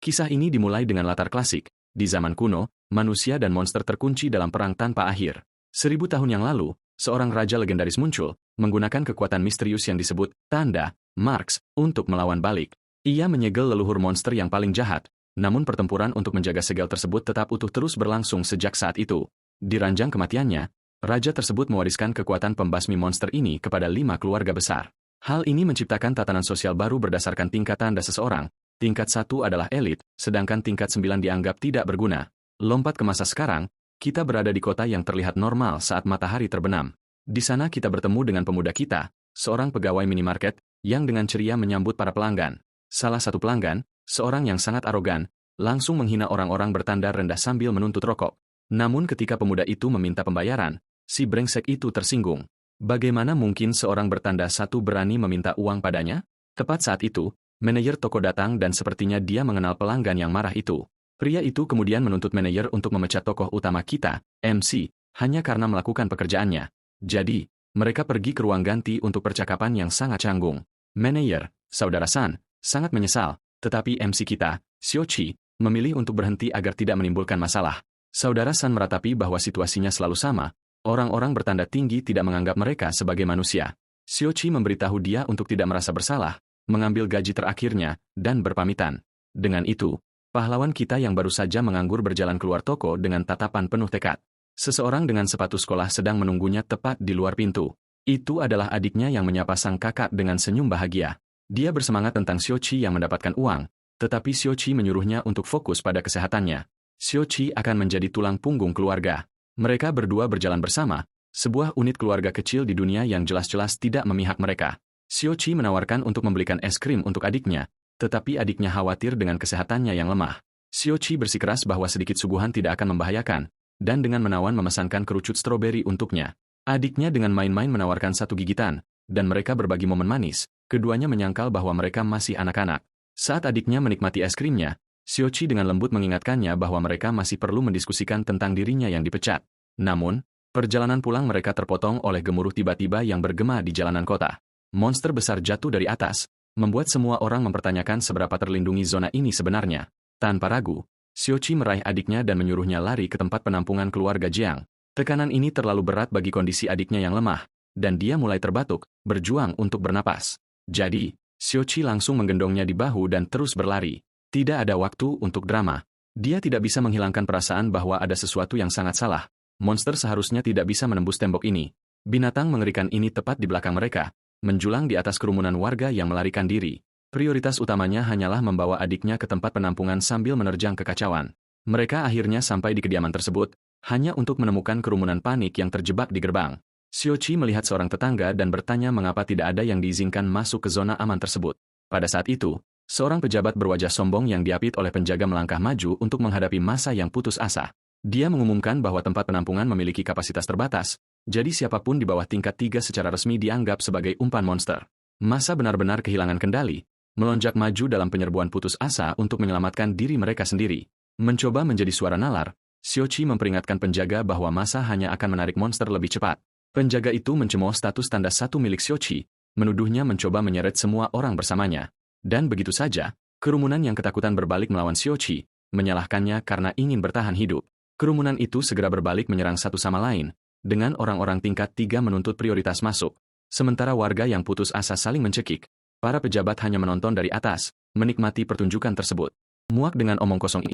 Kisah ini dimulai dengan latar klasik. Di zaman kuno, manusia dan monster terkunci dalam perang tanpa akhir. 1000 tahun yang lalu, seorang raja legendaris muncul, menggunakan kekuatan misterius yang disebut tanda Marks untuk melawan balik. Ia menyegel leluhur monster yang paling jahat, namun pertempuran untuk menjaga segel tersebut tetap utuh terus berlangsung sejak saat itu. Di ranjang kematiannya, raja tersebut mewariskan kekuatan pembasmi monster ini kepada 5 keluarga besar. Hal ini menciptakan tatanan sosial baru berdasarkan tingkat tanda seseorang. Tingkat 1 adalah elit, sedangkan tingkat 9 dianggap tidak berguna. Lompat ke masa sekarang, kita berada di kota yang terlihat normal saat matahari terbenam. Di sana kita bertemu dengan pemuda kita, seorang pegawai minimarket, yang dengan ceria menyambut para pelanggan. Salah satu pelanggan, seorang yang sangat arogan, langsung menghina orang-orang bertanda rendah sambil menuntut rokok. Namun ketika pemuda itu meminta pembayaran, si brengsek itu tersinggung. Bagaimana mungkin seorang bertanda satu berani meminta uang padanya? Tepat saat itu, manajer toko datang dan sepertinya dia mengenal pelanggan yang marah itu. Pria itu kemudian menuntut manajer untuk memecat tokoh utama kita, MC, hanya karena melakukan pekerjaannya. Jadi, mereka pergi ke ruang ganti untuk percakapan yang sangat canggung. Manajer, saudara San, sangat menyesal, tetapi MC kita, Xiaoqi, memilih untuk berhenti agar tidak menimbulkan masalah. Saudara San meratapi bahwa situasinya selalu sama, orang-orang bertanda tinggi tidak menganggap mereka sebagai manusia. Xiaoqi memberitahu dia untuk tidak merasa bersalah, mengambil gaji terakhirnya, dan berpamitan. Dengan itu, pahlawan kita yang baru saja menganggur berjalan keluar toko dengan tatapan penuh tekad. Seseorang dengan sepatu sekolah sedang menunggunya tepat di luar pintu. Itu adalah adiknya yang menyapa sang kakak dengan senyum bahagia. Dia bersemangat tentang Xiaoqi yang mendapatkan uang, tetapi Xiaoqi menyuruhnya untuk fokus pada kesehatannya. Xiaoqi akan menjadi tulang punggung keluarga. Mereka berdua berjalan bersama, sebuah unit keluarga kecil di dunia yang jelas-jelas tidak memihak mereka. Xiaoqi menawarkan untuk membelikan es krim untuk adiknya, tetapi adiknya khawatir dengan kesehatannya yang lemah. Xiaoqi bersikeras bahwa sedikit suguhan tidak akan membahayakan, dan dengan menawan memesankan kerucut stroberi untuknya. Adiknya dengan main-main menawarkan 1 gigitan, dan mereka berbagi momen manis. Keduanya menyangkal bahwa mereka masih anak-anak. Saat adiknya menikmati es krimnya, Xiaoqi dengan lembut mengingatkannya bahwa mereka masih perlu mendiskusikan tentang dirinya yang dipecat. Namun, perjalanan pulang mereka terpotong oleh gemuruh tiba-tiba yang bergema di jalanan kota. Monster besar jatuh dari atas, membuat semua orang mempertanyakan seberapa terlindungi zona ini sebenarnya. Tanpa ragu, Xiaoqi meraih adiknya dan menyuruhnya lari ke tempat penampungan keluarga Jiang. Tekanan ini terlalu berat bagi kondisi adiknya yang lemah, dan dia mulai terbatuk, berjuang untuk bernapas. Jadi, Xiaoqi langsung menggendongnya di bahu dan terus berlari. Tidak ada waktu untuk drama. Dia tidak bisa menghilangkan perasaan bahwa ada sesuatu yang sangat salah. Monster seharusnya tidak bisa menembus tembok ini. Binatang mengerikan ini tepat di belakang mereka, menjulang di atas kerumunan warga yang melarikan diri. Prioritas utamanya hanyalah membawa adiknya ke tempat penampungan sambil menerjang kekacauan. Mereka akhirnya sampai di kediaman tersebut, hanya untuk menemukan kerumunan panik yang terjebak di gerbang. Xiaoqi melihat seorang tetangga dan bertanya mengapa tidak ada yang diizinkan masuk ke zona aman tersebut. Pada saat itu, seorang pejabat berwajah sombong yang diapit oleh penjaga melangkah maju untuk menghadapi massa yang putus asa. Dia mengumumkan bahwa tempat penampungan memiliki kapasitas terbatas, jadi siapapun di bawah tingkat 3 secara resmi dianggap sebagai umpan monster. Massa benar-benar kehilangan kendali, melonjak maju dalam penyerbuan putus asa untuk menyelamatkan diri mereka sendiri. Mencoba menjadi suara nalar, Xiaoqi memperingatkan penjaga bahwa massa hanya akan menarik monster lebih cepat. Penjaga itu mencemooh status tanda 1 milik Xiaoqi, menuduhnya mencoba menyeret semua orang bersamanya. Dan begitu saja, kerumunan yang ketakutan berbalik melawan Xiaoqi, menyalahkannya karena ingin bertahan hidup. Kerumunan itu segera berbalik menyerang satu sama lain, dengan orang-orang tingkat 3 menuntut prioritas masuk. Sementara warga yang putus asa saling mencekik, para pejabat hanya menonton dari atas, menikmati pertunjukan tersebut. Muak dengan omong kosong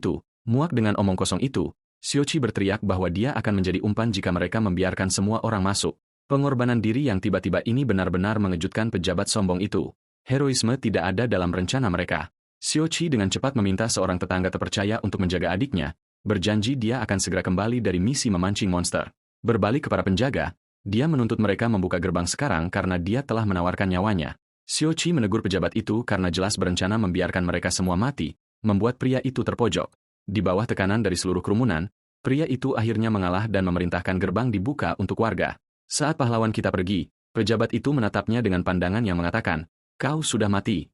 itu, Xiaoqi berteriak bahwa dia akan menjadi umpan jika mereka membiarkan semua orang masuk. Pengorbanan diri yang tiba-tiba ini benar-benar mengejutkan pejabat sombong itu. Heroisme tidak ada dalam rencana mereka. Xiaoqi dengan cepat meminta seorang tetangga terpercaya untuk menjaga adiknya, berjanji dia akan segera kembali dari misi memancing monster. Berbalik ke para penjaga, dia menuntut mereka membuka gerbang sekarang karena dia telah menawarkan nyawanya. Xiaoqi menegur pejabat itu karena jelas berencana membiarkan mereka semua mati, membuat pria itu terpojok. Di bawah tekanan dari seluruh kerumunan, pria itu akhirnya mengalah dan memerintahkan gerbang dibuka untuk warga. Saat pahlawan kita pergi, pejabat itu menatapnya dengan pandangan yang mengatakan, "Kau sudah mati."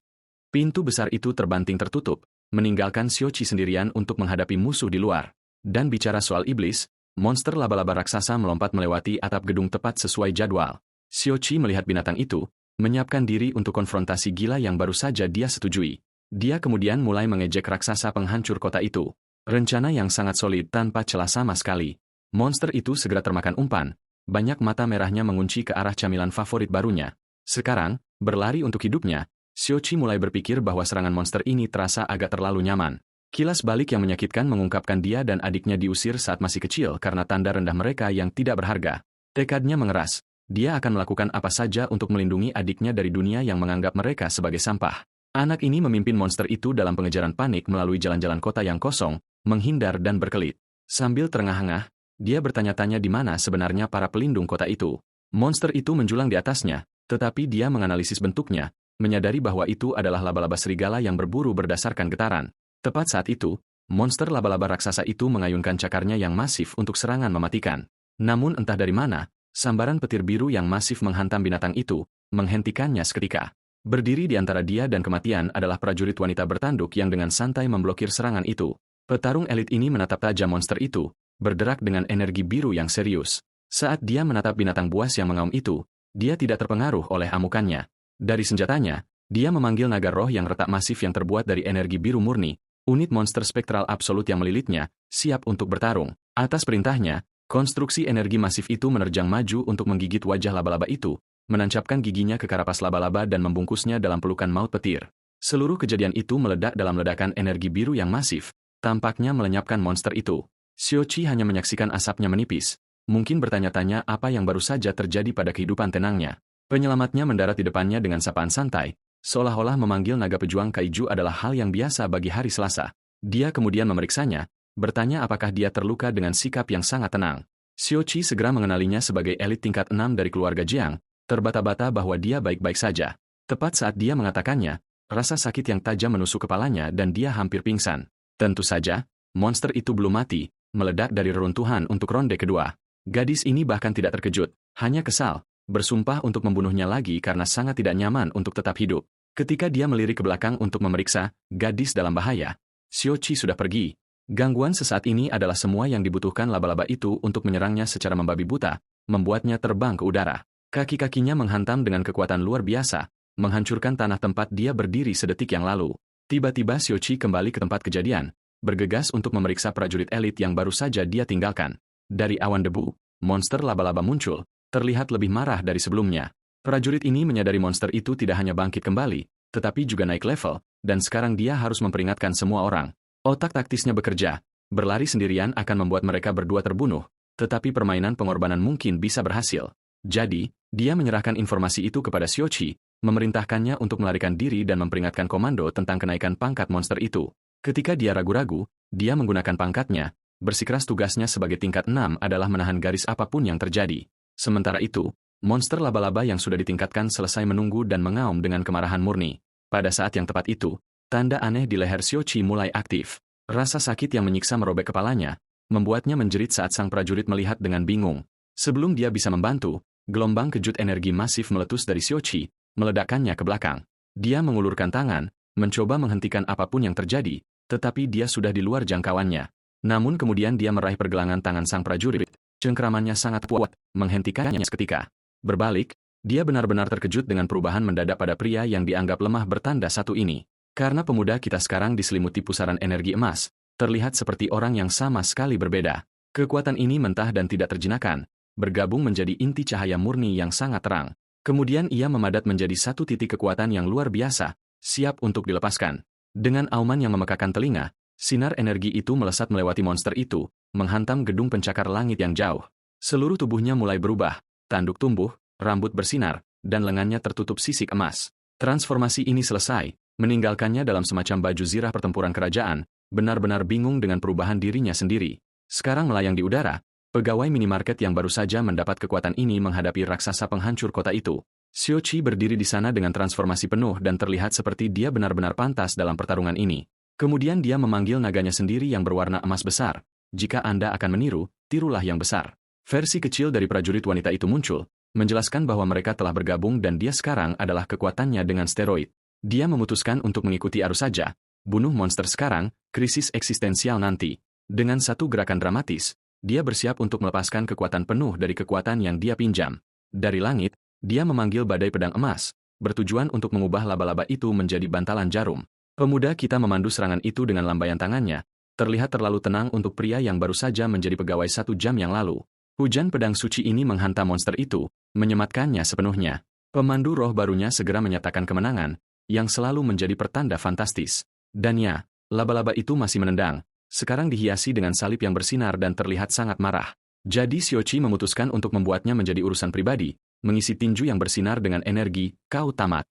Pintu besar itu terbanting tertutup, meninggalkan Xiaoqi sendirian untuk menghadapi musuh di luar. Dan bicara soal iblis, monster laba-laba raksasa melompat melewati atap gedung tepat sesuai jadwal. Xiaoqi melihat binatang itu, menyiapkan diri untuk konfrontasi gila yang baru saja dia setujui. Dia kemudian mulai mengejek raksasa penghancur kota itu. Rencana yang sangat solid tanpa celah sama sekali. Monster itu segera termakan umpan. Banyak mata merahnya mengunci ke arah camilan favorit barunya. Sekarang, berlari untuk hidupnya, Xiaoqi mulai berpikir bahwa serangan monster ini terasa agak terlalu nyaman. Kilas balik yang menyakitkan mengungkapkan dia dan adiknya diusir saat masih kecil karena tanda rendah mereka yang tidak berharga. Tekadnya mengeras. Dia akan melakukan apa saja untuk melindungi adiknya dari dunia yang menganggap mereka sebagai sampah. Anak ini memimpin monster itu dalam pengejaran panik melalui jalan-jalan kota yang kosong, menghindar dan berkelit. Sambil terengah-engah, dia bertanya-tanya di mana sebenarnya para pelindung kota itu. Monster itu menjulang di atasnya, tetapi dia menganalisis bentuknya, menyadari bahwa itu adalah laba-laba serigala yang berburu berdasarkan getaran. Tepat saat itu, monster laba-laba raksasa itu mengayunkan cakarnya yang masif untuk serangan mematikan. Namun entah dari mana, sambaran petir biru yang masif menghantam binatang itu, menghentikannya seketika. Berdiri di antara dia dan kematian adalah prajurit wanita bertanduk yang dengan santai memblokir serangan itu. Petarung elit ini menatap tajam monster itu, berderak dengan energi biru yang serius. Saat dia menatap binatang buas yang mengaum itu, dia tidak terpengaruh oleh amukannya. Dari senjatanya, dia memanggil naga roh yang retak masif yang terbuat dari energi biru murni, unit monster spektral absolut yang melilitnya, siap untuk bertarung. Atas perintahnya, konstruksi energi masif itu menerjang maju untuk menggigit wajah laba-laba itu, menancapkan giginya ke karapas laba-laba dan membungkusnya dalam pelukan maut petir. Seluruh kejadian itu meledak dalam ledakan energi biru yang masif, tampaknya melenyapkan monster itu. Xiaoqi hanya menyaksikan asapnya menipis, mungkin bertanya-tanya apa yang baru saja terjadi pada kehidupan tenangnya. Penyelamatnya mendarat di depannya dengan sapaan santai, seolah-olah memanggil naga pejuang kaiju adalah hal yang biasa bagi hari Selasa. Dia kemudian memeriksanya, bertanya apakah dia terluka dengan sikap yang sangat tenang. Xiaoqi segera mengenalinya sebagai elit tingkat 6 dari keluarga Jiang, terbata-bata bahwa dia baik-baik saja. Tepat saat dia mengatakannya, rasa sakit yang tajam menusuk kepalanya dan dia hampir pingsan. Tentu saja, monster itu belum mati, meledak dari reruntuhan untuk ronde kedua. Gadis ini bahkan tidak terkejut, hanya kesal, bersumpah untuk membunuhnya lagi karena sangat tidak nyaman untuk tetap hidup. Ketika dia melirik ke belakang untuk memeriksa, gadis dalam bahaya. Xiaoqi sudah pergi. Gangguan sesaat ini adalah semua yang dibutuhkan laba-laba itu untuk menyerangnya secara membabi buta, membuatnya terbang ke udara. Kaki-kakinya menghantam dengan kekuatan luar biasa, menghancurkan tanah tempat dia berdiri sedetik yang lalu. Tiba-tiba Xiaoqi kembali ke tempat kejadian, bergegas untuk memeriksa prajurit elit yang baru saja dia tinggalkan. Dari awan debu, monster laba-laba muncul, terlihat lebih marah dari sebelumnya. Prajurit ini menyadari monster itu tidak hanya bangkit kembali, tetapi juga naik level, dan sekarang dia harus memperingatkan semua orang. Otak taktisnya bekerja, berlari sendirian akan membuat mereka berdua terbunuh, tetapi permainan pengorbanan mungkin bisa berhasil. Jadi, dia menyerahkan informasi itu kepada Xiaoqi, memerintahkannya untuk melarikan diri dan memperingatkan komando tentang kenaikan pangkat monster itu. Ketika dia ragu-ragu, dia menggunakan pangkatnya, bersikeras tugasnya sebagai tingkat 6 adalah menahan garis apapun yang terjadi. Sementara itu, monster laba-laba yang sudah ditingkatkan selesai menunggu dan mengaum dengan kemarahan murni. Pada saat yang tepat itu, tanda aneh di leher Xiaoqi mulai aktif. Rasa sakit yang menyiksa merobek kepalanya, membuatnya menjerit saat sang prajurit melihat dengan bingung. Sebelum dia bisa membantu, gelombang kejut energi masif meletus dari Xiaoqi, meledakkannya ke belakang. Dia mengulurkan tangan, mencoba menghentikan apapun yang terjadi, tetapi dia sudah di luar jangkauannya. Namun kemudian dia meraih pergelangan tangan sang prajurit, cengkeramannya sangat kuat, menghentikannya seketika. Berbalik, dia benar-benar terkejut dengan perubahan mendadak pada pria yang dianggap lemah bertanda satu ini. Karena pemuda kita sekarang diselimuti pusaran energi emas, terlihat seperti orang yang sama sekali berbeda. Kekuatan ini mentah dan tidak terjinakkan, bergabung menjadi inti cahaya murni yang sangat terang. Kemudian ia memadat menjadi satu titik kekuatan yang luar biasa, siap untuk dilepaskan. Dengan auman yang memekakan telinga, sinar energi itu melesat melewati monster itu, menghantam gedung pencakar langit yang jauh. Seluruh tubuhnya mulai berubah, tanduk tumbuh, rambut bersinar, dan lengannya tertutup sisik emas. Transformasi ini selesai, meninggalkannya dalam semacam baju zirah pertempuran kerajaan, benar-benar bingung dengan perubahan dirinya sendiri. Sekarang melayang di udara, pegawai minimarket yang baru saja mendapat kekuatan ini menghadapi raksasa penghancur kota itu. Xiaoqi berdiri di sana dengan transformasi penuh dan terlihat seperti dia benar-benar pantas dalam pertarungan ini. Kemudian dia memanggil naganya sendiri yang berwarna emas besar. Jika Anda akan meniru, tirulah yang besar. Versi kecil dari prajurit wanita itu muncul, menjelaskan bahwa mereka telah bergabung dan dia sekarang adalah kekuatannya dengan steroid. Dia memutuskan untuk mengikuti arus saja, bunuh monster sekarang, krisis eksistensial nanti. Dengan satu gerakan dramatis, dia bersiap untuk melepaskan kekuatan penuh dari kekuatan yang dia pinjam. Dari langit, dia memanggil badai pedang emas, bertujuan untuk mengubah laba-laba itu menjadi bantalan jarum. Pemuda kita memandu serangan itu dengan lambaian tangannya, terlihat terlalu tenang untuk pria yang baru saja menjadi pegawai 1 jam yang lalu. Hujan pedang suci ini menghantam monster itu, menyematkannya sepenuhnya. Pemandu roh barunya segera menyatakan kemenangan, yang selalu menjadi pertanda fantastis. Dan ya, laba-laba itu masih menendang, sekarang dihiasi dengan salib yang bersinar dan terlihat sangat marah. Jadi Xiaoqi memutuskan untuk membuatnya menjadi urusan pribadi, mengisi tinju yang bersinar dengan energi, kau tamat.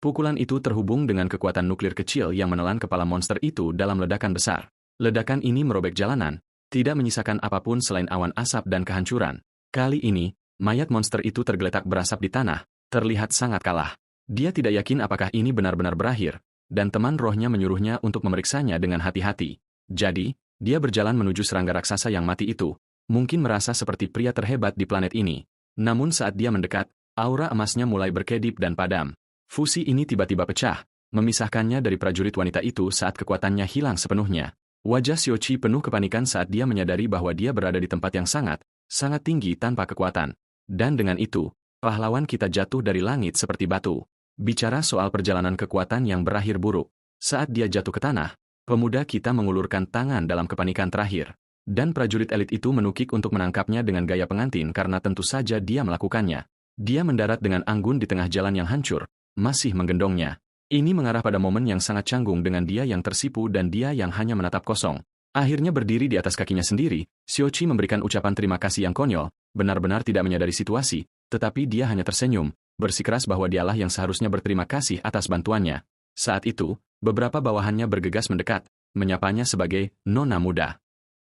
Pukulan itu terhubung dengan kekuatan nuklir kecil yang menelan kepala monster itu dalam ledakan besar. Ledakan ini merobek jalanan, tidak menyisakan apapun selain awan asap dan kehancuran. Kali ini, mayat monster itu tergeletak berasap di tanah, terlihat sangat kalah. Dia tidak yakin apakah ini benar-benar berakhir, dan teman rohnya menyuruhnya untuk memeriksanya dengan hati-hati. Jadi, dia berjalan menuju serangga raksasa yang mati itu, mungkin merasa seperti pria terhebat di planet ini. Namun saat dia mendekat, aura emasnya mulai berkedip dan padam. Fusi ini tiba-tiba pecah, memisahkannya dari prajurit wanita itu saat kekuatannya hilang sepenuhnya. Wajah Xiaoqi penuh kepanikan saat dia menyadari bahwa dia berada di tempat yang sangat tinggi tanpa kekuatan. Dan dengan itu, pahlawan kita jatuh dari langit seperti batu. Bicara soal perjalanan kekuatan yang berakhir buruk, saat dia jatuh ke tanah, pemuda kita mengulurkan tangan dalam kepanikan terakhir. Dan prajurit elit itu menukik untuk menangkapnya dengan gaya pengantin karena tentu saja dia melakukannya. Dia mendarat dengan anggun di tengah jalan yang hancur, masih menggendongnya. Ini mengarah pada momen yang sangat canggung dengan dia yang tersipu dan dia yang hanya menatap kosong. Akhirnya berdiri di atas kakinya sendiri, Xiaoqi memberikan ucapan terima kasih yang konyol, benar-benar tidak menyadari situasi, tetapi dia hanya tersenyum, bersikeras bahwa dialah yang seharusnya berterima kasih atas bantuannya. Saat itu, beberapa bawahannya bergegas mendekat, menyapanya sebagai Nona Muda.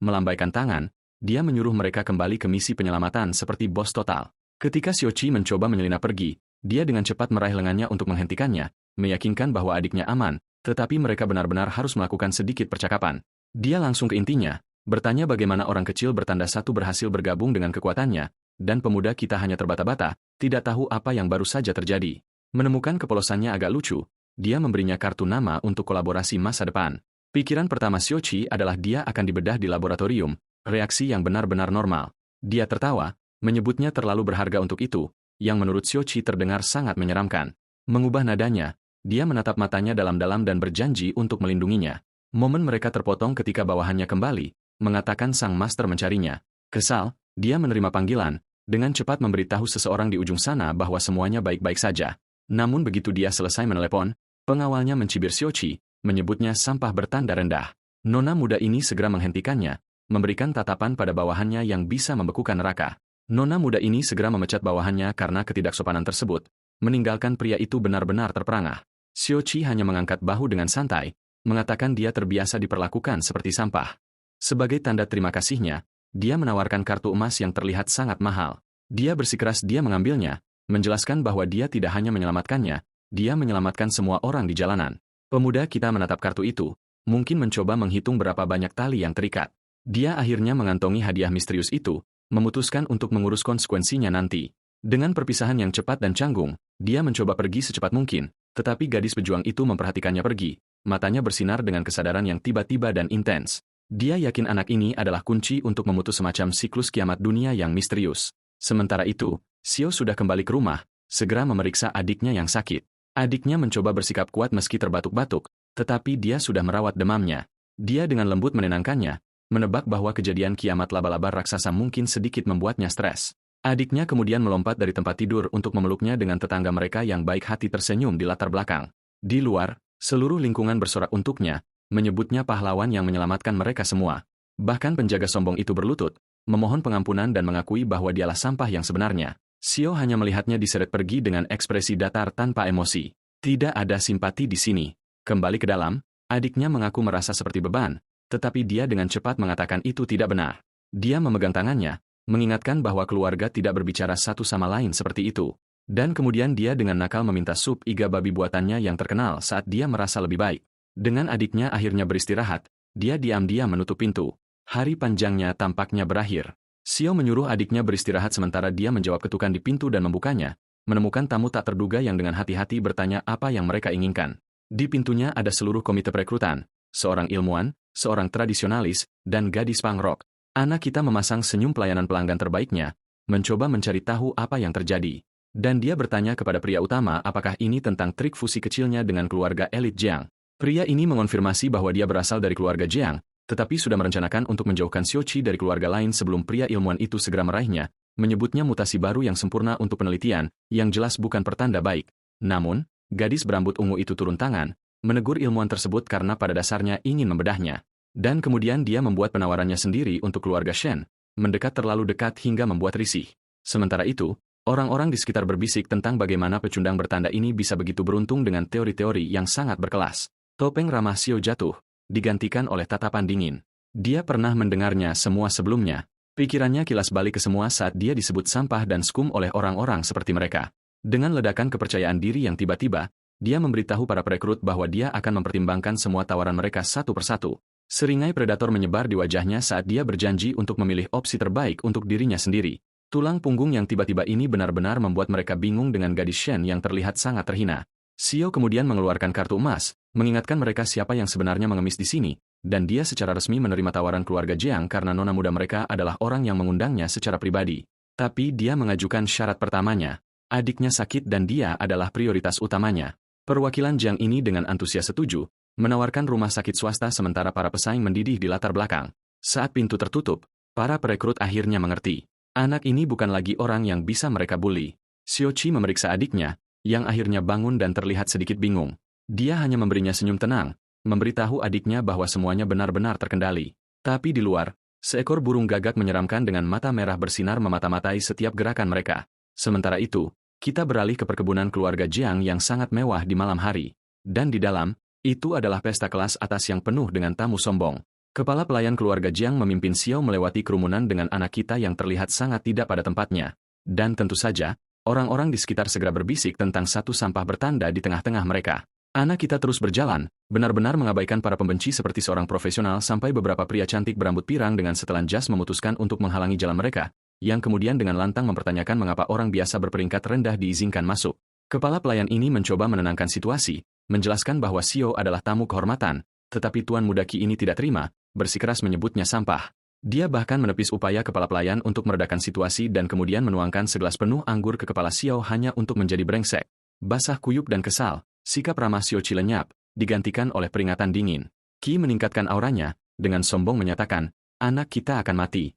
Melambaikan tangan, dia menyuruh mereka kembali ke misi penyelamatan seperti bos total. Ketika Xiaoqi mencoba menyelinap pergi, dia dengan cepat meraih lengannya untuk menghentikannya, meyakinkan bahwa adiknya aman, tetapi mereka benar-benar harus melakukan sedikit percakapan. Dia langsung ke intinya, bertanya bagaimana orang kecil bertanda 1 berhasil bergabung dengan kekuatannya, dan pemuda kita hanya terbata-bata, tidak tahu apa yang baru saja terjadi. Menemukan kepolosannya agak lucu, dia memberinya kartu nama untuk kolaborasi masa depan. Pikiran pertama Xiaoqi adalah dia akan dibedah di laboratorium, reaksi yang benar-benar normal. Dia tertawa, menyebutnya terlalu berharga untuk itu, yang menurut Xiaoqi terdengar sangat menyeramkan. Mengubah nadanya, dia menatap matanya dalam-dalam dan berjanji untuk melindunginya. Momen mereka terpotong ketika bawahannya kembali, mengatakan sang master mencarinya. Kesal, dia menerima panggilan, dengan cepat memberitahu seseorang di ujung sana bahwa semuanya baik-baik saja. Namun begitu dia selesai menelepon, pengawalnya mencibir Xiaoqi, menyebutnya sampah bertanda rendah. Nona muda ini segera menghentikannya, memberikan tatapan pada bawahannya yang bisa membekukan neraka. Nona muda ini segera memecat bawahannya karena ketidaksopanan tersebut, meninggalkan pria itu benar-benar terperangah. Xiaoqi hanya mengangkat bahu dengan santai, mengatakan dia terbiasa diperlakukan seperti sampah. Sebagai tanda terima kasihnya, dia menawarkan kartu emas yang terlihat sangat mahal. Dia bersikeras dia mengambilnya, menjelaskan bahwa dia tidak hanya menyelamatkannya, dia menyelamatkan semua orang di jalanan. Pemuda kita menatap kartu itu, mungkin mencoba menghitung berapa banyak tali yang terikat. Dia akhirnya mengantongi hadiah misterius itu, memutuskan untuk mengurus konsekuensinya nanti. Dengan perpisahan yang cepat dan canggung, dia mencoba pergi secepat mungkin, tetapi gadis pejuang itu memperhatikannya pergi, matanya bersinar dengan kesadaran yang tiba-tiba dan intens. Dia yakin anak ini adalah kunci untuk memutus semacam siklus kiamat dunia yang misterius. Sementara itu, Xiao sudah kembali ke rumah, segera memeriksa adiknya yang sakit. Adiknya mencoba bersikap kuat meski terbatuk-batuk, tetapi dia sudah merawat demamnya. Dia dengan lembut menenangkannya, menebak bahwa kejadian kiamat laba-laba raksasa mungkin sedikit membuatnya stres. Adiknya kemudian melompat dari tempat tidur untuk memeluknya dengan tetangga mereka yang baik hati tersenyum di latar belakang. Di luar, seluruh lingkungan bersorak untuknya, menyebutnya pahlawan yang menyelamatkan mereka semua. Bahkan penjaga sombong itu berlutut, memohon pengampunan dan mengakui bahwa dialah sampah yang sebenarnya. Xiao hanya melihatnya diseret pergi dengan ekspresi datar tanpa emosi. Tidak ada simpati di sini. Kembali ke dalam, adiknya mengaku merasa seperti beban, tetapi dia dengan cepat mengatakan itu tidak benar. Dia memegang tangannya, mengingatkan bahwa keluarga tidak berbicara satu sama lain seperti itu. Dan kemudian dia dengan nakal meminta sup iga babi buatannya yang terkenal saat dia merasa lebih baik. Dengan adiknya akhirnya beristirahat, dia diam-diam menutup pintu. Hari panjangnya tampaknya berakhir. Xiao menyuruh adiknya beristirahat sementara dia menjawab ketukan di pintu dan membukanya, menemukan tamu tak terduga yang dengan hati-hati bertanya apa yang mereka inginkan. Di pintunya ada seluruh komite perekrutan, seorang ilmuwan, seorang tradisionalis, dan gadis punk rock. Anak kita memasang senyum pelayanan pelanggan terbaiknya, mencoba mencari tahu apa yang terjadi. Dan dia bertanya kepada pria utama apakah ini tentang trik fusi kecilnya dengan keluarga elit Jiang. Pria ini mengonfirmasi bahwa dia berasal dari keluarga Jiang, tetapi sudah merencanakan untuk menjauhkan Xiaoqi dari keluarga lain sebelum pria ilmuwan itu segera meraihnya, menyebutnya mutasi baru yang sempurna untuk penelitian, yang jelas bukan pertanda baik. Namun, gadis berambut ungu itu turun tangan, menegur ilmuwan tersebut karena pada dasarnya ingin membedahnya. Dan kemudian dia membuat penawarannya sendiri untuk keluarga Shen, mendekat terlalu dekat hingga membuat risih. Sementara itu, orang-orang di sekitar berbisik tentang bagaimana pecundang bertanda ini bisa begitu beruntung dengan teori-teori yang sangat berkelas. Topeng ramah Xiao jatuh, digantikan oleh tatapan dingin. Dia pernah mendengarnya semua sebelumnya. Pikirannya kilas balik ke semua saat dia disebut sampah dan skum oleh orang-orang seperti mereka. Dengan ledakan kepercayaan diri yang tiba-tiba, dia memberitahu para perekrut bahwa dia akan mempertimbangkan semua tawaran mereka satu persatu. Seringai predator menyebar di wajahnya saat dia berjanji untuk memilih opsi terbaik untuk dirinya sendiri. Tulang punggung yang tiba-tiba ini benar-benar membuat mereka bingung dengan gadis Shen yang terlihat sangat terhina. Xiao kemudian mengeluarkan kartu emas, mengingatkan mereka siapa yang sebenarnya mengemis di sini, dan dia secara resmi menerima tawaran keluarga Jiang karena nona muda mereka adalah orang yang mengundangnya secara pribadi. Tapi dia mengajukan syarat pertamanya. Adiknya sakit dan dia adalah prioritas utamanya. Perwakilan Jiang ini dengan antusias setuju, menawarkan rumah sakit swasta sementara para pesaing mendidih di latar belakang. Saat pintu tertutup, para perekrut akhirnya mengerti. Anak ini bukan lagi orang yang bisa mereka bully. Xiaoqi memeriksa adiknya, yang akhirnya bangun dan terlihat sedikit bingung. Dia hanya memberinya senyum tenang, memberitahu adiknya bahwa semuanya benar-benar terkendali. Tapi di luar, seekor burung gagak menyeramkan dengan mata merah bersinar memata-matai setiap gerakan mereka. Sementara itu, kita beralih ke perkebunan keluarga Jiang yang sangat mewah di malam hari. Dan di dalam, itu adalah pesta kelas atas yang penuh dengan tamu sombong. Kepala pelayan keluarga Jiang memimpin Xiao melewati kerumunan dengan anak kita yang terlihat sangat tidak pada tempatnya. Dan tentu saja, orang-orang di sekitar segera berbisik tentang satu sampah bertanda di tengah-tengah mereka. Anak kita terus berjalan, benar-benar mengabaikan para pembenci seperti seorang profesional sampai beberapa pria cantik berambut pirang dengan setelan jas memutuskan untuk menghalangi jalan mereka, yang kemudian dengan lantang mempertanyakan mengapa orang biasa berperingkat rendah diizinkan masuk. Kepala pelayan ini mencoba menenangkan situasi, menjelaskan bahwa Xiao adalah tamu kehormatan, tetapi Tuan Muda Qi ini tidak terima, bersikeras menyebutnya sampah. Dia bahkan menepis upaya kepala pelayan untuk meredakan situasi dan kemudian menuangkan segelas penuh anggur ke kepala Xiao hanya untuk menjadi brengsek. Basah kuyup dan kesal, sikap ramah Xiaoqi lenyap, digantikan oleh peringatan dingin. Qi meningkatkan auranya, dengan sombong menyatakan, anak kita akan mati.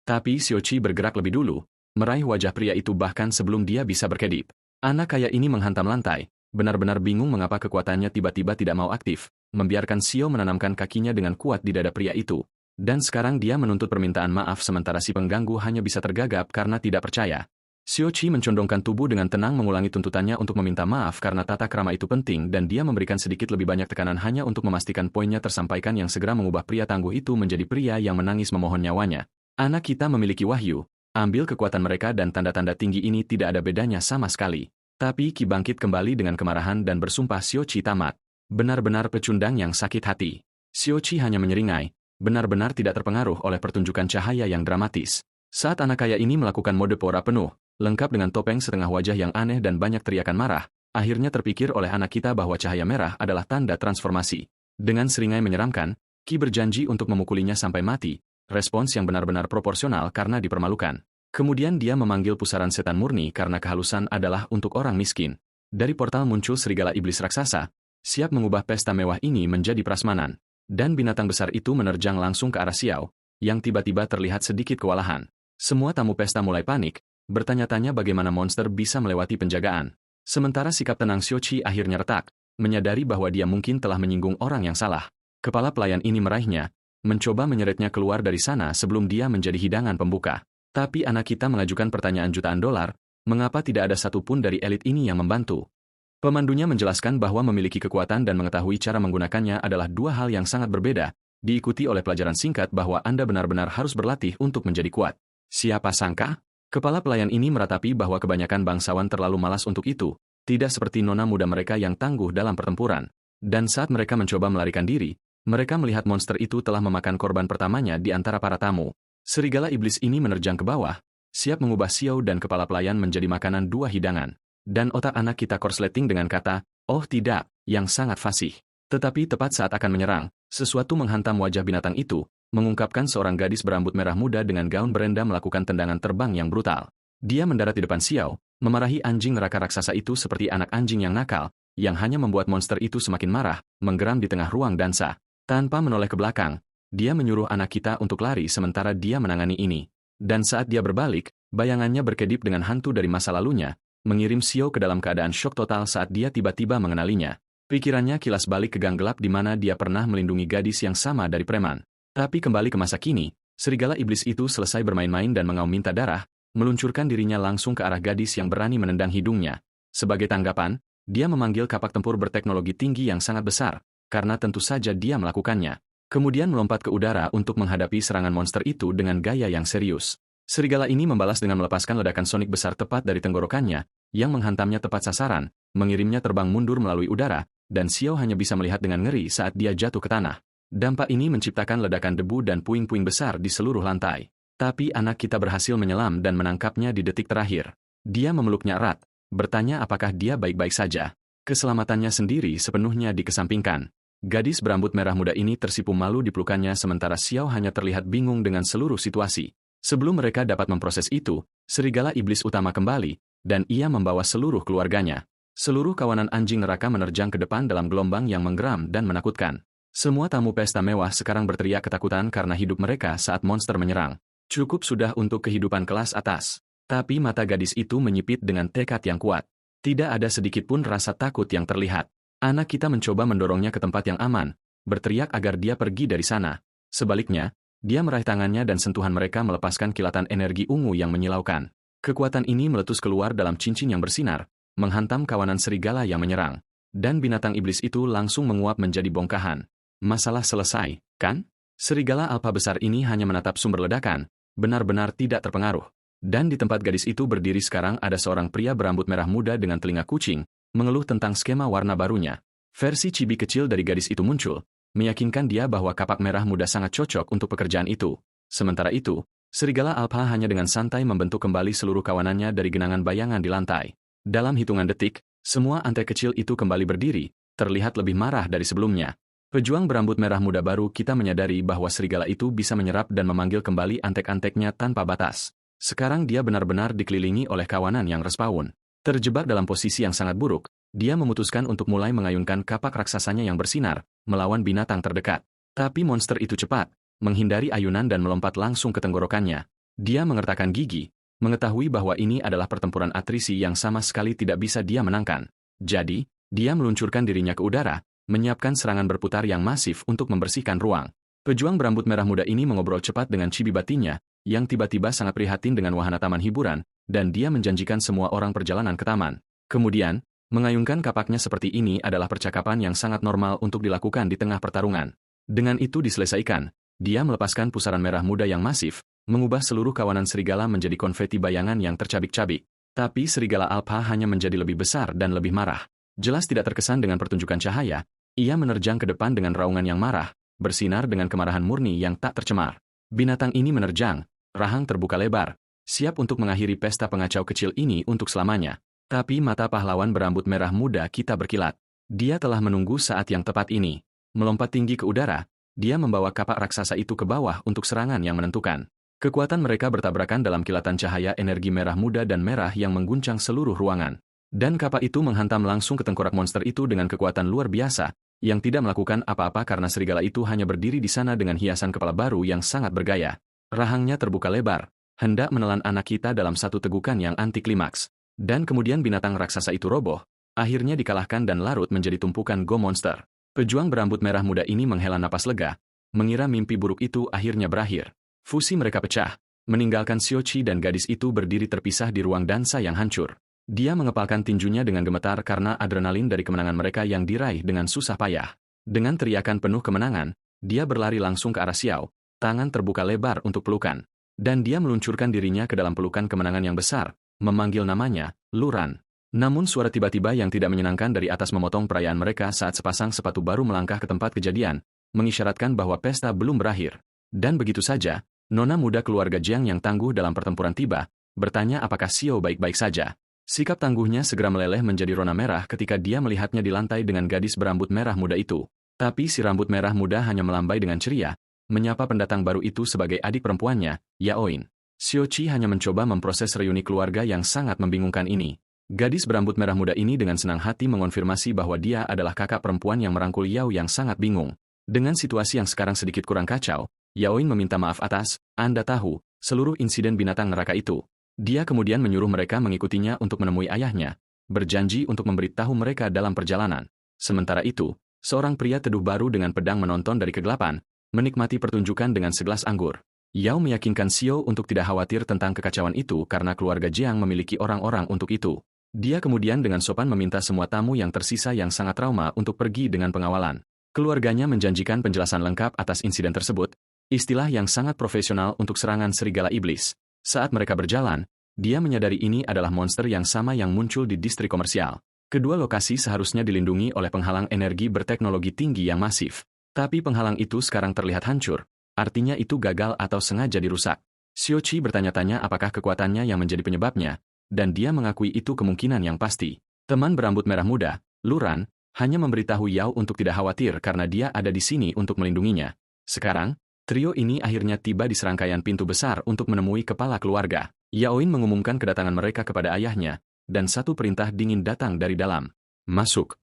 Tapi Xiaoqi bergerak lebih dulu, meraih wajah pria itu bahkan sebelum dia bisa berkedip. Anak kaya ini menghantam lantai, benar-benar bingung mengapa kekuatannya tiba-tiba tidak mau aktif, membiarkan Xiao menanamkan kakinya dengan kuat di dada pria itu. Dan sekarang dia menuntut permintaan maaf sementara si pengganggu hanya bisa tergagap karena tidak percaya. Xiaoqi mencondongkan tubuh dengan tenang mengulangi tuntutannya untuk meminta maaf karena tata krama itu penting dan dia memberikan sedikit lebih banyak tekanan hanya untuk memastikan poinnya tersampaikan yang segera mengubah pria tangguh itu menjadi pria yang menangis memohon nyawanya. Anak kita memiliki wahyu, ambil kekuatan mereka dan tanda-tanda tinggi ini tidak ada bedanya sama sekali. Tapi Qi bangkit kembali dengan kemarahan dan bersumpah Xiaoqi tamat. Benar-benar pecundang yang sakit hati. Xiaoqi hanya menyeringai, benar-benar tidak terpengaruh oleh pertunjukan cahaya yang dramatis. Saat anak kaya ini melakukan mode pora penuh, lengkap dengan topeng setengah wajah yang aneh dan banyak teriakan marah, akhirnya terpikir oleh anak kita bahwa cahaya merah adalah tanda transformasi. Dengan seringai menyeramkan, Qi berjanji untuk memukulinya sampai mati, respons yang benar-benar proporsional karena dipermalukan. Kemudian dia memanggil pusaran setan murni karena kehalusan adalah untuk orang miskin. Dari portal muncul serigala iblis raksasa, siap mengubah pesta mewah ini menjadi prasmanan. Dan binatang besar itu menerjang langsung ke arah Xiao, yang tiba-tiba terlihat sedikit kewalahan. Semua tamu pesta mulai panik, bertanya-tanya bagaimana monster bisa melewati penjagaan. Sementara sikap tenang Xiaoqi akhirnya retak, menyadari bahwa dia mungkin telah menyinggung orang yang salah. Kepala pelayan ini meraihnya, mencoba menyeretnya keluar dari sana sebelum dia menjadi hidangan pembuka. Tapi anak kita mengajukan pertanyaan jutaan dolar, mengapa tidak ada satupun dari elit ini yang membantu? Pemandunya menjelaskan bahwa memiliki kekuatan dan mengetahui cara menggunakannya adalah dua hal yang sangat berbeda, diikuti oleh pelajaran singkat bahwa Anda benar-benar harus berlatih untuk menjadi kuat. Siapa sangka? Kepala pelayan ini meratapi bahwa kebanyakan bangsawan terlalu malas untuk itu, tidak seperti nona muda mereka yang tangguh dalam pertempuran. Dan saat mereka mencoba melarikan diri, mereka melihat monster itu telah memakan korban pertamanya di antara para tamu. Serigala iblis ini menerjang ke bawah, siap mengubah Xiao dan kepala pelayan menjadi makanan dua hidangan. Dan otak anak kita korsleting dengan kata, oh tidak, yang sangat fasih. Tetapi tepat saat akan menyerang, sesuatu menghantam wajah binatang itu, mengungkapkan seorang gadis berambut merah muda dengan gaun berenda melakukan tendangan terbang yang brutal. Dia mendarat di depan Xiao, memarahi anjing neraka raksasa itu seperti anak anjing yang nakal, yang hanya membuat monster itu semakin marah, menggeram di tengah ruang dansa. Tanpa menoleh ke belakang, dia menyuruh anak kita untuk lari sementara dia menangani ini. Dan saat dia berbalik, bayangannya berkedip dengan hantu dari masa lalunya, mengirim Xiao ke dalam keadaan syok total saat dia tiba-tiba mengenalinya. Pikirannya kilas balik ke gang gelap di mana dia pernah melindungi gadis yang sama dari preman. Tapi kembali ke masa kini, serigala iblis itu selesai bermain-main dan mengaum minta darah, meluncurkan dirinya langsung ke arah gadis yang berani menendang hidungnya. Sebagai tanggapan, dia memanggil kapak tempur berteknologi tinggi yang sangat besar, karena tentu saja dia melakukannya. Kemudian melompat ke udara untuk menghadapi serangan monster itu dengan gaya yang serius. Serigala ini membalas dengan melepaskan ledakan sonik besar tepat dari tenggorokannya, yang menghantamnya tepat sasaran, mengirimnya terbang mundur melalui udara, dan Xiao hanya bisa melihat dengan ngeri saat dia jatuh ke tanah. Dampak ini menciptakan ledakan debu dan puing-puing besar di seluruh lantai. Tapi anak kita berhasil menyelam dan menangkapnya di detik terakhir. Dia memeluknya erat, bertanya apakah dia baik-baik saja. Keselamatannya sendiri sepenuhnya dikesampingkan. Gadis berambut merah muda ini tersipu malu di pelukannya sementara Xiao hanya terlihat bingung dengan seluruh situasi. Sebelum mereka dapat memproses itu, serigala iblis utama kembali, dan ia membawa seluruh keluarganya. Seluruh kawanan anjing neraka menerjang ke depan dalam gelombang yang menggeram dan menakutkan. Semua tamu pesta mewah sekarang berteriak ketakutan karena hidup mereka saat monster menyerang. Cukup sudah untuk kehidupan kelas atas. Tapi mata gadis itu menyipit dengan tekad yang kuat. Tidak ada sedikit pun rasa takut yang terlihat. Anak kita mencoba mendorongnya ke tempat yang aman, berteriak agar dia pergi dari sana. Sebaliknya, dia meraih tangannya dan sentuhan mereka melepaskan kilatan energi ungu yang menyilaukan. Kekuatan ini meletus keluar dalam cincin yang bersinar, menghantam kawanan serigala yang menyerang. Dan binatang iblis itu langsung menguap menjadi bongkahan. Masalah selesai, kan? Serigala alfa besar ini hanya menatap sumber ledakan, benar-benar tidak terpengaruh. Dan di tempat gadis itu berdiri sekarang ada seorang pria berambut merah muda dengan telinga kucing, mengeluh tentang skema warna barunya. Versi chibi kecil dari gadis itu muncul, meyakinkan dia bahwa kapak merah muda sangat cocok untuk pekerjaan itu. Sementara itu, serigala alfa hanya dengan santai membentuk kembali seluruh kawanannya dari genangan bayangan di lantai. Dalam hitungan detik, semua antek kecil itu kembali berdiri, terlihat lebih marah dari sebelumnya. Pejuang berambut merah muda baru kita menyadari bahwa serigala itu bisa menyerap dan memanggil kembali antek-anteknya tanpa batas. Sekarang dia benar-benar dikelilingi oleh kawanan yang respawn. Terjebak dalam posisi yang sangat buruk, dia memutuskan untuk mulai mengayunkan kapak raksasanya yang bersinar, melawan binatang terdekat. Tapi monster itu cepat, menghindari ayunan dan melompat langsung ke tenggorokannya. Dia mengertakkan gigi, mengetahui bahwa ini adalah pertempuran atrisi yang sama sekali tidak bisa dia menangkan. Jadi, dia meluncurkan dirinya ke udara, menyiapkan serangan berputar yang masif untuk membersihkan ruang. Pejuang berambut merah muda ini mengobrol cepat dengan cibi batinnya, yang tiba-tiba sangat prihatin dengan wahana taman hiburan, dan dia menjanjikan semua orang perjalanan ke taman. Kemudian, mengayunkan kapaknya seperti ini adalah percakapan yang sangat normal untuk dilakukan di tengah pertarungan. Dengan itu diselesaikan, dia melepaskan pusaran merah muda yang masif, mengubah seluruh kawanan serigala menjadi konfeti bayangan yang tercabik-cabik. Tapi serigala alpha hanya menjadi lebih besar dan lebih marah. Jelas tidak terkesan dengan pertunjukan cahaya, ia menerjang ke depan dengan raungan yang marah, bersinar dengan kemarahan murni yang tak tercemar. Binatang ini menerjang, rahang terbuka lebar, siap untuk mengakhiri pesta pengacau kecil ini untuk selamanya. Tapi mata pahlawan berambut merah muda kita berkilat. Dia telah menunggu saat yang tepat ini. Melompat tinggi ke udara, dia membawa kapak raksasa itu ke bawah untuk serangan yang menentukan. Kekuatan mereka bertabrakan dalam kilatan cahaya energi merah muda dan merah yang mengguncang seluruh ruangan. Dan kapak itu menghantam langsung ke tengkorak monster itu dengan kekuatan luar biasa, yang tidak melakukan apa-apa karena serigala itu hanya berdiri di sana dengan hiasan kepala baru yang sangat bergaya. Rahangnya terbuka lebar, hendak menelan anak kita dalam satu tegukan yang anti klimaks. Dan kemudian binatang raksasa itu roboh, akhirnya dikalahkan dan larut menjadi tumpukan go monster. Pejuang berambut merah muda ini menghela napas lega, mengira mimpi buruk itu akhirnya berakhir. Fusi mereka pecah, meninggalkan Xiaoqi dan gadis itu berdiri terpisah di ruang dansa yang hancur. Dia mengepalkan tinjunya dengan gemetar karena adrenalin dari kemenangan mereka yang diraih dengan susah payah. Dengan teriakan penuh kemenangan, dia berlari langsung ke arah Xiao, tangan terbuka lebar untuk pelukan. Dan dia meluncurkan dirinya ke dalam pelukan kemenangan yang besar, memanggil namanya, Luran. Namun suara tiba-tiba yang tidak menyenangkan dari atas memotong perayaan mereka saat sepasang sepatu baru melangkah ke tempat kejadian, mengisyaratkan bahwa pesta belum berakhir. Dan begitu saja, nona muda keluarga Jiang yang tangguh dalam pertempuran tiba, bertanya apakah Xiao baik-baik saja. Sikap tangguhnya segera meleleh menjadi rona merah ketika dia melihatnya di lantai dengan gadis berambut merah muda itu. Tapi si rambut merah muda hanya melambai dengan ceria, menyapa pendatang baru itu sebagai adik perempuannya, Yaoin. Xiaoqi hanya mencoba memproses reuni keluarga yang sangat membingungkan ini. Gadis berambut merah muda ini dengan senang hati mengonfirmasi bahwa dia adalah kakak perempuan yang merangkul Yao yang sangat bingung. Dengan situasi yang sekarang sedikit kurang kacau, Yaoin meminta maaf atas, Anda tahu, seluruh insiden binatang neraka itu. Dia kemudian menyuruh mereka mengikutinya untuk menemui ayahnya, berjanji untuk memberitahu mereka dalam perjalanan. Sementara itu, seorang pria teduh baru dengan pedang menonton dari kegelapan, menikmati pertunjukan dengan segelas anggur. Yao meyakinkan Xiao untuk tidak khawatir tentang kekacauan itu karena keluarga Jiang memiliki orang-orang untuk itu. Dia kemudian dengan sopan meminta semua tamu yang tersisa yang sangat trauma untuk pergi dengan pengawalan. Keluarganya menjanjikan penjelasan lengkap atas insiden tersebut, istilah yang sangat profesional untuk serangan serigala iblis. Saat mereka berjalan, dia menyadari ini adalah monster yang sama yang muncul di distrik komersial. Kedua lokasi seharusnya dilindungi oleh penghalang energi berteknologi tinggi yang masif. Tapi penghalang itu sekarang terlihat hancur, artinya itu gagal atau sengaja dirusak. Xiaoqi bertanya-tanya apakah kekuatannya yang menjadi penyebabnya, dan dia mengakui itu kemungkinan yang pasti. Teman berambut merah muda, Luran, hanya memberitahu Yao untuk tidak khawatir karena dia ada di sini untuk melindunginya. Sekarang, trio ini akhirnya tiba di serangkaian pintu besar untuk menemui kepala keluarga. Yaoin mengumumkan kedatangan mereka kepada ayahnya, dan satu perintah dingin datang dari dalam. Masuk.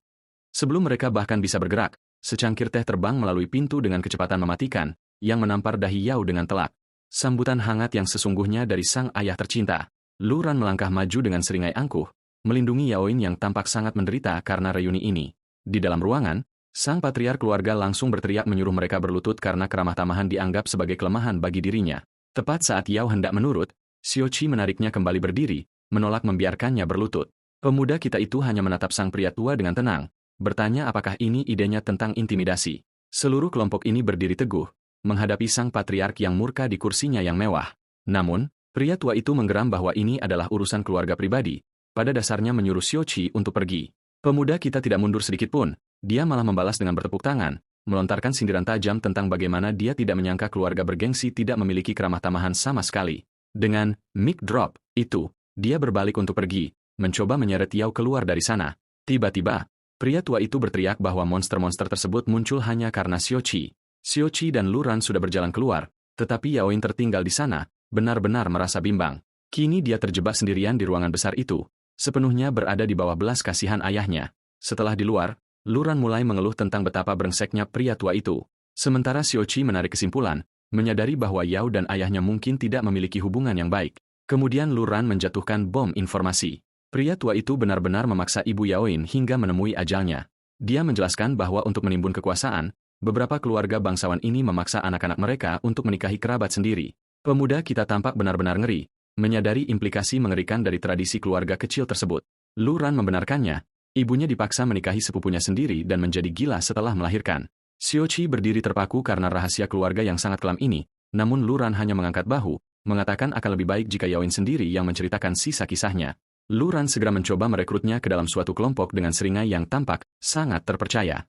Sebelum mereka bahkan bisa bergerak, secangkir teh terbang melalui pintu dengan kecepatan mematikan, yang menampar dahi Yao dengan telak. Sambutan hangat yang sesungguhnya dari sang ayah tercinta. Luran melangkah maju dengan seringai angkuh, melindungi Yaoin yang tampak sangat menderita karena reuni ini. Di dalam ruangan, sang patriark keluarga langsung berteriak menyuruh mereka berlutut karena keramah tamahan dianggap sebagai kelemahan bagi dirinya. Tepat saat Yao hendak menurut, Xiaoqi menariknya kembali berdiri, menolak membiarkannya berlutut. Pemuda kita itu hanya menatap sang pria tua dengan tenang, bertanya apakah ini idenya tentang intimidasi. Seluruh kelompok ini berdiri teguh, menghadapi sang patriark yang murka di kursinya yang mewah. Namun, pria tua itu menggeram bahwa ini adalah urusan keluarga pribadi, pada dasarnya menyuruh Xiaoqi untuk pergi. Pemuda kita tidak mundur sedikitpun, dia malah membalas dengan bertepuk tangan, melontarkan sindiran tajam tentang bagaimana dia tidak menyangka keluarga bergengsi tidak memiliki keramah tamahan sama sekali. Dengan mic drop itu, dia berbalik untuk pergi, mencoba menyeret Yao keluar dari sana. Tiba-tiba, pria tua itu berteriak bahwa monster-monster tersebut muncul hanya karena Xiaoqi. Xiaoqi dan Luran sudah berjalan keluar, tetapi Yaoin tertinggal di sana, benar-benar merasa bimbang. Kini dia terjebak sendirian di ruangan besar itu, sepenuhnya berada di bawah belas kasihan ayahnya. Setelah di luar, Luran mulai mengeluh tentang betapa brengseknya pria tua itu. Sementara Xiaoqi menarik kesimpulan, menyadari bahwa Yao dan ayahnya mungkin tidak memiliki hubungan yang baik. Kemudian Luran menjatuhkan bom informasi. Pria tua itu benar-benar memaksa ibu Yaoin hingga menemui ajalnya. Dia menjelaskan bahwa untuk menimbun kekuasaan, beberapa keluarga bangsawan ini memaksa anak-anak mereka untuk menikahi kerabat sendiri. Pemuda kita tampak benar-benar ngeri, menyadari implikasi mengerikan dari tradisi keluarga kecil tersebut. Luran membenarkannya, ibunya dipaksa menikahi sepupunya sendiri dan menjadi gila setelah melahirkan. Xiaoqi berdiri terpaku karena rahasia keluarga yang sangat kelam ini, namun Luran hanya mengangkat bahu, mengatakan akan lebih baik jika Yaoin sendiri yang menceritakan sisa kisahnya. Luran segera mencoba merekrutnya ke dalam suatu kelompok dengan seringai yang tampak sangat terpercaya.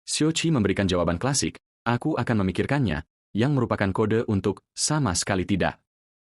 Xiaoqi memberikan jawaban klasik, aku akan memikirkannya, yang merupakan kode untuk sama sekali tidak.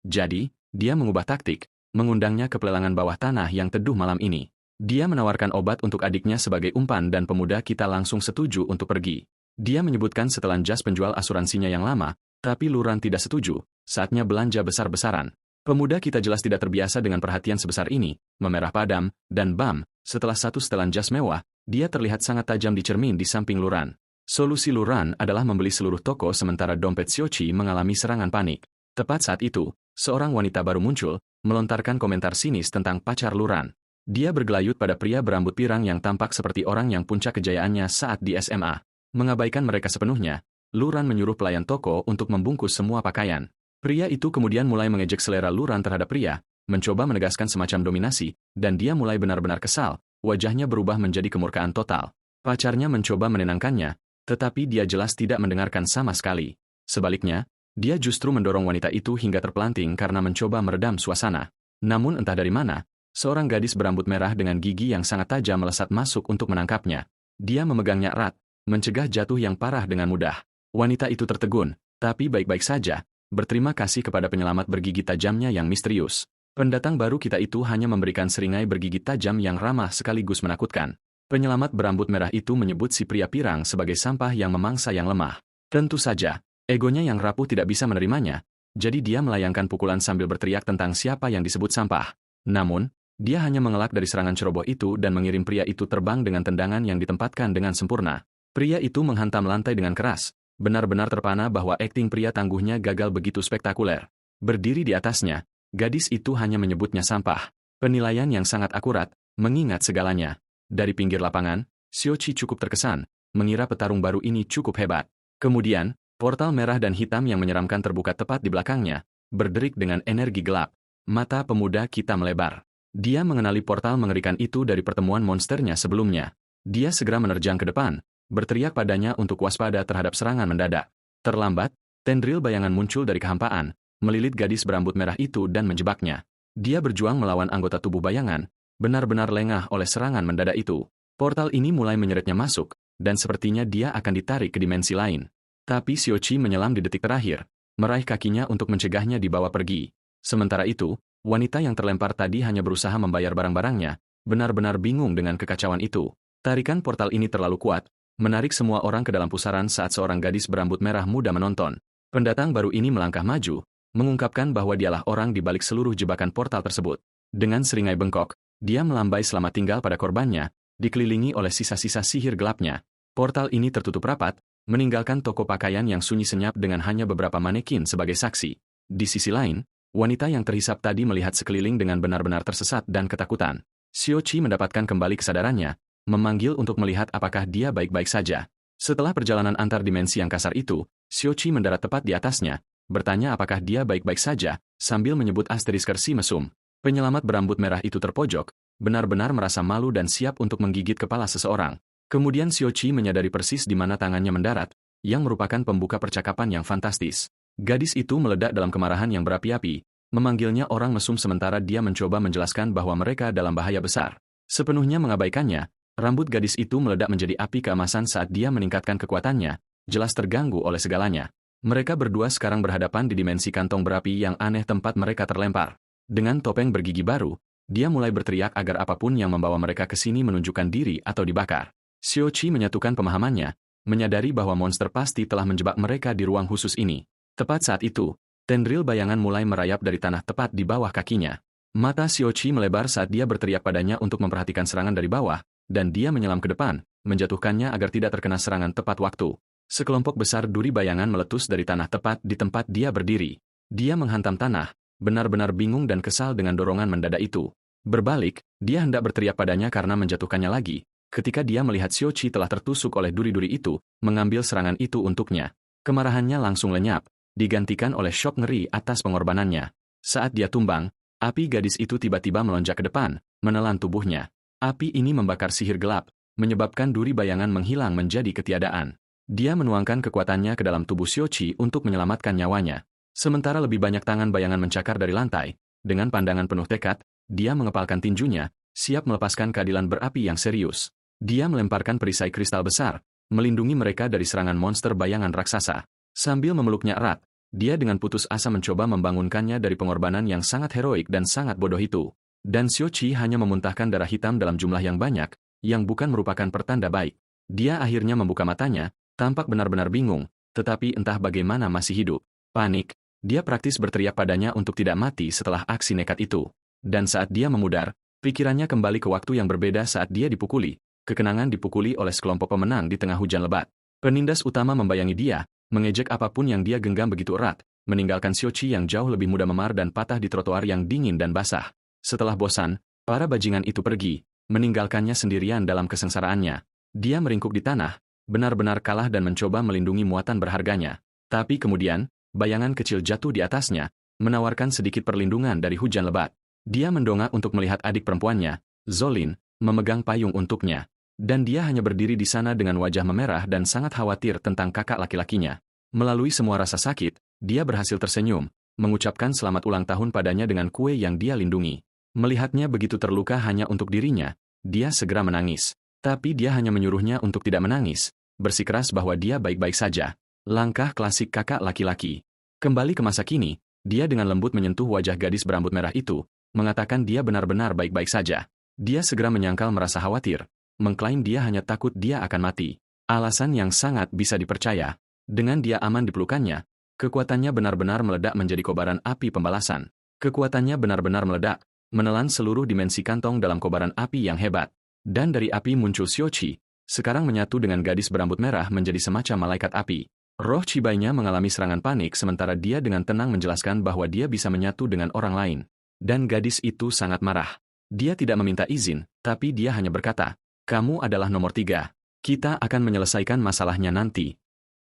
Jadi, dia mengubah taktik, mengundangnya ke pelelangan bawah tanah yang teduh malam ini. Dia menawarkan obat untuk adiknya sebagai umpan dan pemuda kita langsung setuju untuk pergi. Dia menyebutkan setelan jas penjual asuransinya yang lama, tapi Luran tidak setuju, saatnya belanja besar-besaran. Pemuda kita jelas tidak terbiasa dengan perhatian sebesar ini, memerah padam, dan bam, setelah satu setelan jas mewah, dia terlihat sangat tajam di cermin di samping Luran. Solusi Luran adalah membeli seluruh toko sementara dompet Xiaoqi mengalami serangan panik. Tepat saat itu, seorang wanita baru muncul, melontarkan komentar sinis tentang pacar Luran. Dia bergelayut pada pria berambut pirang yang tampak seperti orang yang puncak kejayaannya saat di SMA. Mengabaikan mereka sepenuhnya, Luran menyuruh pelayan toko untuk membungkus semua pakaian. Pria itu kemudian mulai mengejek selera Luran terhadap pria, mencoba menegaskan semacam dominasi, dan dia mulai benar-benar kesal, wajahnya berubah menjadi kemurkaan total. Pacarnya mencoba menenangkannya, tetapi dia jelas tidak mendengarkan sama sekali. Sebaliknya, dia justru mendorong wanita itu hingga terpelanting karena mencoba meredam suasana. Namun entah dari mana, seorang gadis berambut merah dengan gigi yang sangat tajam melesat masuk untuk menangkapnya. Dia memegangnya erat, mencegah jatuh yang parah dengan mudah. Wanita itu tertegun, tapi baik-baik saja, berterima kasih kepada penyelamat bergigi tajamnya yang misterius. Pendatang baru kita itu hanya memberikan seringai bergigi tajam yang ramah sekaligus menakutkan. Penyelamat berambut merah itu menyebut si pria pirang sebagai sampah yang memangsa yang lemah. Tentu saja, egonya yang rapuh tidak bisa menerimanya, jadi dia melayangkan pukulan sambil berteriak tentang siapa yang disebut sampah. Namun, Dia hanya mengelak dari serangan ceroboh itu dan mengirim pria itu terbang dengan tendangan yang ditempatkan dengan sempurna. Pria itu menghantam lantai dengan keras. Benar-benar terpana bahwa akting pria tangguhnya gagal begitu spektakuler. Berdiri di atasnya, gadis itu hanya menyebutnya sampah. Penilaian yang sangat akurat, mengingat segalanya. Dari pinggir lapangan, Xiaoqi cukup terkesan, mengira petarung baru ini cukup hebat. Kemudian, portal merah dan hitam yang menyeramkan terbuka tepat di belakangnya, berderik dengan energi gelap. Mata pemuda kita melebar. Dia mengenali portal mengerikan itu dari pertemuan monsternya sebelumnya. Dia segera menerjang ke depan, berteriak padanya untuk waspada terhadap serangan mendadak. Terlambat, tendril bayangan muncul dari kehampaan, melilit gadis berambut merah itu dan menjebaknya. Dia berjuang melawan anggota tubuh bayangan, benar-benar lengah oleh serangan mendadak itu. Portal ini mulai menyeretnya masuk, dan sepertinya dia akan ditarik ke dimensi lain. Tapi Xiaoqi menyelam di detik terakhir, meraih kakinya untuk mencegahnya dibawa pergi. Sementara itu, wanita yang terlempar tadi hanya berusaha membayar barang-barangnya, benar-benar bingung dengan kekacauan itu. Tarikan portal ini terlalu kuat, menarik semua orang ke dalam pusaran saat seorang gadis berambut merah muda menonton. Pendatang baru ini melangkah maju, mengungkapkan bahwa dialah orang di balik seluruh jebakan portal tersebut. Dengan seringai bengkok, dia melambai selamat tinggal pada korbannya, dikelilingi oleh sisa-sisa sihir gelapnya. Portal ini tertutup rapat, meninggalkan toko pakaian yang sunyi senyap dengan hanya beberapa manekin sebagai saksi. Di sisi lain, wanita yang terhisap tadi melihat sekeliling dengan benar-benar tersesat dan ketakutan. Xiaoqi mendapatkan kembali kesadarannya, memanggil untuk melihat apakah dia baik-baik saja. Setelah perjalanan antar dimensi yang kasar itu, Xiaoqi mendarat tepat di atasnya, bertanya apakah dia baik-baik saja, sambil menyebut asterisker si mesum. Penyelamat berambut merah itu terpojok, benar-benar merasa malu dan siap untuk menggigit kepala seseorang. Kemudian Xiaoqi menyadari persis di mana tangannya mendarat, yang merupakan pembuka percakapan yang fantastis. Gadis itu meledak dalam kemarahan yang berapi-api, memanggilnya orang mesum sementara dia mencoba menjelaskan bahwa mereka dalam bahaya besar. Sepenuhnya mengabaikannya, rambut gadis itu meledak menjadi api keemasan saat dia meningkatkan kekuatannya, jelas terganggu oleh segalanya. Mereka berdua sekarang berhadapan di dimensi kantong berapi yang aneh tempat mereka terlempar. Dengan topeng bergigi baru, dia mulai berteriak agar apapun yang membawa mereka ke sini menunjukkan diri atau dibakar. Xiaoqi menyatukan pemahamannya, menyadari bahwa monster pasti telah menjebak mereka di ruang khusus ini. Tepat saat itu, tendril bayangan mulai merayap dari tanah tepat di bawah kakinya. Mata Xiaoqi melebar saat dia berteriak padanya untuk memperhatikan serangan dari bawah, dan dia menyelam ke depan, menjatuhkannya agar tidak terkena serangan tepat waktu. Sekelompok besar duri bayangan meletus dari tanah tepat di tempat dia berdiri. Dia menghantam tanah, benar-benar bingung dan kesal dengan dorongan mendadak itu. Berbalik, dia hendak berteriak padanya karena menjatuhkannya lagi, ketika dia melihat Xiaoqi telah tertusuk oleh duri-duri itu, mengambil serangan itu untuknya. Kemarahannya langsung lenyap, digantikan oleh syok ngeri atas pengorbanannya. Saat dia tumbang, api gadis itu tiba-tiba melonjak ke depan, menelan tubuhnya. Api ini membakar sihir gelap, menyebabkan duri bayangan menghilang menjadi ketiadaan. Dia menuangkan kekuatannya ke dalam tubuh Xiaoqi untuk menyelamatkan nyawanya. Sementara lebih banyak tangan bayangan mencakar dari lantai, dengan pandangan penuh tekad, dia mengepalkan tinjunya, siap melepaskan keadilan berapi yang serius. Dia melemparkan perisai kristal besar, melindungi mereka dari serangan monster bayangan raksasa. Sambil memeluknya erat, dia dengan putus asa mencoba membangunkannya dari pengorbanan yang sangat heroik dan sangat bodoh itu. Dan Xiaoqi hanya memuntahkan darah hitam dalam jumlah yang banyak, yang bukan merupakan pertanda baik. Dia akhirnya membuka matanya, tampak benar-benar bingung, tetapi entah bagaimana masih hidup. Panik, dia praktis berteriak padanya untuk tidak mati setelah aksi nekat itu. Dan saat dia memudar, pikirannya kembali ke waktu yang berbeda saat dia dipukuli. Kekenangan dipukuli oleh sekelompok pemenang di tengah hujan lebat. Penindas utama membayangi dia, mengejek apapun yang dia genggam begitu erat, meninggalkan Xiaoqi yang jauh lebih mudah memar dan patah di trotoar yang dingin dan basah. Setelah bosan, para bajingan itu pergi, meninggalkannya sendirian dalam kesengsaraannya. Dia meringkuk di tanah, benar-benar kalah dan mencoba melindungi muatan berharganya. Tapi kemudian, bayangan kecil jatuh di atasnya, menawarkan sedikit perlindungan dari hujan lebat. Dia mendongak untuk melihat adik perempuannya, Zolin, memegang payung untuknya. Dan dia hanya berdiri di sana dengan wajah memerah dan sangat khawatir tentang kakak laki-lakinya. Melalui semua rasa sakit, dia berhasil tersenyum, mengucapkan selamat ulang tahun padanya dengan kue yang dia lindungi. Melihatnya begitu terluka hanya untuk dirinya, dia segera menangis. Tapi dia hanya menyuruhnya untuk tidak menangis, bersikeras bahwa dia baik-baik saja. Langkah klasik kakak laki-laki. Kembali ke masa kini, dia dengan lembut menyentuh wajah gadis berambut merah itu, mengatakan dia benar-benar baik-baik saja. Dia segera menyangkal merasa khawatir, mengklaim dia hanya takut dia akan mati. Alasan yang sangat bisa dipercaya. Dengan dia aman di pelukannya, kekuatannya benar-benar meledak menjadi kobaran api pembalasan. Kekuatannya benar-benar meledak, menelan seluruh dimensi kantong dalam kobaran api yang hebat. Dan dari api muncul Xiaoqi, sekarang menyatu dengan gadis berambut merah menjadi semacam malaikat api. Roh Chibainya mengalami serangan panik sementara dia dengan tenang menjelaskan bahwa dia bisa menyatu dengan orang lain. Dan gadis itu sangat marah. Dia tidak meminta izin, tapi dia hanya berkata, "Kamu adalah nomor 3. Kita akan menyelesaikan masalahnya nanti."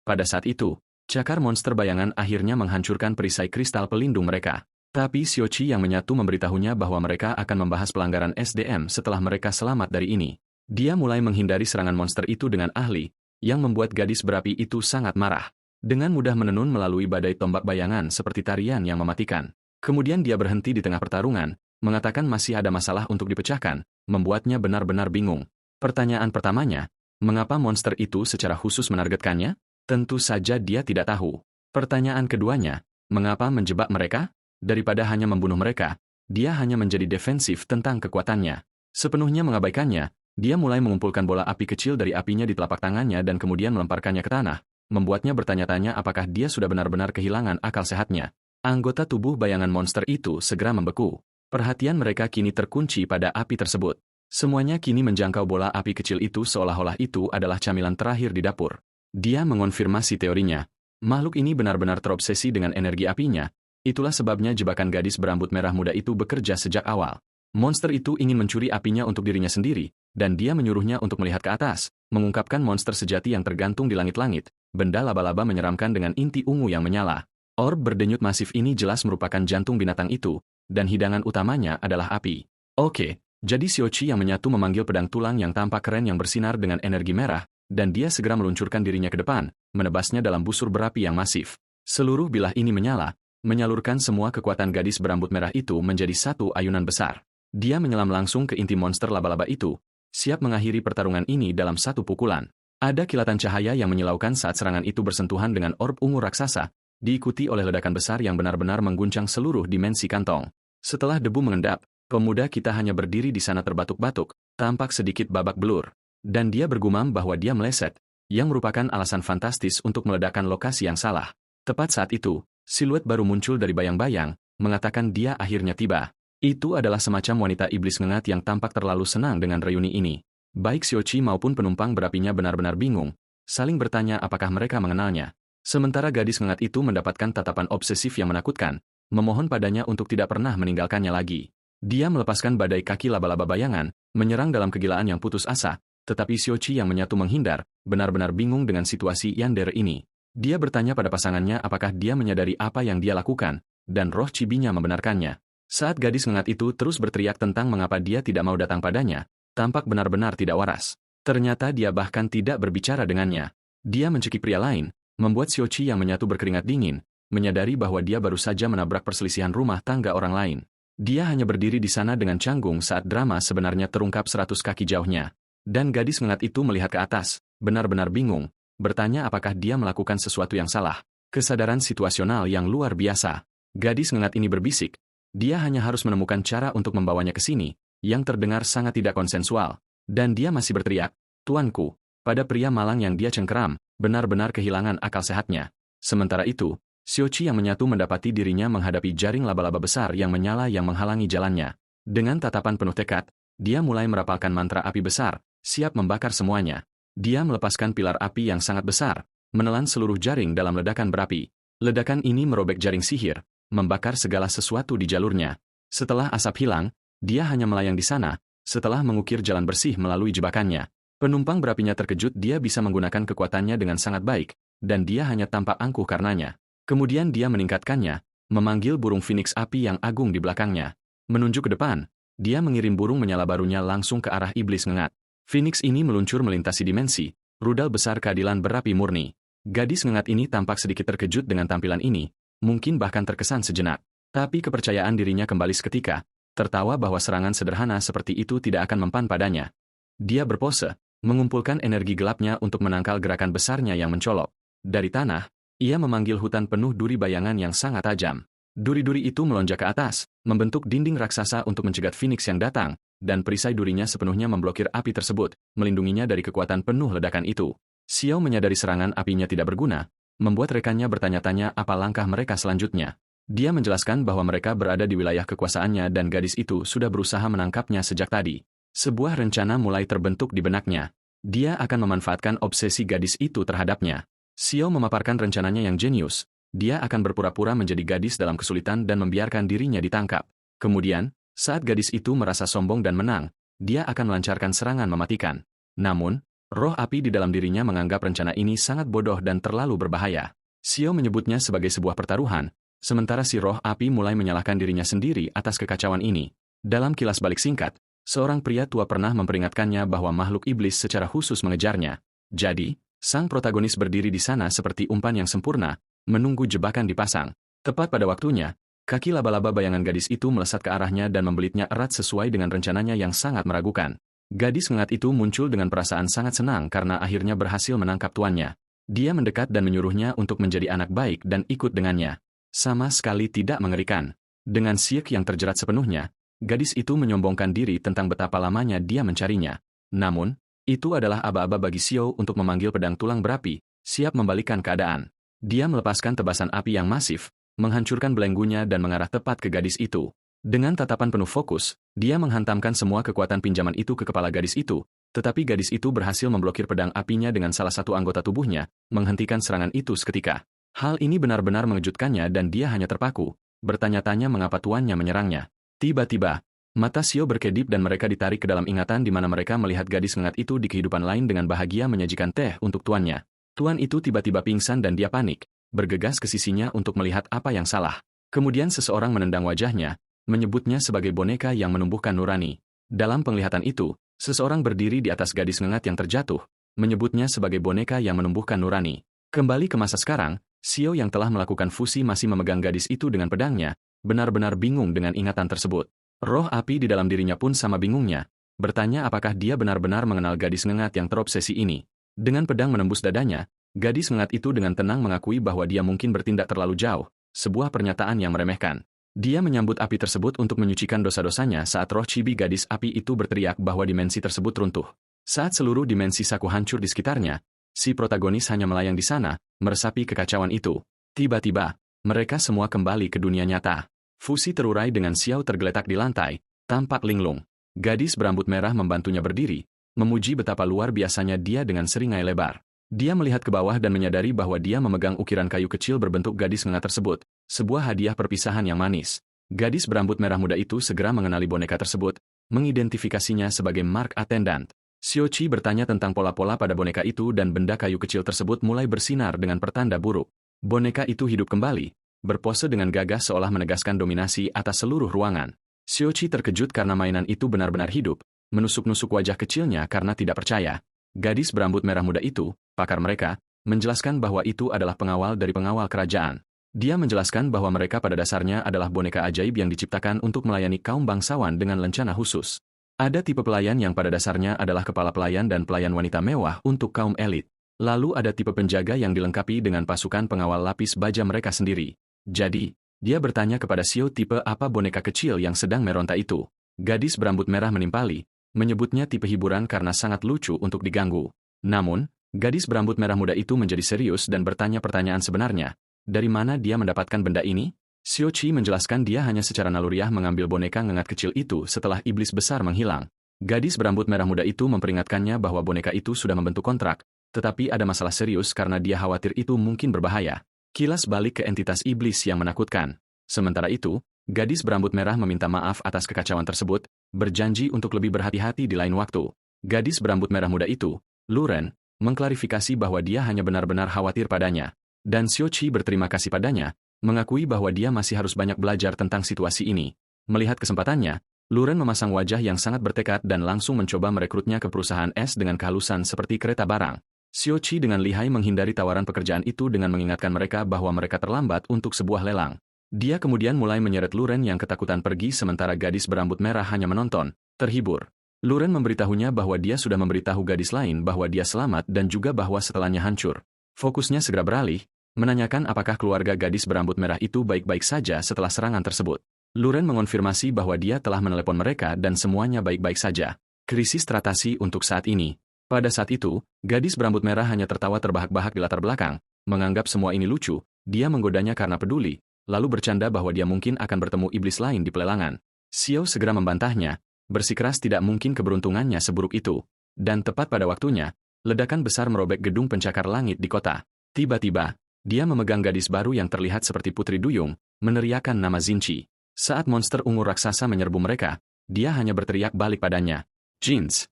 Pada saat itu, cakar monster bayangan akhirnya menghancurkan perisai kristal pelindung mereka. Tapi Xiaoqi yang menyatu memberitahunya bahwa mereka akan membahas pelanggaran SDM setelah mereka selamat dari ini. Dia mulai menghindari serangan monster itu dengan ahli, yang membuat gadis berapi itu sangat marah. Dengan mudah menenun melalui badai tombak bayangan seperti tarian yang mematikan. Kemudian dia berhenti di tengah pertarungan, mengatakan masih ada masalah untuk dipecahkan, membuatnya benar-benar bingung. Pertanyaan pertamanya, mengapa monster itu secara khusus menargetkannya? Tentu saja dia tidak tahu. Pertanyaan keduanya, mengapa menjebak mereka? Daripada hanya membunuh mereka, dia hanya menjadi defensif tentang kekuatannya. Sepenuhnya mengabaikannya, dia mulai mengumpulkan bola api kecil dari apinya di telapak tangannya dan kemudian melemparkannya ke tanah, membuatnya bertanya-tanya apakah dia sudah benar-benar kehilangan akal sehatnya. Anggota tubuh bayangan monster itu segera membeku. Perhatian mereka kini terkunci pada api tersebut. Semuanya kini menjangkau bola api kecil itu seolah-olah itu adalah camilan terakhir di dapur. Dia mengonfirmasi teorinya. Makhluk ini benar-benar terobsesi dengan energi apinya. Itulah sebabnya jebakan gadis berambut merah muda itu bekerja sejak awal. Monster itu ingin mencuri apinya untuk dirinya sendiri, dan dia menyuruhnya untuk melihat ke atas, mengungkapkan monster sejati yang tergantung di langit-langit, benda laba-laba menyeramkan dengan inti ungu yang menyala. Orb berdenyut masif ini jelas merupakan jantung binatang itu, dan hidangan utamanya adalah api. Oke, jadi Xiaoqi yang menyatu memanggil pedang tulang yang tampak keren yang bersinar dengan energi merah, dan dia segera meluncurkan dirinya ke depan, menebasnya dalam busur berapi yang masif. Seluruh bilah ini menyala, menyalurkan semua kekuatan gadis berambut merah itu menjadi satu ayunan besar. Dia menyelam langsung ke inti monster laba-laba itu, siap mengakhiri pertarungan ini dalam satu pukulan. Ada kilatan cahaya yang menyilaukan saat serangan itu bersentuhan dengan orb ungu raksasa, diikuti oleh ledakan besar yang benar-benar mengguncang seluruh dimensi kantong. Setelah debu mengendap, pemuda kita hanya berdiri di sana terbatuk-batuk, tampak sedikit babak belur. Dan dia bergumam bahwa dia meleset, yang merupakan alasan fantastis untuk meledakkan lokasi yang salah. Tepat saat itu, siluet baru muncul dari bayang-bayang, mengatakan dia akhirnya tiba. Itu adalah semacam wanita iblis ngengat yang tampak terlalu senang dengan reuni ini. Baik Xiaoqi maupun penumpang berapinya benar-benar bingung, saling bertanya apakah mereka mengenalnya. Sementara gadis ngengat itu mendapatkan tatapan obsesif yang menakutkan, memohon padanya untuk tidak pernah meninggalkannya lagi. Dia melepaskan badai kaki laba-laba bayangan, menyerang dalam kegilaan yang putus asa, tetapi Xiaoqi yang menyatu menghindar, benar-benar bingung dengan situasi yandere ini. Dia bertanya pada pasangannya apakah dia menyadari apa yang dia lakukan, dan roh cibinya membenarkannya. Saat gadis ngengat itu terus berteriak tentang mengapa dia tidak mau datang padanya, tampak benar-benar tidak waras. Ternyata dia bahkan tidak berbicara dengannya. Dia mencekik pria lain, membuat Xiaoqi yang menyatu berkeringat dingin, menyadari bahwa dia baru saja menabrak perselisihan rumah tangga orang lain. Dia hanya berdiri di sana dengan canggung saat drama sebenarnya terungkap 100 kaki jauhnya. Dan gadis ngengat itu melihat ke atas, benar-benar bingung, bertanya apakah dia melakukan sesuatu yang salah. Kesadaran situasional yang luar biasa. Gadis ngengat ini berbisik, dia hanya harus menemukan cara untuk membawanya ke sini, yang terdengar sangat tidak konsensual. Dan dia masih berteriak, "Tuanku," pada pria malang yang dia cengkeram, benar-benar kehilangan akal sehatnya. Sementara itu, Xiaoqi yang menyatu mendapati dirinya menghadapi jaring laba-laba besar yang menyala yang menghalangi jalannya. Dengan tatapan penuh tekad, dia mulai merapalkan mantra api besar, siap membakar semuanya. Dia melepaskan pilar api yang sangat besar, menelan seluruh jaring dalam ledakan berapi. Ledakan ini merobek jaring sihir, membakar segala sesuatu di jalurnya. Setelah asap hilang, dia hanya melayang di sana, setelah mengukir jalan bersih melalui jebakannya. Penumpang berapinya terkejut dia bisa menggunakan kekuatannya dengan sangat baik, dan dia hanya tampak angkuh karenanya. Kemudian dia meningkatkannya, memanggil burung Phoenix api yang agung di belakangnya. Menunjuk ke depan, dia mengirim burung menyala barunya langsung ke arah iblis ngengat. Phoenix ini meluncur melintasi dimensi, rudal besar keadilan berapi murni. Gadis ngengat ini tampak sedikit terkejut dengan tampilan ini, mungkin bahkan terkesan sejenak. Tapi kepercayaan dirinya kembali seketika, tertawa bahwa serangan sederhana seperti itu tidak akan mempan padanya. Dia berpose, mengumpulkan energi gelapnya untuk menangkal gerakan besarnya yang mencolok. Dari tanah, ia memanggil hutan penuh duri bayangan yang sangat tajam. Duri-duri itu melonjak ke atas, membentuk dinding raksasa untuk mencegat Phoenix yang datang, dan perisai durinya sepenuhnya memblokir api tersebut, melindunginya dari kekuatan penuh ledakan itu. Xiao menyadari serangan apinya tidak berguna, membuat rekannya bertanya-tanya apa langkah mereka selanjutnya. Dia menjelaskan bahwa mereka berada di wilayah kekuasaannya dan gadis itu sudah berusaha menangkapnya sejak tadi. Sebuah rencana mulai terbentuk di benaknya. Dia akan memanfaatkan obsesi gadis itu terhadapnya. Xiao memaparkan rencananya yang jenius. Dia akan berpura-pura menjadi gadis dalam kesulitan dan membiarkan dirinya ditangkap. Kemudian, saat gadis itu merasa sombong dan menang, dia akan melancarkan serangan mematikan. Namun, roh api di dalam dirinya menganggap rencana ini sangat bodoh dan terlalu berbahaya. Xiao menyebutnya sebagai sebuah pertaruhan, sementara si roh api mulai menyalahkan dirinya sendiri atas kekacauan ini. Dalam kilas balik singkat, seorang pria tua pernah memperingatkannya bahwa makhluk iblis secara khusus mengejarnya. Jadi, sang protagonis berdiri di sana seperti umpan yang sempurna, menunggu jebakan dipasang. Tepat pada waktunya, kaki laba-laba bayangan gadis itu melesat ke arahnya dan membelitnya erat sesuai dengan rencananya yang sangat meragukan. Gadis ngengat itu muncul dengan perasaan sangat senang karena akhirnya berhasil menangkap tuannya. Dia mendekat dan menyuruhnya untuk menjadi anak baik dan ikut dengannya. Sama sekali tidak mengerikan. Dengan siek yang terjerat sepenuhnya, gadis itu menyombongkan diri tentang betapa lamanya dia mencarinya. Namun, itu adalah aba-aba bagi Xiao untuk memanggil pedang tulang berapi, siap membalikkan keadaan. Dia melepaskan tebasan api yang masif, menghancurkan belenggunya dan mengarah tepat ke gadis itu. Dengan tatapan penuh fokus, dia menghantamkan semua kekuatan pinjaman itu ke kepala gadis itu, tetapi gadis itu berhasil memblokir pedang apinya dengan salah satu anggota tubuhnya, menghentikan serangan itu seketika. Hal ini benar-benar mengejutkannya dan dia hanya terpaku, bertanya-tanya mengapa tuannya menyerangnya. Tiba-tiba, mata Xiao berkedip dan mereka ditarik ke dalam ingatan di mana mereka melihat gadis ngengat itu di kehidupan lain dengan bahagia menyajikan teh untuk tuannya. Tuan itu tiba-tiba pingsan dan dia panik, bergegas ke sisinya untuk melihat apa yang salah. Kemudian seseorang menendang wajahnya, menyebutnya sebagai boneka yang menumbuhkan nurani. Dalam penglihatan itu, seseorang berdiri di atas gadis ngengat yang terjatuh, menyebutnya sebagai boneka yang menumbuhkan nurani. Kembali ke masa sekarang, Xiao yang telah melakukan fusi masih memegang gadis itu dengan pedangnya, benar-benar bingung dengan ingatan tersebut. Roh api di dalam dirinya pun sama bingungnya, bertanya apakah dia benar-benar mengenal gadis ngengat yang terobsesi ini. Dengan pedang menembus dadanya, gadis ngengat itu dengan tenang mengakui bahwa dia mungkin bertindak terlalu jauh, sebuah pernyataan yang meremehkan. Dia menyambut api tersebut untuk menyucikan dosa-dosanya saat roh cibi gadis api itu berteriak bahwa dimensi tersebut runtuh. Saat seluruh dimensi saku hancur di sekitarnya, si protagonis hanya melayang di sana, meresapi kekacauan itu. Tiba-tiba, mereka semua kembali ke dunia nyata. Fusi terurai dengan Xiao tergeletak di lantai, tampak linglung. Gadis berambut merah membantunya berdiri, memuji betapa luar biasanya dia dengan seringai lebar. Dia melihat ke bawah dan menyadari bahwa dia memegang ukiran kayu kecil berbentuk gadis ngengat tersebut, sebuah hadiah perpisahan yang manis. Gadis berambut merah muda itu segera mengenali boneka tersebut, mengidentifikasinya sebagai Mark Attendant. Xiaoqi bertanya tentang pola-pola pada boneka itu dan benda kayu kecil tersebut mulai bersinar dengan pertanda buruk. Boneka itu hidup kembali, berpose dengan gagah seolah menegaskan dominasi atas seluruh ruangan. Xiaoqi terkejut karena mainan itu benar-benar hidup, menusuk-nusuk wajah kecilnya karena tidak percaya. Gadis berambut merah muda itu, pakar mereka, menjelaskan bahwa itu adalah pengawal dari pengawal kerajaan. Dia menjelaskan bahwa mereka pada dasarnya adalah boneka ajaib yang diciptakan untuk melayani kaum bangsawan dengan lencana khusus. Ada tipe pelayan yang pada dasarnya adalah kepala pelayan dan pelayan wanita mewah untuk kaum elit. Lalu ada tipe penjaga yang dilengkapi dengan pasukan pengawal lapis baja mereka sendiri. Jadi, dia bertanya kepada Xiao tipe apa boneka kecil yang sedang meronta itu. Gadis berambut merah menimpali, menyebutnya tipe hiburan karena sangat lucu untuk diganggu. Namun, gadis berambut merah muda itu menjadi serius dan bertanya pertanyaan sebenarnya. Dari mana dia mendapatkan benda ini? Xiaoqi menjelaskan dia hanya secara naluriah mengambil boneka ngengat kecil itu setelah iblis besar menghilang. Gadis berambut merah muda itu memperingatkannya bahwa boneka itu sudah membentuk kontrak, tetapi ada masalah serius karena dia khawatir itu mungkin berbahaya. Kilas balik ke entitas iblis yang menakutkan. Sementara itu, gadis berambut merah meminta maaf atas kekacauan tersebut, berjanji untuk lebih berhati-hati di lain waktu. Gadis berambut merah muda itu, Luren, mengklarifikasi bahwa dia hanya benar-benar khawatir padanya. Dan Xiaoqi berterima kasih padanya, mengakui bahwa dia masih harus banyak belajar tentang situasi ini. Melihat kesempatannya, Luren memasang wajah yang sangat bertekad dan langsung mencoba merekrutnya ke perusahaan es dengan kehalusan seperti kereta barang. Xiaoqi dengan lihai menghindari tawaran pekerjaan itu dengan mengingatkan mereka bahwa mereka terlambat untuk sebuah lelang. Dia kemudian mulai menyeret Luren yang ketakutan pergi sementara gadis berambut merah hanya menonton, terhibur. Luren memberitahunya bahwa dia sudah memberitahu gadis lain bahwa dia selamat dan juga bahwa setelahnya hancur. Fokusnya segera beralih, menanyakan apakah keluarga gadis berambut merah itu baik-baik saja setelah serangan tersebut. Luren mengonfirmasi bahwa dia telah menelepon mereka dan semuanya baik-baik saja. Krisis teratasi untuk saat ini. Pada saat itu, gadis berambut merah hanya tertawa terbahak-bahak di latar belakang, menganggap semua ini lucu, dia menggodanya karena peduli, lalu bercanda bahwa dia mungkin akan bertemu iblis lain di pelelangan. Xiao segera membantahnya, bersikeras tidak mungkin keberuntungannya seburuk itu. Dan tepat pada waktunya, ledakan besar merobek gedung pencakar langit di kota. Tiba-tiba, dia memegang gadis baru yang terlihat seperti Putri Duyung, meneriakkan nama Zinci. Saat monster ungu raksasa menyerbu mereka, dia hanya berteriak balik padanya, "Jins!"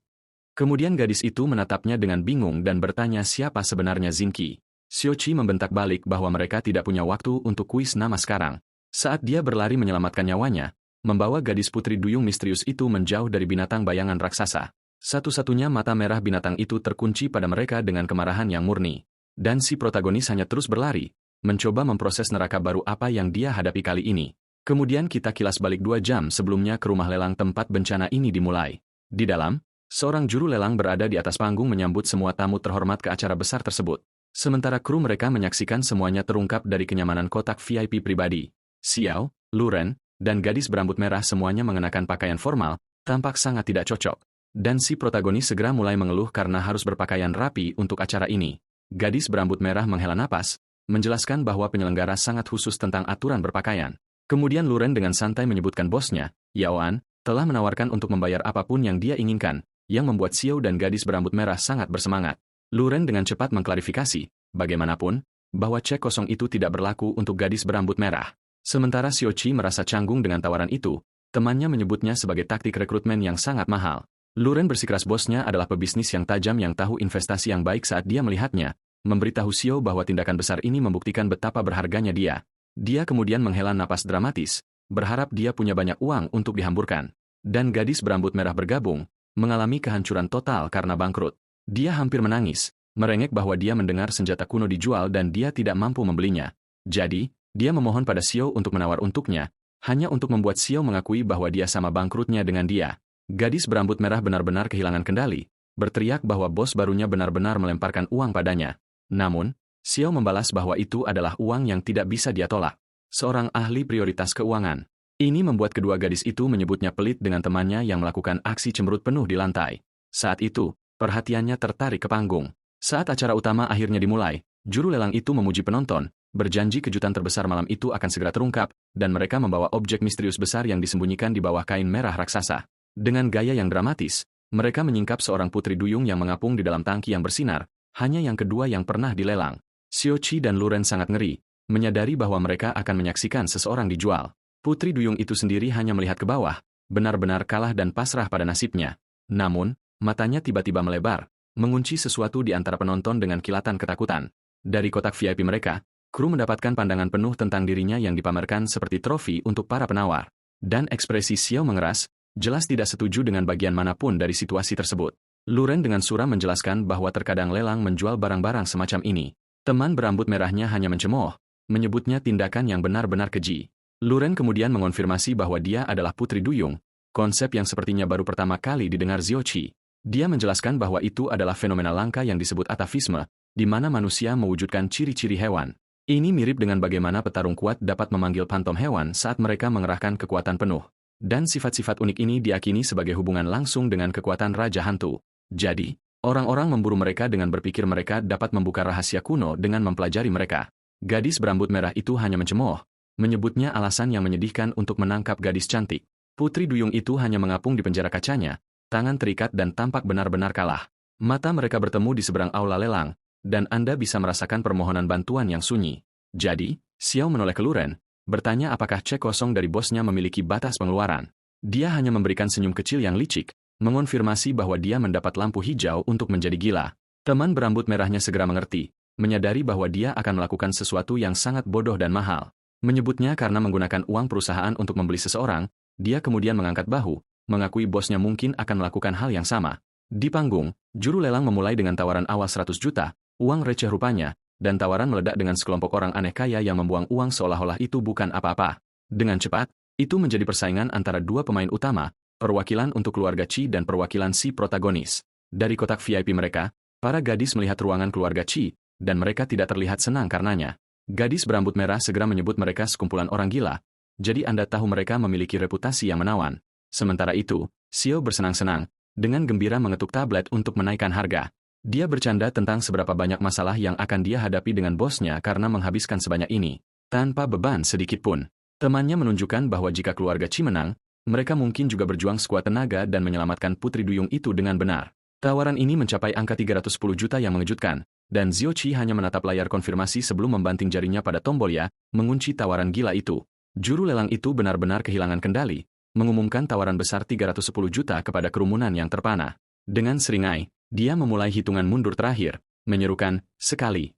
Kemudian gadis itu menatapnya dengan bingung dan bertanya siapa sebenarnya Zinci. Xiaoqi membentak balik bahwa mereka tidak punya waktu untuk kuis nama sekarang. Saat dia berlari menyelamatkan nyawanya, membawa gadis Putri Duyung misterius itu menjauh dari binatang bayangan raksasa. Satu-satunya mata merah binatang itu terkunci pada mereka dengan kemarahan yang murni. Dan si protagonis hanya terus berlari, mencoba memproses neraka baru apa yang dia hadapi kali ini. Kemudian kita kilas balik 2 jam sebelumnya ke rumah lelang tempat bencana ini dimulai. Di dalam, seorang juru lelang berada di atas panggung menyambut semua tamu terhormat ke acara besar tersebut. Sementara kru mereka menyaksikan semuanya terungkap dari kenyamanan kotak VIP pribadi. Xiao, Luren, dan gadis berambut merah semuanya mengenakan pakaian formal, tampak sangat tidak cocok. Dan si protagonis segera mulai mengeluh karena harus berpakaian rapi untuk acara ini. Gadis berambut merah menghela napas, menjelaskan bahwa penyelenggara sangat khusus tentang aturan berpakaian. Kemudian Luren dengan santai menyebutkan bosnya, Yaoan, telah menawarkan untuk membayar apapun yang dia inginkan, yang membuat Xiao dan gadis berambut merah sangat bersemangat. Luren dengan cepat mengklarifikasi, bagaimanapun, bahwa cek kosong itu tidak berlaku untuk gadis berambut merah. Sementara Xiaoqi merasa canggung dengan tawaran itu, temannya menyebutnya sebagai taktik rekrutmen yang sangat mahal. Luren bersikeras bosnya adalah pebisnis yang tajam yang tahu investasi yang baik saat dia melihatnya, memberitahu Xiao bahwa tindakan besar ini membuktikan betapa berharganya dia. Dia kemudian menghela napas dramatis, berharap dia punya banyak uang untuk dihamburkan. Dan gadis berambut merah bergabung, mengalami kehancuran total karena bangkrut. Dia hampir menangis, merengek bahwa dia mendengar senjata kuno dijual dan dia tidak mampu membelinya. Jadi, dia memohon pada Xiao untuk menawar untuknya, hanya untuk membuat Xiao mengakui bahwa dia sama bangkrutnya dengan dia. Gadis berambut merah benar-benar kehilangan kendali, berteriak bahwa bos barunya benar-benar melemparkan uang padanya. Namun, Xiao membalas bahwa itu adalah uang yang tidak bisa dia tolak. Seorang ahli prioritas keuangan. Ini membuat kedua gadis itu menyebutnya pelit dengan temannya yang melakukan aksi cemberut penuh di lantai. Saat itu, perhatiannya tertarik ke panggung. Saat acara utama akhirnya dimulai, juru lelang itu memuji penonton, berjanji kejutan terbesar malam itu akan segera terungkap, dan mereka membawa objek misterius besar yang disembunyikan di bawah kain merah raksasa. Dengan gaya yang dramatis, mereka menyingkap seorang Putri Duyung yang mengapung di dalam tangki yang bersinar, hanya yang kedua yang pernah dilelang. Xiaoqi dan Luren sangat ngeri, menyadari bahwa mereka akan menyaksikan seseorang dijual. Putri Duyung itu sendiri hanya melihat ke bawah, benar-benar kalah dan pasrah pada nasibnya. Namun, matanya tiba-tiba melebar, mengunci sesuatu di antara penonton dengan kilatan ketakutan. Dari kotak VIP mereka, kru mendapatkan pandangan penuh tentang dirinya yang dipamerkan seperti trofi untuk para penawar. Dan ekspresi Xiao mengeras, jelas tidak setuju dengan bagian manapun dari situasi tersebut. Luren dengan suram menjelaskan bahwa terkadang lelang menjual barang-barang semacam ini. Teman berambut merahnya hanya mencemooh, menyebutnya tindakan yang benar-benar keji. Luren kemudian mengonfirmasi bahwa dia adalah Putri Duyung, konsep yang sepertinya baru pertama kali didengar Xiaoqi. Dia menjelaskan bahwa itu adalah fenomena langka yang disebut atavisme, di mana manusia mewujudkan ciri-ciri hewan. Ini mirip dengan bagaimana petarung kuat dapat memanggil pantom hewan saat mereka mengerahkan kekuatan penuh. Dan sifat-sifat unik ini diakini sebagai hubungan langsung dengan kekuatan Raja Hantu. Jadi, orang-orang memburu mereka dengan berpikir mereka dapat membuka rahasia kuno dengan mempelajari mereka. Gadis berambut merah itu hanya mencemooh, menyebutnya alasan yang menyedihkan untuk menangkap gadis cantik. Putri Duyung itu hanya mengapung di penjara kacanya, tangan terikat dan tampak benar-benar kalah. Mata mereka bertemu di seberang aula lelang, dan Anda bisa merasakan permohonan bantuan yang sunyi. Jadi, Xiao menoleh ke Luren, bertanya apakah cek kosong dari bosnya memiliki batas pengeluaran. Dia hanya memberikan senyum kecil yang licik, mengonfirmasi bahwa dia mendapat lampu hijau untuk menjadi gila. Teman berambut merahnya segera mengerti, menyadari bahwa dia akan melakukan sesuatu yang sangat bodoh dan mahal. Menyebutnya karena menggunakan uang perusahaan untuk membeli seseorang, dia kemudian mengangkat bahu, mengakui bosnya mungkin akan melakukan hal yang sama. Di panggung, juru lelang memulai dengan tawaran awal 100 juta, uang receh rupanya, dan tawaran meledak dengan sekelompok orang aneh kaya yang membuang uang seolah-olah itu bukan apa-apa. Dengan cepat, itu menjadi persaingan antara dua pemain utama, perwakilan untuk keluarga Qi dan perwakilan si protagonis. Dari kotak VIP mereka, para gadis melihat ruangan keluarga Qi, dan mereka tidak terlihat senang karenanya. Gadis berambut merah segera menyebut mereka sekumpulan orang gila, jadi Anda tahu mereka memiliki reputasi yang menawan. Sementara itu, Xiao bersenang-senang, dengan gembira mengetuk tablet untuk menaikkan harga. Dia bercanda tentang seberapa banyak masalah yang akan dia hadapi dengan bosnya karena menghabiskan sebanyak ini. tanpa beban sedikit pun. Temannya menunjukkan bahwa jika keluarga Qi menang, mereka mungkin juga berjuang sekuat tenaga dan menyelamatkan Putri Duyung itu dengan benar. Tawaran ini mencapai angka 310 juta yang mengejutkan, dan Zhou Qi hanya menatap layar konfirmasi sebelum membanting jarinya pada tombol ya, mengunci tawaran gila itu. Juru lelang itu benar-benar kehilangan kendali, mengumumkan tawaran besar 310 juta kepada kerumunan yang terpana. Dengan seringai, dia memulai hitungan mundur terakhir, menyerukan, sekali.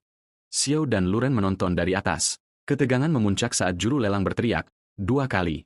Xiao dan Luren menonton dari atas. Ketegangan memuncak saat juru lelang berteriak, 2 kali.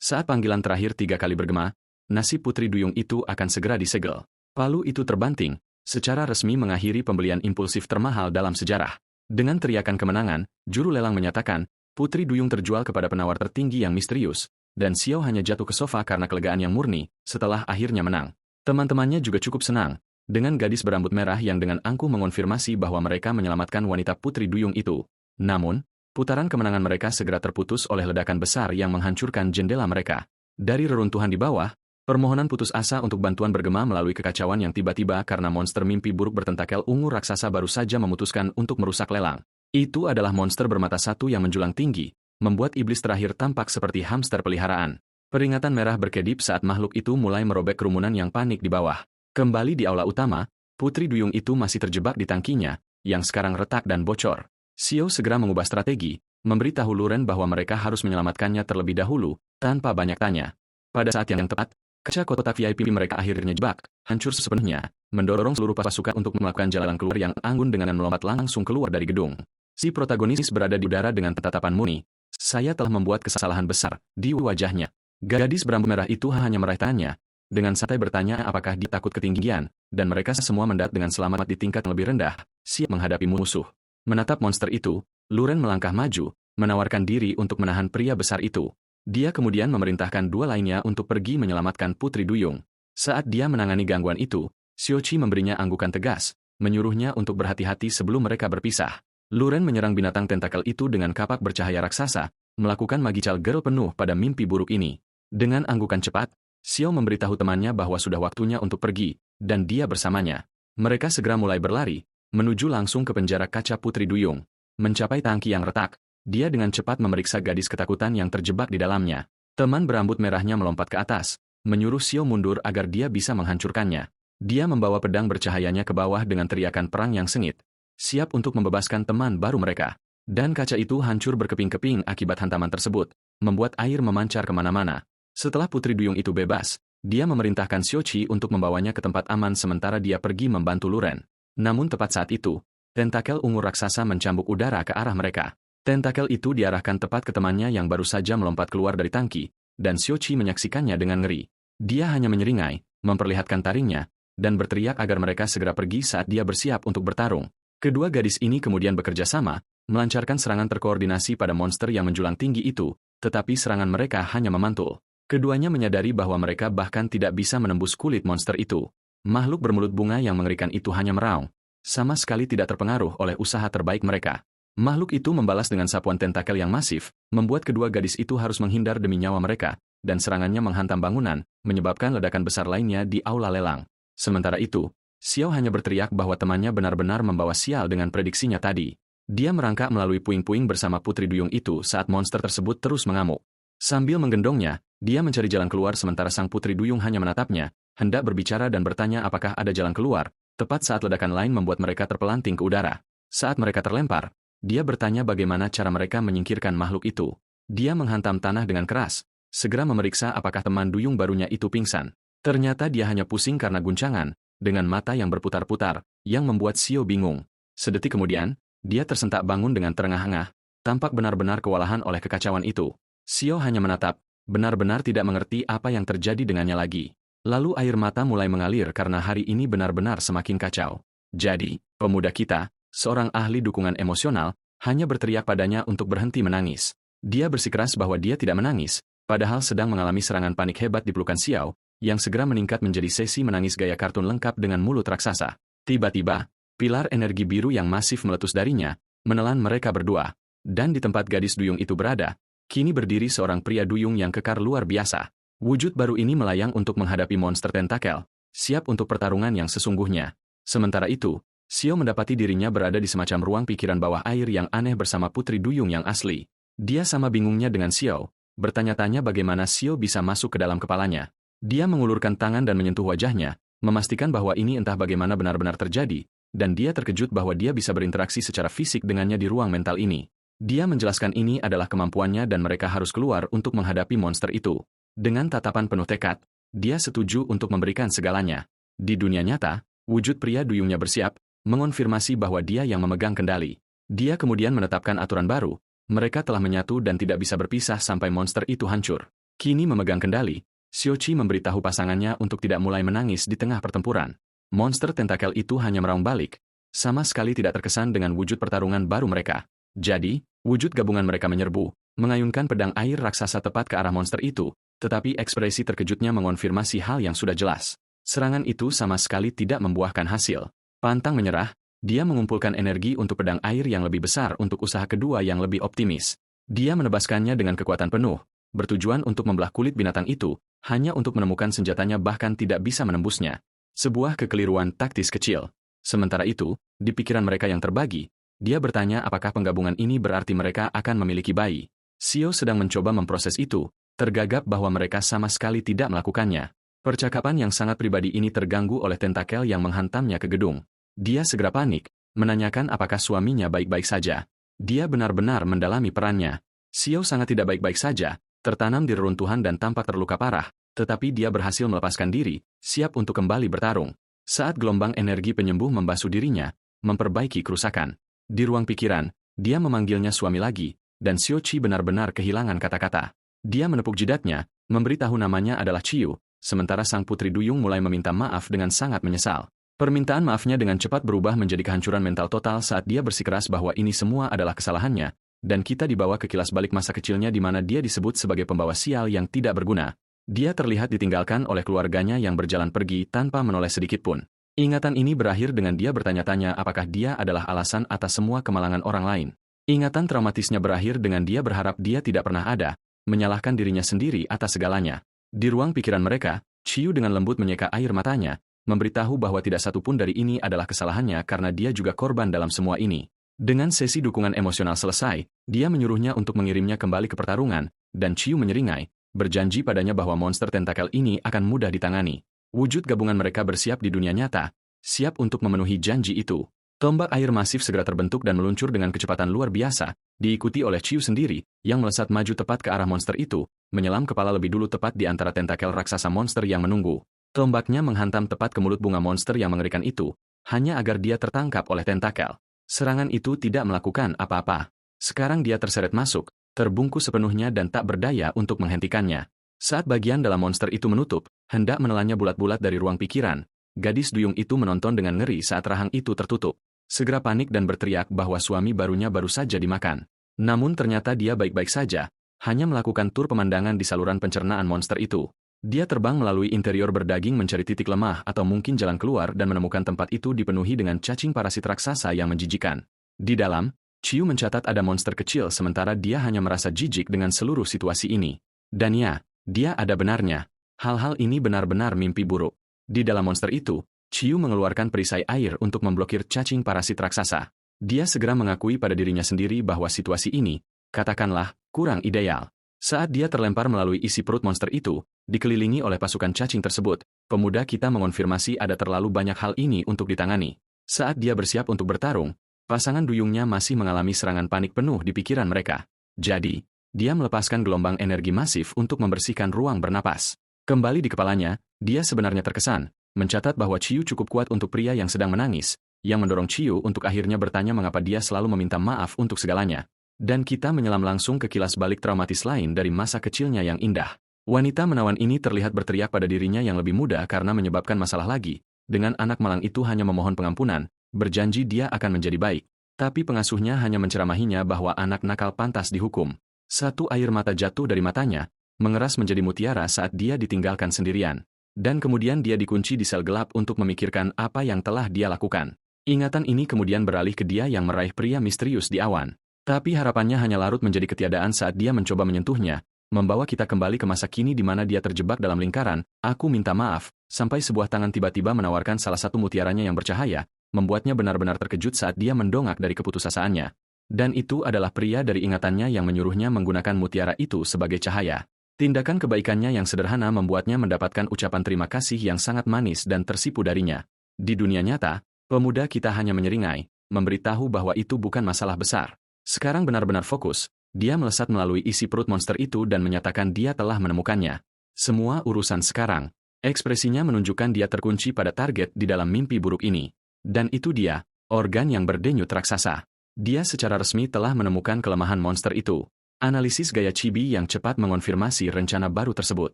Saat panggilan terakhir 3 kali bergema, nasib Putri Duyung itu akan segera disegel. Palu itu terbanting, secara resmi mengakhiri pembelian impulsif termahal dalam sejarah. Dengan teriakan kemenangan, juru lelang menyatakan, Putri Duyung terjual kepada penawar tertinggi yang misterius, dan Xiao hanya jatuh ke sofa karena kelegaan yang murni, setelah akhirnya menang. Teman-temannya juga cukup senang, dengan gadis berambut merah yang dengan angkuh mengonfirmasi bahwa mereka menyelamatkan wanita Putri Duyung itu. Namun, putaran kemenangan mereka segera terputus oleh ledakan besar yang menghancurkan jendela mereka. Dari reruntuhan di bawah, permohonan putus asa untuk bantuan bergema melalui kekacauan yang tiba-tiba karena monster mimpi buruk bertentakel ungu raksasa baru saja memutuskan untuk merusak lelang. Itu adalah monster bermata satu yang menjulang tinggi, membuat iblis terakhir tampak seperti hamster peliharaan. Peringatan merah berkedip saat makhluk itu mulai merobek kerumunan yang panik di bawah. Kembali di aula utama, Putri Duyung itu masih terjebak di tangkinya, yang sekarang retak dan bocor. Xiao segera mengubah strategi, memberitahu Luren bahwa mereka harus menyelamatkannya terlebih dahulu, tanpa banyak tanya. Pada saat yang tepat, kaca kotak VIP mereka akhirnya jebak, hancur sepenuhnya, mendorong seluruh pasukan untuk melakukan jalan keluar yang anggun dengan melompat langsung keluar dari gedung. Si protagonis berada di udara dengan tatapan murni. Saya telah membuat kesalahan besar, di wajahnya. Gadis berambut merah itu hanya meraih tangannya, dengan santai bertanya apakah dia takut ketinggian, dan mereka semua mendarat dengan selamat di tingkat yang lebih rendah, siap menghadapi musuh. Menatap monster itu, Luren melangkah maju, menawarkan diri untuk menahan pria besar itu. Dia kemudian memerintahkan 2 lainnya untuk pergi menyelamatkan Putri Duyung. Saat dia menangani gangguan itu, Xiao Qi memberinya anggukan tegas, menyuruhnya untuk berhati-hati sebelum mereka berpisah. Luren menyerang binatang tentakel itu dengan kapak bercahaya raksasa, melakukan magical girl penuh pada mimpi buruk ini. Dengan anggukan cepat, Xiao memberitahu temannya bahwa sudah waktunya untuk pergi, dan dia bersamanya. Mereka segera mulai berlari, menuju langsung ke penjara kaca Putri Duyung. Mencapai tangki yang retak, dia dengan cepat memeriksa gadis ketakutan yang terjebak di dalamnya. Teman berambut merahnya melompat ke atas, menyuruh Xiao mundur agar dia bisa menghancurkannya. Dia membawa pedang bercahayanya ke bawah dengan teriakan perang yang sengit, siap untuk membebaskan teman baru mereka. Dan kaca itu hancur berkeping-keping akibat hantaman tersebut, membuat air memancar kemana-mana. Setelah Putri Duyung itu bebas, dia memerintahkan Xiao Qi untuk membawanya ke tempat aman sementara dia pergi membantu Luren. Namun tepat saat itu, tentakel ungu raksasa mencambuk udara ke arah mereka. Tentakel itu diarahkan tepat ke temannya yang baru saja melompat keluar dari tangki, dan Xiao Qi menyaksikannya dengan ngeri. Dia hanya menyeringai, memperlihatkan taringnya, dan berteriak agar mereka segera pergi saat dia bersiap untuk bertarung. Kedua gadis ini kemudian bekerja sama, melancarkan serangan terkoordinasi pada monster yang menjulang tinggi itu, tetapi serangan mereka hanya memantul. Keduanya menyadari bahwa mereka bahkan tidak bisa menembus kulit monster itu. Makhluk bermulut bunga yang mengerikan itu hanya meraung, sama sekali tidak terpengaruh oleh usaha terbaik mereka. Makhluk itu membalas dengan sapuan tentakel yang masif, membuat kedua gadis itu harus menghindar demi nyawa mereka, dan serangannya menghantam bangunan, menyebabkan ledakan besar lainnya di aula lelang. Sementara itu, Xiao hanya berteriak bahwa temannya benar-benar membawa sial dengan prediksinya tadi. Dia merangkak melalui puing-puing bersama Putri Duyung itu saat monster tersebut terus mengamuk. Sambil menggendongnya, dia mencari jalan keluar sementara sang Putri Duyung hanya menatapnya, hendak berbicara dan bertanya apakah ada jalan keluar, tepat saat ledakan lain membuat mereka terpelanting ke udara. Saat mereka terlempar, dia bertanya bagaimana cara mereka menyingkirkan makhluk itu. Dia menghantam tanah dengan keras, segera memeriksa apakah teman Duyung barunya itu pingsan. Ternyata dia hanya pusing karena guncangan, dengan mata yang berputar-putar, yang membuat Xiao bingung. Sedetik kemudian, dia tersentak bangun dengan terengah-engah, tampak benar-benar kewalahan oleh kekacauan itu. Xiao hanya menatap, benar-benar tidak mengerti apa yang terjadi dengannya lagi. Lalu air mata mulai mengalir karena hari ini benar-benar semakin kacau. Jadi, pemuda kita, seorang ahli dukungan emosional, hanya berteriak padanya untuk berhenti menangis. Dia bersikeras bahwa dia tidak menangis, padahal sedang mengalami serangan panik hebat di pelukan Xiao, yang segera meningkat menjadi sesi menangis gaya kartun lengkap dengan mulut raksasa. Tiba-tiba, pilar energi biru yang masif meletus darinya, menelan mereka berdua. Dan di tempat gadis Duyung itu berada, kini berdiri seorang pria duyung yang kekar luar biasa. Wujud baru ini melayang untuk menghadapi monster tentakel, siap untuk pertarungan yang sesungguhnya. Sementara itu, Xiao mendapati dirinya berada di semacam ruang pikiran bawah air yang aneh bersama Putri Duyung yang asli. Dia sama bingungnya dengan Xiao, bertanya-tanya bagaimana Xiao bisa masuk ke dalam kepalanya. Dia mengulurkan tangan dan menyentuh wajahnya, memastikan bahwa ini entah bagaimana benar-benar terjadi, dan dia terkejut bahwa dia bisa berinteraksi secara fisik dengannya di ruang mental ini. Dia menjelaskan ini adalah kemampuannya dan mereka harus keluar untuk menghadapi monster itu. Dengan tatapan penuh tekad, dia setuju untuk memberikan segalanya. Di dunia nyata, wujud pria duyungnya bersiap, mengonfirmasi bahwa dia yang memegang kendali. Dia kemudian menetapkan aturan baru. Mereka telah menyatu dan tidak bisa berpisah sampai monster itu hancur. Kini memegang kendali, Xiaoqi memberitahu pasangannya untuk tidak mulai menangis di tengah pertempuran. Monster tentakel itu hanya meraung balik, sama sekali tidak terkesan dengan wujud pertarungan baru mereka. Jadi, wujud gabungan mereka menyerbu, mengayunkan pedang air raksasa tepat ke arah monster itu, tetapi ekspresi terkejutnya mengonfirmasi hal yang sudah jelas. Serangan itu sama sekali tidak membuahkan hasil. Pantang menyerah, dia mengumpulkan energi untuk pedang air yang lebih besar untuk usaha kedua yang lebih optimis. Dia menebaskannya dengan kekuatan penuh, bertujuan untuk membelah kulit binatang itu, hanya untuk menemukan senjatanya bahkan tidak bisa menembusnya. Sebuah kekeliruan taktis kecil. Sementara itu, di pikiran mereka yang terbagi, dia bertanya apakah penggabungan ini berarti mereka akan memiliki bayi. Xiao sedang mencoba memproses itu, tergagap bahwa mereka sama sekali tidak melakukannya. Percakapan yang sangat pribadi ini terganggu oleh tentakel yang menghantamnya ke gedung. Dia segera panik, menanyakan apakah suaminya baik-baik saja. Dia benar-benar mendalami perannya. Xiao sangat tidak baik-baik saja, tertanam di reruntuhan dan tampak terluka parah, tetapi dia berhasil melepaskan diri, siap untuk kembali bertarung. Saat gelombang energi penyembuh membasuh dirinya, memperbaiki kerusakan. Di ruang pikiran, dia memanggilnya suami lagi, dan Xiaoqi benar-benar kehilangan kata-kata. Dia menepuk jidatnya, memberitahu namanya adalah Qiu, sementara sang putri duyung mulai meminta maaf dengan sangat menyesal. Permintaan maafnya dengan cepat berubah menjadi kehancuran mental total saat dia bersikeras bahwa ini semua adalah kesalahannya, dan kita dibawa ke kilas balik masa kecilnya di mana dia disebut sebagai pembawa sial yang tidak berguna. Dia terlihat ditinggalkan oleh keluarganya yang berjalan pergi tanpa menoleh sedikit pun. Ingatan ini berakhir dengan dia bertanya-tanya apakah dia adalah alasan atas semua kemalangan orang lain. Ingatan traumatisnya berakhir dengan dia berharap dia tidak pernah ada, menyalahkan dirinya sendiri atas segalanya. Di ruang pikiran mereka, Qiu dengan lembut menyeka air matanya, memberitahu bahwa tidak satu pun dari ini adalah kesalahannya karena dia juga korban dalam semua ini. Dengan sesi dukungan emosional selesai, dia menyuruhnya untuk mengirimnya kembali ke pertarungan, dan Qiu menyeringai, berjanji padanya bahwa monster tentakel ini akan mudah ditangani. Wujud gabungan mereka bersiap di dunia nyata, siap untuk memenuhi janji itu. Tombak air masif segera terbentuk dan meluncur dengan kecepatan luar biasa, diikuti oleh Qiu sendiri, yang melesat maju tepat ke arah monster itu, menyelam kepala lebih dulu tepat di antara tentakel raksasa monster yang menunggu. Tombaknya menghantam tepat ke mulut bunga monster yang mengerikan itu, hanya agar dia tertangkap oleh tentakel. Serangan itu tidak melakukan apa-apa. Sekarang dia terseret masuk, terbungkus sepenuhnya dan tak berdaya untuk menghentikannya. Saat bagian dalam monster itu menutup, hendak menelannya bulat-bulat dari ruang pikiran, gadis duyung itu menonton dengan ngeri saat rahang itu tertutup. Segera panik dan berteriak bahwa suami barunya baru saja dimakan. Namun ternyata dia baik-baik saja, hanya melakukan tur pemandangan di saluran pencernaan monster itu. Dia terbang melalui interior berdaging mencari titik lemah atau mungkin jalan keluar dan menemukan tempat itu dipenuhi dengan cacing parasit raksasa yang menjijikan. Di dalam, Qiu mencatat ada monster kecil sementara dia hanya merasa jijik dengan seluruh situasi ini. Dan ya, dia ada benarnya. Hal-hal ini benar-benar mimpi buruk. Di dalam monster itu, Qiu mengeluarkan perisai air untuk memblokir cacing parasit raksasa. Dia segera mengakui pada dirinya sendiri bahwa situasi ini, katakanlah, kurang ideal. Saat dia terlempar melalui isi perut monster itu, dikelilingi oleh pasukan cacing tersebut, pemuda kita mengonfirmasi ada terlalu banyak hal ini untuk ditangani. Saat dia bersiap untuk bertarung, pasangan duyungnya masih mengalami serangan panik penuh di pikiran mereka. Jadi, dia melepaskan gelombang energi masif untuk membersihkan ruang bernapas. Kembali di kepalanya, dia sebenarnya terkesan, mencatat bahwa Qiu cukup kuat untuk pria yang sedang menangis, yang mendorong Qiu untuk akhirnya bertanya mengapa dia selalu meminta maaf untuk segalanya. Dan kita menyelam langsung ke kilas balik traumatis lain dari masa kecilnya yang indah. Wanita menawan ini terlihat berteriak pada dirinya yang lebih muda karena menyebabkan masalah lagi. Dengan anak malang itu hanya memohon pengampunan, berjanji dia akan menjadi baik. Tapi pengasuhnya hanya menceramahinya bahwa anak nakal pantas dihukum. Satu air mata jatuh dari matanya, mengeras menjadi mutiara saat dia ditinggalkan sendirian. Dan kemudian dia dikunci di sel gelap untuk memikirkan apa yang telah dia lakukan. Ingatan ini kemudian beralih ke dia yang meraih pria misterius di awan. Tapi harapannya hanya larut menjadi ketiadaan saat dia mencoba menyentuhnya, membawa kita kembali ke masa kini di mana dia terjebak dalam lingkaran, aku minta maaf, sampai sebuah tangan tiba-tiba menawarkan salah satu mutiaranya yang bercahaya, membuatnya benar-benar terkejut saat dia mendongak dari keputusaasaannya. Dan itu adalah pria dari ingatannya yang menyuruhnya menggunakan mutiara itu sebagai cahaya. Tindakan kebaikannya yang sederhana membuatnya mendapatkan ucapan terima kasih yang sangat manis dan tersipu darinya. Di dunia nyata, pemuda kita hanya menyeringai, memberitahu bahwa itu bukan masalah besar. Sekarang benar-benar fokus, dia melesat melalui isi perut monster itu dan menyatakan dia telah menemukannya. Semua urusan sekarang. Ekspresinya menunjukkan dia terkunci pada target di dalam mimpi buruk ini. Dan itu dia, organ yang berdenyut raksasa. Dia secara resmi telah menemukan kelemahan monster itu. Analisis gaya Chibi yang cepat mengonfirmasi rencana baru tersebut.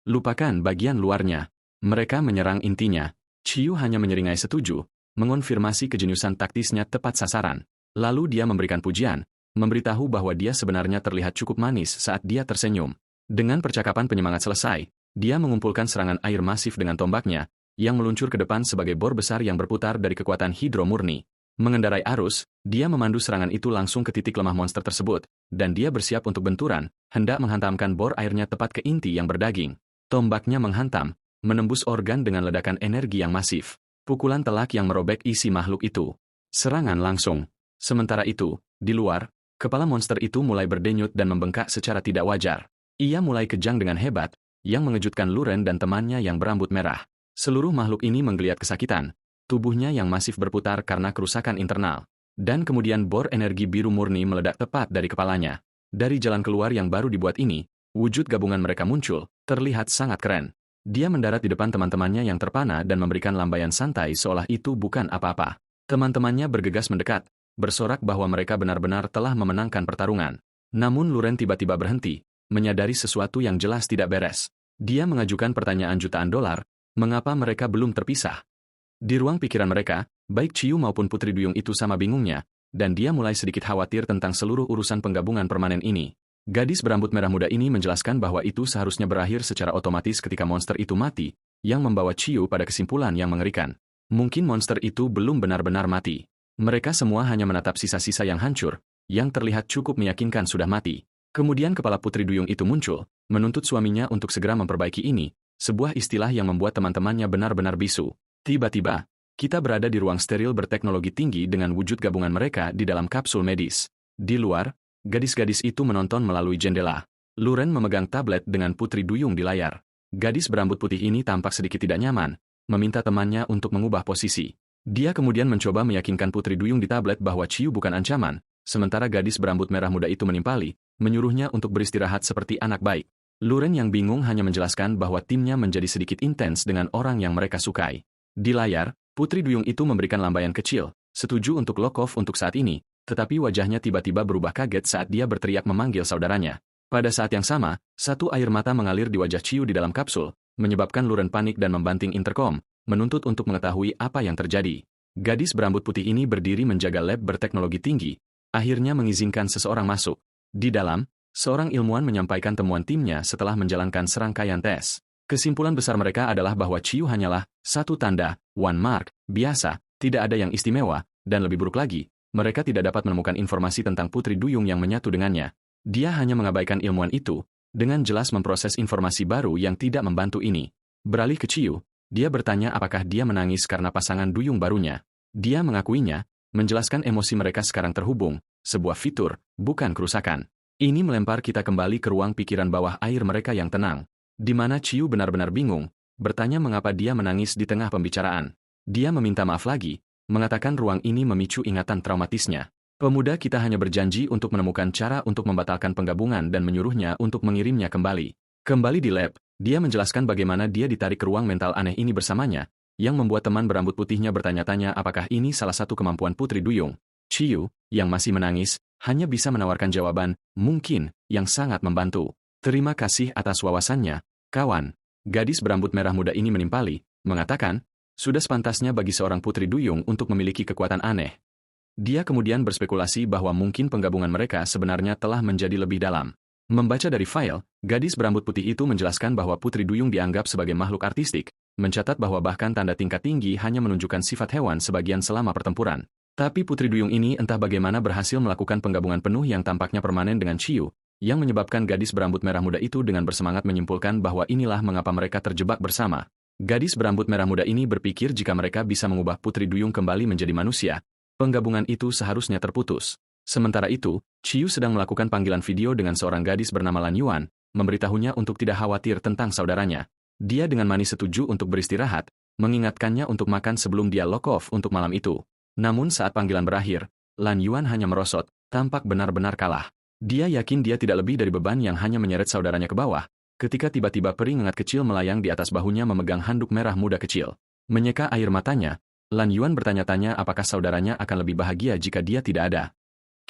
Lupakan bagian luarnya. Mereka menyerang intinya. Chiyu hanya menyeringai setuju, mengonfirmasi kejeniusan taktisnya tepat sasaran. Lalu dia memberikan pujian, memberitahu bahwa dia sebenarnya terlihat cukup manis saat dia tersenyum. Dengan percakapan penyemangat selesai, dia mengumpulkan serangan air masif dengan tombaknya, yang meluncur ke depan sebagai bor besar yang berputar dari kekuatan hidro murni. Mengendarai arus, dia memandu serangan itu langsung ke titik lemah monster tersebut, dan dia bersiap untuk benturan, hendak menghantamkan bor airnya tepat ke inti yang berdaging. Tombaknya menghantam, menembus organ dengan ledakan energi yang masif. Pukulan telak yang merobek isi makhluk itu. Serangan langsung. Sementara itu, di luar, kepala monster itu mulai berdenyut dan membengkak secara tidak wajar. Ia mulai kejang dengan hebat, yang mengejutkan Luren dan temannya yang berambut merah. Seluruh makhluk ini menggeliat kesakitan. Tubuhnya yang masif berputar karena kerusakan internal. Dan kemudian bor energi biru murni meledak tepat dari kepalanya. Dari jalan keluar yang baru dibuat ini, wujud gabungan mereka muncul, terlihat sangat keren. Dia mendarat di depan teman-temannya yang terpana dan memberikan lambaian santai seolah itu bukan apa-apa. Teman-temannya bergegas mendekat, bersorak bahwa mereka benar-benar telah memenangkan pertarungan. Namun Luren tiba-tiba berhenti, menyadari sesuatu yang jelas tidak beres. Dia mengajukan pertanyaan jutaan dolar, mengapa mereka belum terpisah? Di ruang pikiran mereka, baik Chiyu maupun Putri Duyung itu sama bingungnya, dan dia mulai sedikit khawatir tentang seluruh urusan penggabungan permanen ini. Gadis berambut merah muda ini menjelaskan bahwa itu seharusnya berakhir secara otomatis ketika monster itu mati, yang membawa Chiyu pada kesimpulan yang mengerikan. Mungkin monster itu belum benar-benar mati. Mereka semua hanya menatap sisa-sisa yang hancur, yang terlihat cukup meyakinkan sudah mati. Kemudian kepala Putri Duyung itu muncul, menuntut suaminya untuk segera memperbaiki ini, sebuah istilah yang membuat teman-temannya benar-benar bisu. Tiba-tiba, kita berada di ruang steril berteknologi tinggi dengan wujud gabungan mereka di dalam kapsul medis. Di luar, gadis-gadis itu menonton melalui jendela. Luren memegang tablet dengan Putri Duyung di layar. Gadis berambut putih ini tampak sedikit tidak nyaman, meminta temannya untuk mengubah posisi. Dia kemudian mencoba meyakinkan Putri Duyung di tablet bahwa Chiyu bukan ancaman, sementara gadis berambut merah muda itu menimpali, menyuruhnya untuk beristirahat seperti anak baik. Luren yang bingung hanya menjelaskan bahwa timnya menjadi sedikit intens dengan orang yang mereka sukai. Di layar, Putri Duyung itu memberikan lambaian kecil, setuju untuk lock off untuk saat ini, tetapi wajahnya tiba-tiba berubah kaget saat dia berteriak memanggil saudaranya. Pada saat yang sama, satu air mata mengalir di wajah Chiyu di dalam kapsul, menyebabkan Luren panik dan membanting intercom, menuntut untuk mengetahui apa yang terjadi. Gadis berambut putih ini berdiri menjaga lab berteknologi tinggi, akhirnya mengizinkan seseorang masuk. Di dalam, seorang ilmuwan menyampaikan temuan timnya setelah menjalankan serangkaian tes. Kesimpulan besar mereka adalah bahwa Chiyu hanyalah satu tanda, one mark, biasa, tidak ada yang istimewa, dan lebih buruk lagi, mereka tidak dapat menemukan informasi tentang Putri Duyung yang menyatu dengannya. Dia hanya mengabaikan ilmuwan itu, dengan jelas memproses informasi baru yang tidak membantu ini. Beralih ke Chiyu, dia bertanya apakah dia menangis karena pasangan Duyung barunya. Dia mengakuinya, menjelaskan emosi mereka sekarang terhubung, sebuah fitur, bukan kerusakan. Ini melempar kita kembali ke ruang pikiran bawah air mereka yang tenang, di mana Chiyu benar-benar bingung, bertanya mengapa dia menangis di tengah pembicaraan. Dia meminta maaf lagi, mengatakan ruang ini memicu ingatan traumatisnya. Pemuda kita hanya berjanji untuk menemukan cara untuk membatalkan penggabungan dan menyuruhnya untuk mengirimnya kembali. Kembali di lab, dia menjelaskan bagaimana dia ditarik ke ruang mental aneh ini bersamanya, yang membuat teman berambut putihnya bertanya-tanya apakah ini salah satu kemampuan Putri Duyung. Chiyu, yang masih menangis, hanya bisa menawarkan jawaban, mungkin, yang sangat membantu. Terima kasih atas wawasannya, kawan. Gadis berambut merah muda ini menimpali, mengatakan, sudah sepantasnya bagi seorang Putri Duyung untuk memiliki kekuatan aneh. Dia kemudian berspekulasi bahwa mungkin penggabungan mereka sebenarnya telah menjadi lebih dalam. Membaca dari file, gadis berambut putih itu menjelaskan bahwa Putri Duyung dianggap sebagai makhluk artistik, mencatat bahwa bahkan tanda tingkat tinggi hanya menunjukkan sifat hewan sebagian selama pertempuran. Tapi Putri Duyung ini entah bagaimana berhasil melakukan penggabungan penuh yang tampaknya permanen dengan Chiyu, yang menyebabkan gadis berambut merah muda itu dengan bersemangat menyimpulkan bahwa inilah mengapa mereka terjebak bersama. Gadis berambut merah muda ini berpikir jika mereka bisa mengubah Putri Duyung kembali menjadi manusia, penggabungan itu seharusnya terputus. Sementara itu, Chiu sedang melakukan panggilan video dengan seorang gadis bernama Lan Yuan, memberitahunya untuk tidak khawatir tentang saudaranya. Dia dengan manis setuju untuk beristirahat, mengingatkannya untuk makan sebelum dia lock off untuk malam itu. Namun saat panggilan berakhir, Lan Yuan hanya merosot, tampak benar-benar kalah. Dia yakin dia tidak lebih dari beban yang hanya menyeret saudaranya ke bawah, ketika tiba-tiba peri ngengat kecil melayang di atas bahunya memegang handuk merah muda kecil. Menyeka air matanya, Lan Yuan bertanya-tanya apakah saudaranya akan lebih bahagia jika dia tidak ada.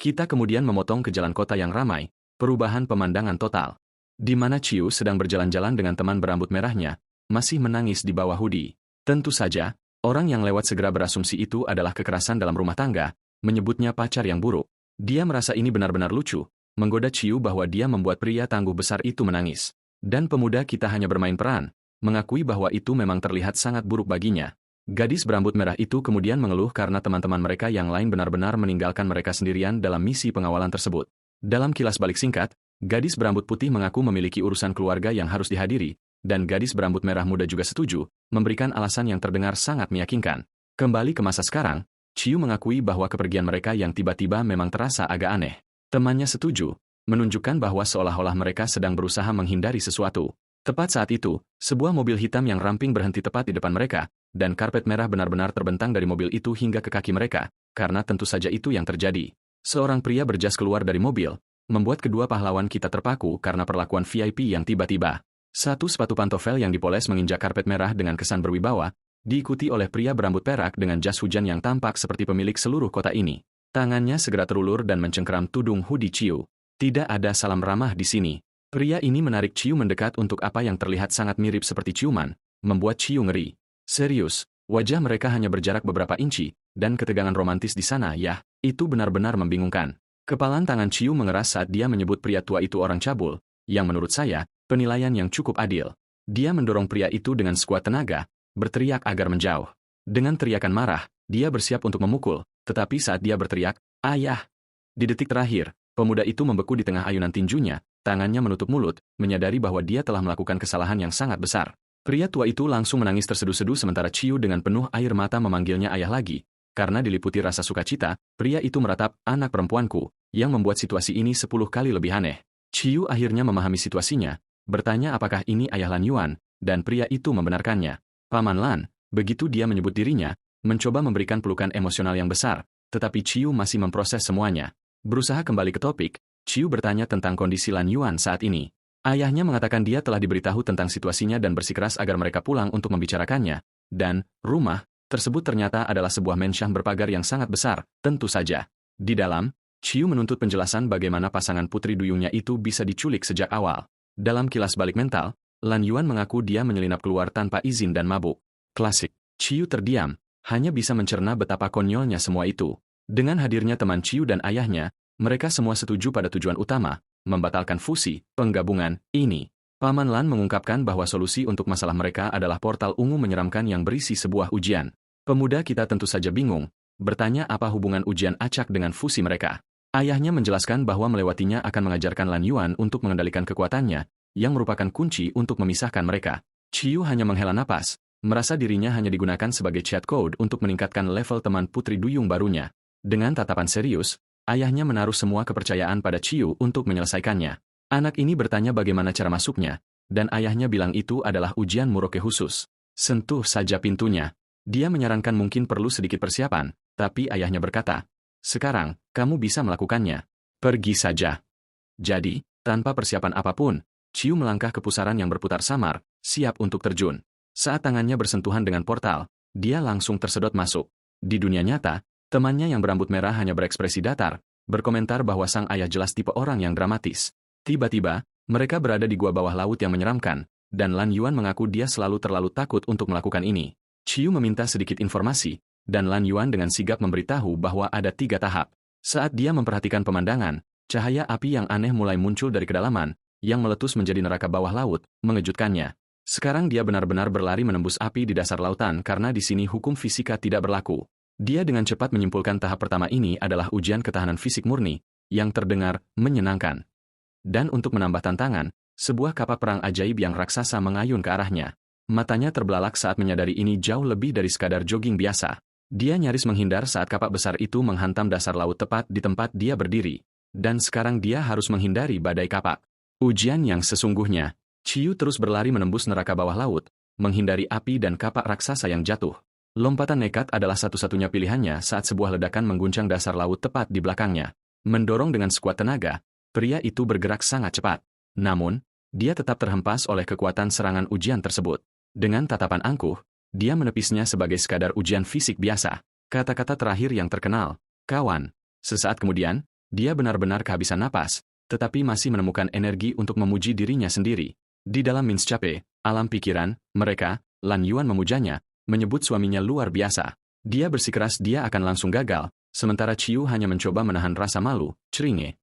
Kita kemudian memotong ke jalan kota yang ramai, perubahan pemandangan total. Di mana Chiu sedang berjalan-jalan dengan teman berambut merahnya, masih menangis di bawah hoodie. Tentu saja, orang yang lewat segera berasumsi itu adalah kekerasan dalam rumah tangga, menyebutnya pacar yang buruk. Dia merasa ini benar-benar lucu, menggoda Chiu bahwa dia membuat pria tangguh besar itu menangis. Dan pemuda kita hanya bermain peran, mengakui bahwa itu memang terlihat sangat buruk baginya. Gadis berambut merah itu kemudian mengeluh karena teman-teman mereka yang lain benar-benar meninggalkan mereka sendirian dalam misi pengawalan tersebut. Dalam kilas balik singkat, gadis berambut putih mengaku memiliki urusan keluarga yang harus dihadiri, dan gadis berambut merah muda juga setuju, memberikan alasan yang terdengar sangat meyakinkan. Kembali ke masa sekarang, Chiu mengakui bahwa kepergian mereka yang tiba-tiba memang terasa agak aneh. Temannya setuju, menunjukkan bahwa seolah-olah mereka sedang berusaha menghindari sesuatu. Tepat saat itu, sebuah mobil hitam yang ramping berhenti tepat di depan mereka, dan karpet merah benar-benar terbentang dari mobil itu hingga ke kaki mereka, karena tentu saja itu yang terjadi. Seorang pria berjas keluar dari mobil, membuat kedua pahlawan kita terpaku karena perlakuan VIP yang tiba-tiba. Satu sepatu pantofel yang dipoles menginjak karpet merah dengan kesan berwibawa, diikuti oleh pria berambut perak dengan jas hujan yang tampak seperti pemilik seluruh kota ini. Tangannya segera terulur dan mencengkeram tudung hoodie Chiu. Tidak ada salam ramah di sini. Pria ini menarik Chiu mendekat untuk apa yang terlihat sangat mirip seperti ciuman, membuat Chiu ngeri. Serius, wajah mereka hanya berjarak beberapa inci, dan ketegangan romantis di sana, ya, itu benar-benar membingungkan. Kepalan tangan Chiu mengeras saat dia menyebut pria tua itu orang cabul, yang menurut saya, penilaian yang cukup adil. Dia mendorong pria itu dengan sekuat tenaga, berteriak agar menjauh. Dengan teriakan marah, dia bersiap untuk memukul, tetapi saat dia berteriak, "Ayah!" Di detik terakhir, pemuda itu membeku di tengah ayunan tinjunya, tangannya menutup mulut, menyadari bahwa dia telah melakukan kesalahan yang sangat besar. Pria tua itu langsung menangis terseduh-seduh sementara Chiu dengan penuh air mata memanggilnya ayah lagi. Karena diliputi rasa sukacita, pria itu meratap, "Anak perempuanku," yang membuat situasi ini 10 kali lebih aneh. Chiu akhirnya memahami situasinya, bertanya apakah ini ayah Lan Yuan, dan pria itu membenarkannya. Paman Lan, begitu dia menyebut dirinya, mencoba memberikan pelukan emosional yang besar, tetapi Chiu masih memproses semuanya. Berusaha kembali ke topik, Chiu bertanya tentang kondisi Lan Yuan saat ini. Ayahnya mengatakan dia telah diberitahu tentang situasinya dan bersikeras agar mereka pulang untuk membicarakannya, dan rumah tersebut ternyata adalah sebuah mansion berpagar yang sangat besar, tentu saja. Di dalam, Chiu menuntut penjelasan bagaimana pasangan putri duyungnya itu bisa diculik sejak awal. Dalam kilas balik mental, Lan Yuan mengaku dia menyelinap keluar tanpa izin dan mabuk. Klasik. Chiu terdiam, hanya bisa mencerna betapa konyolnya semua itu. Dengan hadirnya teman Chiu dan ayahnya, mereka semua setuju pada tujuan utama, membatalkan fusi, penggabungan, ini. Paman Lan mengungkapkan bahwa solusi untuk masalah mereka adalah portal ungu menyeramkan yang berisi sebuah ujian. Pemuda kita tentu saja bingung, bertanya apa hubungan ujian acak dengan fusi mereka. Ayahnya menjelaskan bahwa melewatinya akan mengajarkan Lan Yuan untuk mengendalikan kekuatannya, yang merupakan kunci untuk memisahkan mereka. Chiu hanya menghela napas, merasa dirinya hanya digunakan sebagai chat code untuk meningkatkan level teman putri duyung barunya. Dengan tatapan serius, ayahnya menaruh semua kepercayaan pada Chiu untuk menyelesaikannya. Anak ini bertanya bagaimana cara masuknya, dan ayahnya bilang itu adalah ujian Muroke khusus. Sentuh saja pintunya. Dia menyarankan mungkin perlu sedikit persiapan, tapi ayahnya berkata, "Sekarang, kamu bisa melakukannya. Pergi saja." Jadi, tanpa persiapan apapun, Chiu melangkah ke pusaran yang berputar samar, siap untuk terjun. Saat tangannya bersentuhan dengan portal, dia langsung tersedot masuk. Di dunia nyata, temannya yang berambut merah hanya berekspresi datar, berkomentar bahwa sang ayah jelas tipe orang yang dramatis. Tiba-tiba, mereka berada di gua bawah laut yang menyeramkan, dan Lan Yuan mengaku dia selalu terlalu takut untuk melakukan ini. Chiu meminta sedikit informasi, dan Lan Yuan dengan sigap memberitahu bahwa ada 3 tahap. Saat dia memperhatikan pemandangan, cahaya api yang aneh mulai muncul dari kedalaman, yang meletus menjadi neraka bawah laut, mengejutkannya. Sekarang dia benar-benar berlari menembus api di dasar lautan karena di sini hukum fisika tidak berlaku. Dia dengan cepat menyimpulkan tahap pertama ini adalah ujian ketahanan fisik murni, yang terdengar menyenangkan. Dan untuk menambah tantangan, sebuah kapal perang ajaib yang raksasa mengayun ke arahnya. Matanya terbelalak saat menyadari ini jauh lebih dari sekadar jogging biasa. Dia nyaris menghindar saat kapak besar itu menghantam dasar laut tepat di tempat dia berdiri. Dan sekarang dia harus menghindari badai kapak. Ujian yang sesungguhnya, Chiyu terus berlari menembus neraka bawah laut, menghindari api dan kapak raksasa yang jatuh. Lompatan nekat adalah satu-satunya pilihannya saat sebuah ledakan mengguncang dasar laut tepat di belakangnya. Mendorong dengan sekuat tenaga, pria itu bergerak sangat cepat. Namun, dia tetap terhempas oleh kekuatan serangan ujian tersebut. Dengan tatapan angkuh, dia menepisnya sebagai sekadar ujian fisik biasa. Kata-kata terakhir yang terkenal, kawan. Sesaat kemudian, dia benar-benar kehabisan napas, tetapi masih menemukan energi untuk memuji dirinya sendiri. Di dalam Minscape, alam pikiran, mereka, Lan Yuan memujanya, menyebut suaminya luar biasa. Dia bersikeras dia akan langsung gagal, sementara Chiyu hanya mencoba menahan rasa malu, ceringe.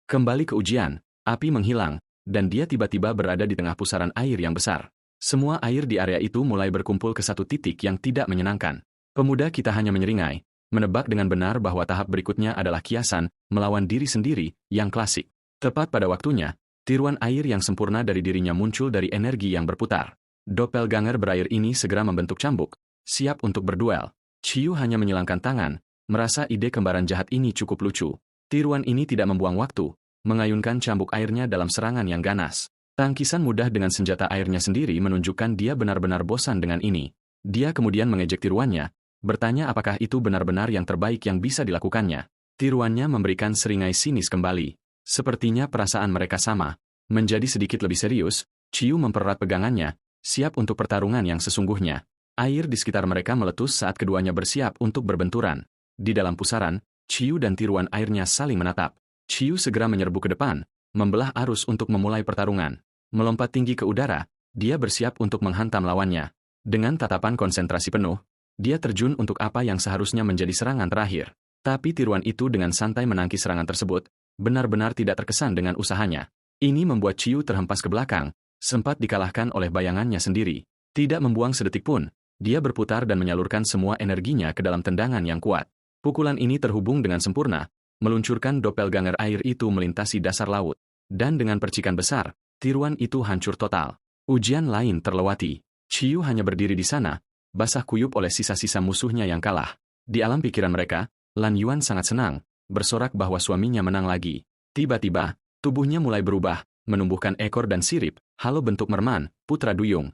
Kembali ke ujian, api menghilang, dan dia tiba-tiba berada di tengah pusaran air yang besar. Semua air di area itu mulai berkumpul ke satu titik yang tidak menyenangkan. Pemuda kita hanya menyeringai, menebak dengan benar bahwa tahap berikutnya adalah kiasan, melawan diri sendiri, yang klasik. Tepat pada waktunya, tiruan air yang sempurna dari dirinya muncul dari energi yang berputar. Doppelganger berair ini segera membentuk cambuk, siap untuk berduel. Chiyu hanya menyilangkan tangan, merasa ide kembaran jahat ini cukup lucu. Tiruan ini tidak membuang waktu, mengayunkan cambuk airnya dalam serangan yang ganas. Tangkisan mudah dengan senjata airnya sendiri menunjukkan dia benar-benar bosan dengan ini. Dia kemudian mengejek tiruannya, bertanya apakah itu benar-benar yang terbaik yang bisa dilakukannya. Tiruannya memberikan seringai sinis kembali. Sepertinya perasaan mereka sama. Menjadi sedikit lebih serius, Chiyu mempererat pegangannya, siap untuk pertarungan yang sesungguhnya. Air di sekitar mereka meletus saat keduanya bersiap untuk berbenturan. Di dalam pusaran, Chiyu dan tiruan airnya saling menatap. Chiyu segera menyerbu ke depan, membelah arus untuk memulai pertarungan. Melompat tinggi ke udara, dia bersiap untuk menghantam lawannya. Dengan tatapan konsentrasi penuh, dia terjun untuk apa yang seharusnya menjadi serangan terakhir. Tapi tiruan itu dengan santai menangkis serangan tersebut, benar-benar tidak terkesan dengan usahanya. Ini membuat Chiyu terhempas ke belakang, sempat dikalahkan oleh bayangannya sendiri. Tidak membuang sedetik pun, dia berputar dan menyalurkan semua energinya ke dalam tendangan yang kuat. Pukulan ini terhubung dengan sempurna, meluncurkan doppelganger air itu melintasi dasar laut. Dan dengan percikan besar, tiruan itu hancur total. Ujian lain terlewati. Chiyu hanya berdiri di sana, basah kuyup oleh sisa-sisa musuhnya yang kalah. Di alam pikiran mereka, Lan Yuan sangat senang, bersorak bahwa suaminya menang lagi. Tiba-tiba, tubuhnya mulai berubah, menumbuhkan ekor dan sirip, halo bentuk merman, putra duyung.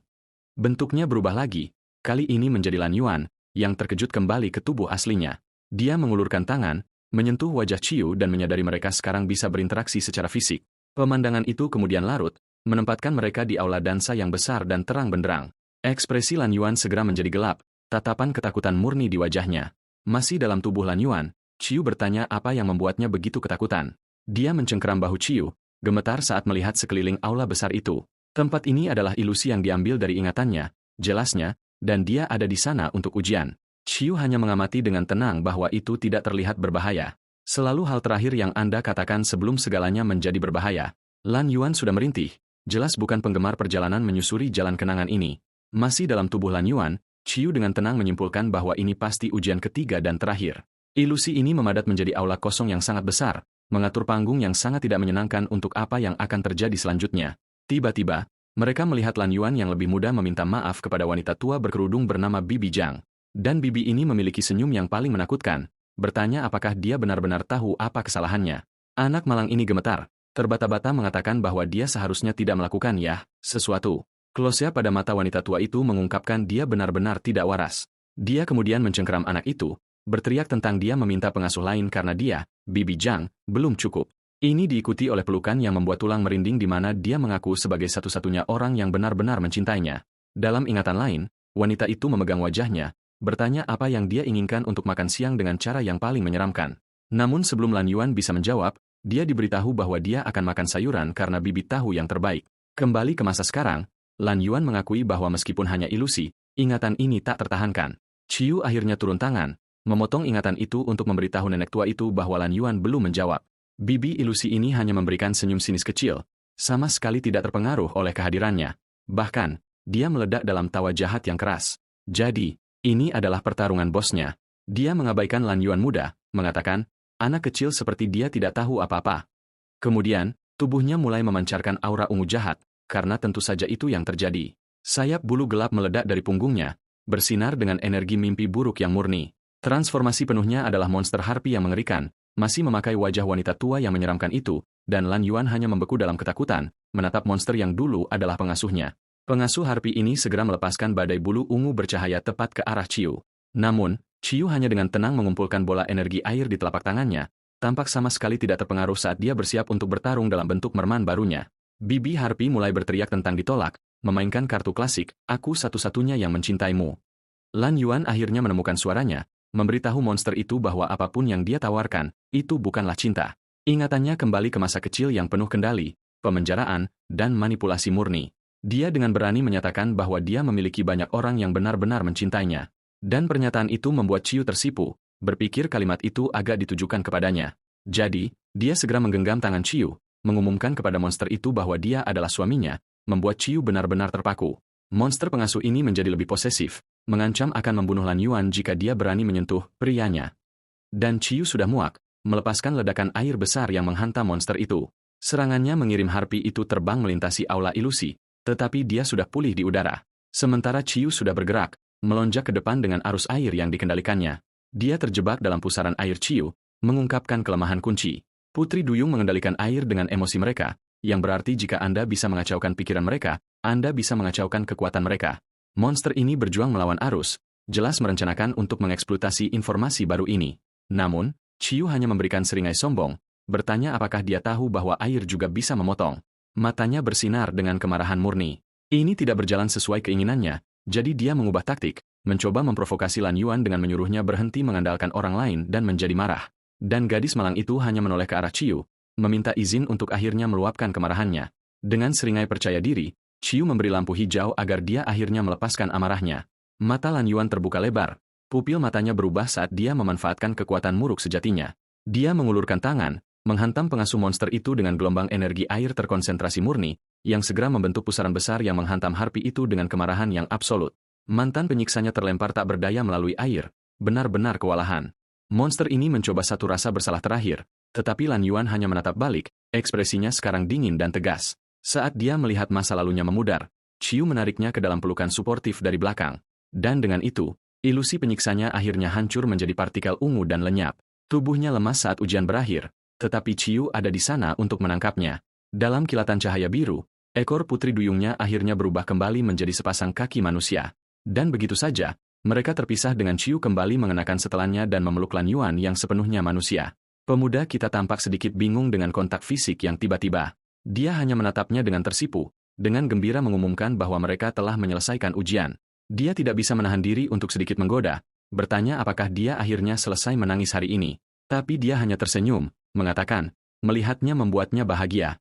Bentuknya berubah lagi, kali ini menjadi Lan Yuan, yang terkejut kembali ke tubuh aslinya. Dia mengulurkan tangan, menyentuh wajah Chiyu dan menyadari mereka sekarang bisa berinteraksi secara fisik. Pemandangan itu kemudian larut, menempatkan mereka di aula dansa yang besar dan terang benderang. Ekspresi Lan Yuan segera menjadi gelap, tatapan ketakutan murni di wajahnya. Masih dalam tubuh Lan Yuan, Chiyu bertanya apa yang membuatnya begitu ketakutan. Dia mencengkeram bahu Chiyu, gemetar saat melihat sekeliling aula besar itu. Tempat ini adalah ilusi yang diambil dari ingatannya, jelasnya, dan dia ada di sana untuk ujian. Chiyu hanya mengamati dengan tenang bahwa itu tidak terlihat berbahaya. Selalu hal terakhir yang Anda katakan sebelum segalanya menjadi berbahaya. Lan Yuan sudah merintih, jelas bukan penggemar perjalanan menyusuri jalan kenangan ini. Masih dalam tubuh Lan Yuan, Chiyu dengan tenang menyimpulkan bahwa ini pasti ujian ketiga dan terakhir. Ilusi ini memadat menjadi aula kosong yang sangat besar, mengatur panggung yang sangat tidak menyenangkan untuk apa yang akan terjadi selanjutnya. Tiba-tiba, mereka melihat Lan Yuan yang lebih muda meminta maaf kepada wanita tua berkerudung bernama Bibi Zhang. Dan Bibi ini memiliki senyum yang paling menakutkan, bertanya apakah dia benar-benar tahu apa kesalahannya. Anak malang ini gemetar, terbata-bata mengatakan bahwa dia seharusnya tidak melakukan sesuatu. Klosea pada mata wanita tua itu mengungkapkan dia benar-benar tidak waras. Dia kemudian mencengkeram anak itu, berteriak tentang dia meminta pengasuh lain karena dia, Bibi Zhang, belum cukup. Ini diikuti oleh pelukan yang membuat tulang merinding di mana dia mengaku sebagai satu-satunya orang yang benar-benar mencintainya. Dalam ingatan lain, wanita itu memegang wajahnya, bertanya apa yang dia inginkan untuk makan siang dengan cara yang paling menyeramkan. Namun sebelum Lan Yuan bisa menjawab, dia diberitahu bahwa dia akan makan sayuran karena Bibi tahu yang terbaik. Kembali ke masa sekarang, Lan Yuan mengakui bahwa meskipun hanya ilusi, ingatan ini tak tertahankan. Chiyu akhirnya turun tangan, memotong ingatan itu untuk memberitahu nenek tua itu bahwa Lan Yuan belum menjawab. Bibi ilusi ini hanya memberikan senyum sinis kecil, sama sekali tidak terpengaruh oleh kehadirannya. Bahkan, dia meledak dalam tawa jahat yang keras. Jadi, ini adalah pertarungan bosnya. Dia mengabaikan Lan Yuan muda, mengatakan, anak kecil seperti dia tidak tahu apa-apa. Kemudian, tubuhnya mulai memancarkan aura ungu jahat, karena tentu saja itu yang terjadi. Sayap bulu gelap meledak dari punggungnya, bersinar dengan energi mimpi buruk yang murni. Transformasi penuhnya adalah monster harpi yang mengerikan, masih memakai wajah wanita tua yang menyeramkan itu, dan Lan Yuan hanya membeku dalam ketakutan, menatap monster yang dulu adalah pengasuhnya. Pengasuh harpi ini segera melepaskan badai bulu ungu bercahaya tepat ke arah Chiu. Namun, Chiu hanya dengan tenang mengumpulkan bola energi air di telapak tangannya, tampak sama sekali tidak terpengaruh saat dia bersiap untuk bertarung dalam bentuk merman barunya. Bibi harpi mulai berteriak tentang ditolak, memainkan kartu klasik, aku satu-satunya yang mencintaimu. Lan Yuan akhirnya menemukan suaranya, memberitahu monster itu bahwa apapun yang dia tawarkan, itu bukanlah cinta. Ingatannya kembali ke masa kecil yang penuh kendali, pemenjaraan, dan manipulasi murni. Dia dengan berani menyatakan bahwa dia memiliki banyak orang yang benar-benar mencintainya. Dan pernyataan itu membuat Chiu tersipu, berpikir kalimat itu agak ditujukan kepadanya. Jadi, dia segera menggenggam tangan Chiu, mengumumkan kepada monster itu bahwa dia adalah suaminya, membuat Chiu benar-benar terpaku. Monster pengasuh ini menjadi lebih posesif, mengancam akan membunuh Lan Yuan jika dia berani menyentuh prianya. Dan Chiu sudah muak, melepaskan ledakan air besar yang menghantam monster itu. Serangannya mengirim harpi itu terbang melintasi aula ilusi, tetapi dia sudah pulih di udara. Sementara Chiu sudah bergerak, melonjak ke depan dengan arus air yang dikendalikannya. Dia terjebak dalam pusaran air Chiu, mengungkapkan kelemahan kunci. Putri Duyung mengendalikan air dengan emosi mereka, yang berarti jika Anda bisa mengacaukan pikiran mereka, Anda bisa mengacaukan kekuatan mereka. Monster ini berjuang melawan arus, jelas merencanakan untuk mengeksploitasi informasi baru ini. Namun, Chiu hanya memberikan seringai sombong, bertanya apakah dia tahu bahwa air juga bisa memotong. Matanya bersinar dengan kemarahan murni. Ini tidak berjalan sesuai keinginannya, jadi dia mengubah taktik, mencoba memprovokasi Lan Yuan dengan menyuruhnya berhenti mengandalkan orang lain dan menjadi marah. Dan gadis malang itu hanya menoleh ke arah Chiu, meminta izin untuk akhirnya meluapkan kemarahannya. Dengan seringai percaya diri, Chiu memberi lampu hijau agar dia akhirnya melepaskan amarahnya. Mata Lan Yuan terbuka lebar, pupil matanya berubah saat dia memanfaatkan kekuatan muruk sejatinya. Dia mengulurkan tangan, menghantam pengasuh monster itu dengan gelombang energi air terkonsentrasi murni, yang segera membentuk pusaran besar yang menghantam harpi itu dengan kemarahan yang absolut. Mantan penyiksanya terlempar tak berdaya melalui air, benar-benar kewalahan. Monster ini mencoba satu rasa bersalah terakhir, tetapi Lan Yuan hanya menatap balik, ekspresinya sekarang dingin dan tegas. Saat dia melihat masa lalunya memudar, Chiu menariknya ke dalam pelukan suportif dari belakang. Dan dengan itu, ilusi penyiksanya akhirnya hancur menjadi partikel ungu dan lenyap. Tubuhnya lemas saat ujian berakhir, tetapi Chiu ada di sana untuk menangkapnya. Dalam kilatan cahaya biru, ekor putri duyungnya akhirnya berubah kembali menjadi sepasang kaki manusia. Dan begitu saja, mereka terpisah dengan Chiu kembali mengenakan setelannya dan memeluk Lan Yuan yang sepenuhnya manusia. Pemuda kita tampak sedikit bingung dengan kontak fisik yang tiba-tiba. Dia hanya menatapnya dengan tersipu, dengan gembira mengumumkan bahwa mereka telah menyelesaikan ujian. Dia tidak bisa menahan diri untuk sedikit menggoda, bertanya apakah dia akhirnya selesai menangis hari ini. Tapi dia hanya tersenyum, mengatakan, melihatnya membuatnya bahagia.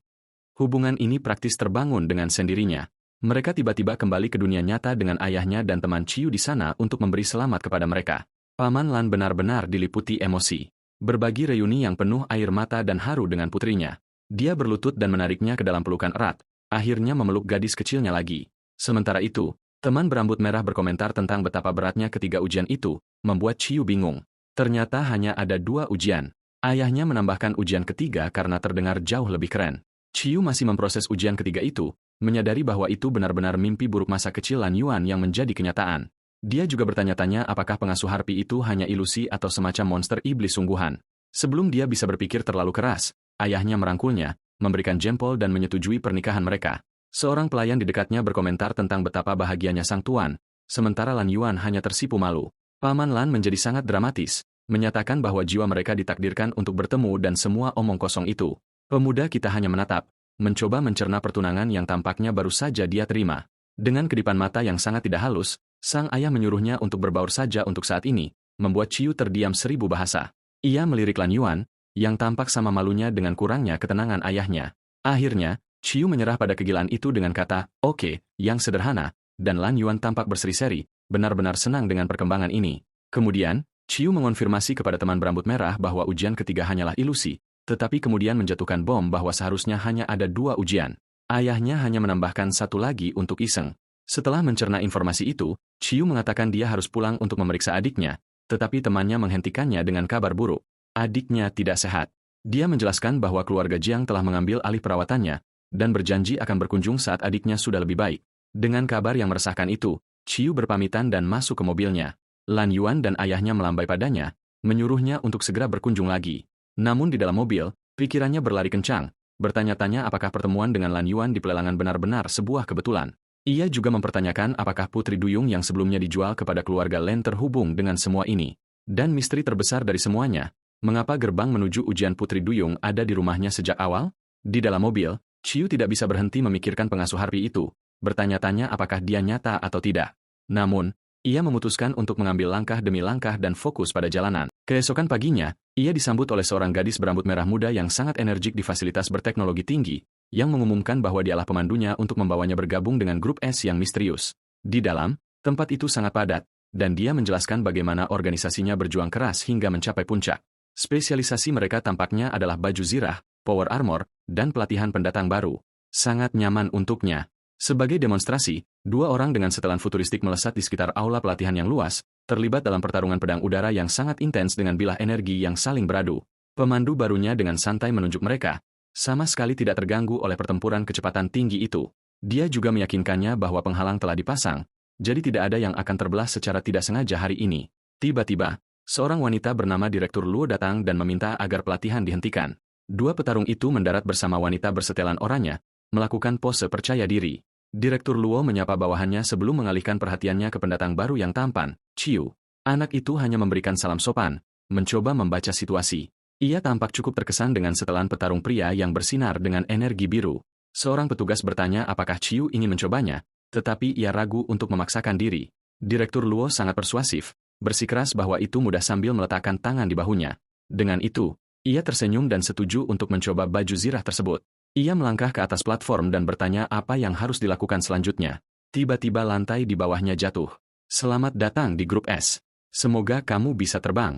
Hubungan ini praktis terbangun dengan sendirinya. Mereka tiba-tiba kembali ke dunia nyata dengan ayahnya dan teman Chiu di sana untuk memberi selamat kepada mereka. Paman Lan benar-benar diliputi emosi. Berbagi reuni yang penuh air mata dan haru dengan putrinya. Dia berlutut dan menariknya ke dalam pelukan erat, akhirnya memeluk gadis kecilnya lagi. Sementara itu, teman berambut merah berkomentar tentang betapa beratnya ketiga ujian itu, membuat Chiu bingung. Ternyata hanya ada 2 ujian. Ayahnya menambahkan ujian ketiga karena terdengar jauh lebih keren. Chiu masih memproses ujian ketiga itu, menyadari bahwa itu benar-benar mimpi buruk masa kecil Lan Yuan yang menjadi kenyataan. Dia juga bertanya-tanya apakah pengasuh harpi itu hanya ilusi atau semacam monster iblis sungguhan. Sebelum dia bisa berpikir terlalu keras, ayahnya merangkulnya, memberikan jempol dan menyetujui pernikahan mereka. Seorang pelayan di dekatnya berkomentar tentang betapa bahagianya sang tuan, sementara Lan Yuan hanya tersipu malu. Paman Lan menjadi sangat dramatis, menyatakan bahwa jiwa mereka ditakdirkan untuk bertemu dan semua omong kosong itu. Pemuda kita hanya menatap, mencoba mencerna pertunangan yang tampaknya baru saja dia terima. Dengan kedipan mata yang sangat tidak halus, sang ayah menyuruhnya untuk berbaur saja untuk saat ini, membuat Chiu terdiam 1000 bahasa. Ia melirik Lan Yuan, yang tampak sama malunya dengan kurangnya ketenangan ayahnya. Akhirnya, Chiu menyerah pada kegilaan itu dengan kata, "Oke," yang sederhana, dan Lan Yuan tampak berseri-seri, benar-benar senang dengan perkembangan ini. Kemudian, Chiu mengonfirmasi kepada teman berambut merah bahwa ujian ketiga hanyalah ilusi, tetapi kemudian menjatuhkan bom bahwa seharusnya hanya ada 2 ujian. Ayahnya hanya menambahkan 1 lagi untuk iseng. Setelah mencerna informasi itu, Chiu mengatakan dia harus pulang untuk memeriksa adiknya, tetapi temannya menghentikannya dengan kabar buruk. Adiknya tidak sehat. Dia menjelaskan bahwa keluarga Jiang telah mengambil alih perawatannya, dan berjanji akan berkunjung saat adiknya sudah lebih baik. Dengan kabar yang meresahkan itu, Chiu berpamitan dan masuk ke mobilnya. Lan Yuan dan ayahnya melambai padanya, menyuruhnya untuk segera berkunjung lagi. Namun di dalam mobil, pikirannya berlari kencang, bertanya-tanya apakah pertemuan dengan Lan Yuan di pelelangan benar-benar sebuah kebetulan. Ia juga mempertanyakan apakah Putri Duyung yang sebelumnya dijual kepada keluarga Len terhubung dengan semua ini. Dan misteri terbesar dari semuanya, mengapa gerbang menuju ujian Putri Duyung ada di rumahnya sejak awal? Di dalam mobil, Chiu tidak bisa berhenti memikirkan pengasuh Harpi itu, bertanya-tanya apakah dia nyata atau tidak. Namun, ia memutuskan untuk mengambil langkah demi langkah dan fokus pada jalanan. Keesokan paginya, ia disambut oleh seorang gadis berambut merah muda yang sangat energik di fasilitas berteknologi tinggi, yang mengumumkan bahwa dialah pemandunya untuk membawanya bergabung dengan grup S yang misterius. Di dalam, tempat itu sangat padat, dan dia menjelaskan bagaimana organisasinya berjuang keras hingga mencapai puncak. Spesialisasi mereka tampaknya adalah baju zirah, power armor, dan pelatihan pendatang baru. Sangat nyaman untuknya. Sebagai demonstrasi, dua orang dengan setelan futuristik melesat di sekitar aula pelatihan yang luas, terlibat dalam pertarungan pedang udara yang sangat intens dengan bilah energi yang saling beradu. Pemandu barunya dengan santai menunjuk mereka, sama sekali tidak terganggu oleh pertempuran kecepatan tinggi itu. Dia juga meyakinkannya bahwa penghalang telah dipasang, jadi tidak ada yang akan terbelah secara tidak sengaja hari ini. Tiba-tiba, seorang wanita bernama Direktur Luo datang dan meminta agar pelatihan dihentikan. Dua petarung itu mendarat bersama wanita bersetelan oranye, melakukan pose percaya diri. Direktur Luo menyapa bawahannya sebelum mengalihkan perhatiannya ke pendatang baru yang tampan, Chiu. Anak itu hanya memberikan salam sopan, mencoba membaca situasi. Ia tampak cukup terkesan dengan setelan petarung pria yang bersinar dengan energi biru. Seorang petugas bertanya apakah Chiu ingin mencobanya, tetapi ia ragu untuk memaksakan diri. Direktur Luo sangat persuasif, bersikeras bahwa itu mudah sambil meletakkan tangan di bahunya. Dengan itu, ia tersenyum dan setuju untuk mencoba baju zirah tersebut. Ia melangkah ke atas platform dan bertanya apa yang harus dilakukan selanjutnya. Tiba-tiba lantai di bawahnya jatuh. Selamat datang di grup S. Semoga kamu bisa terbang.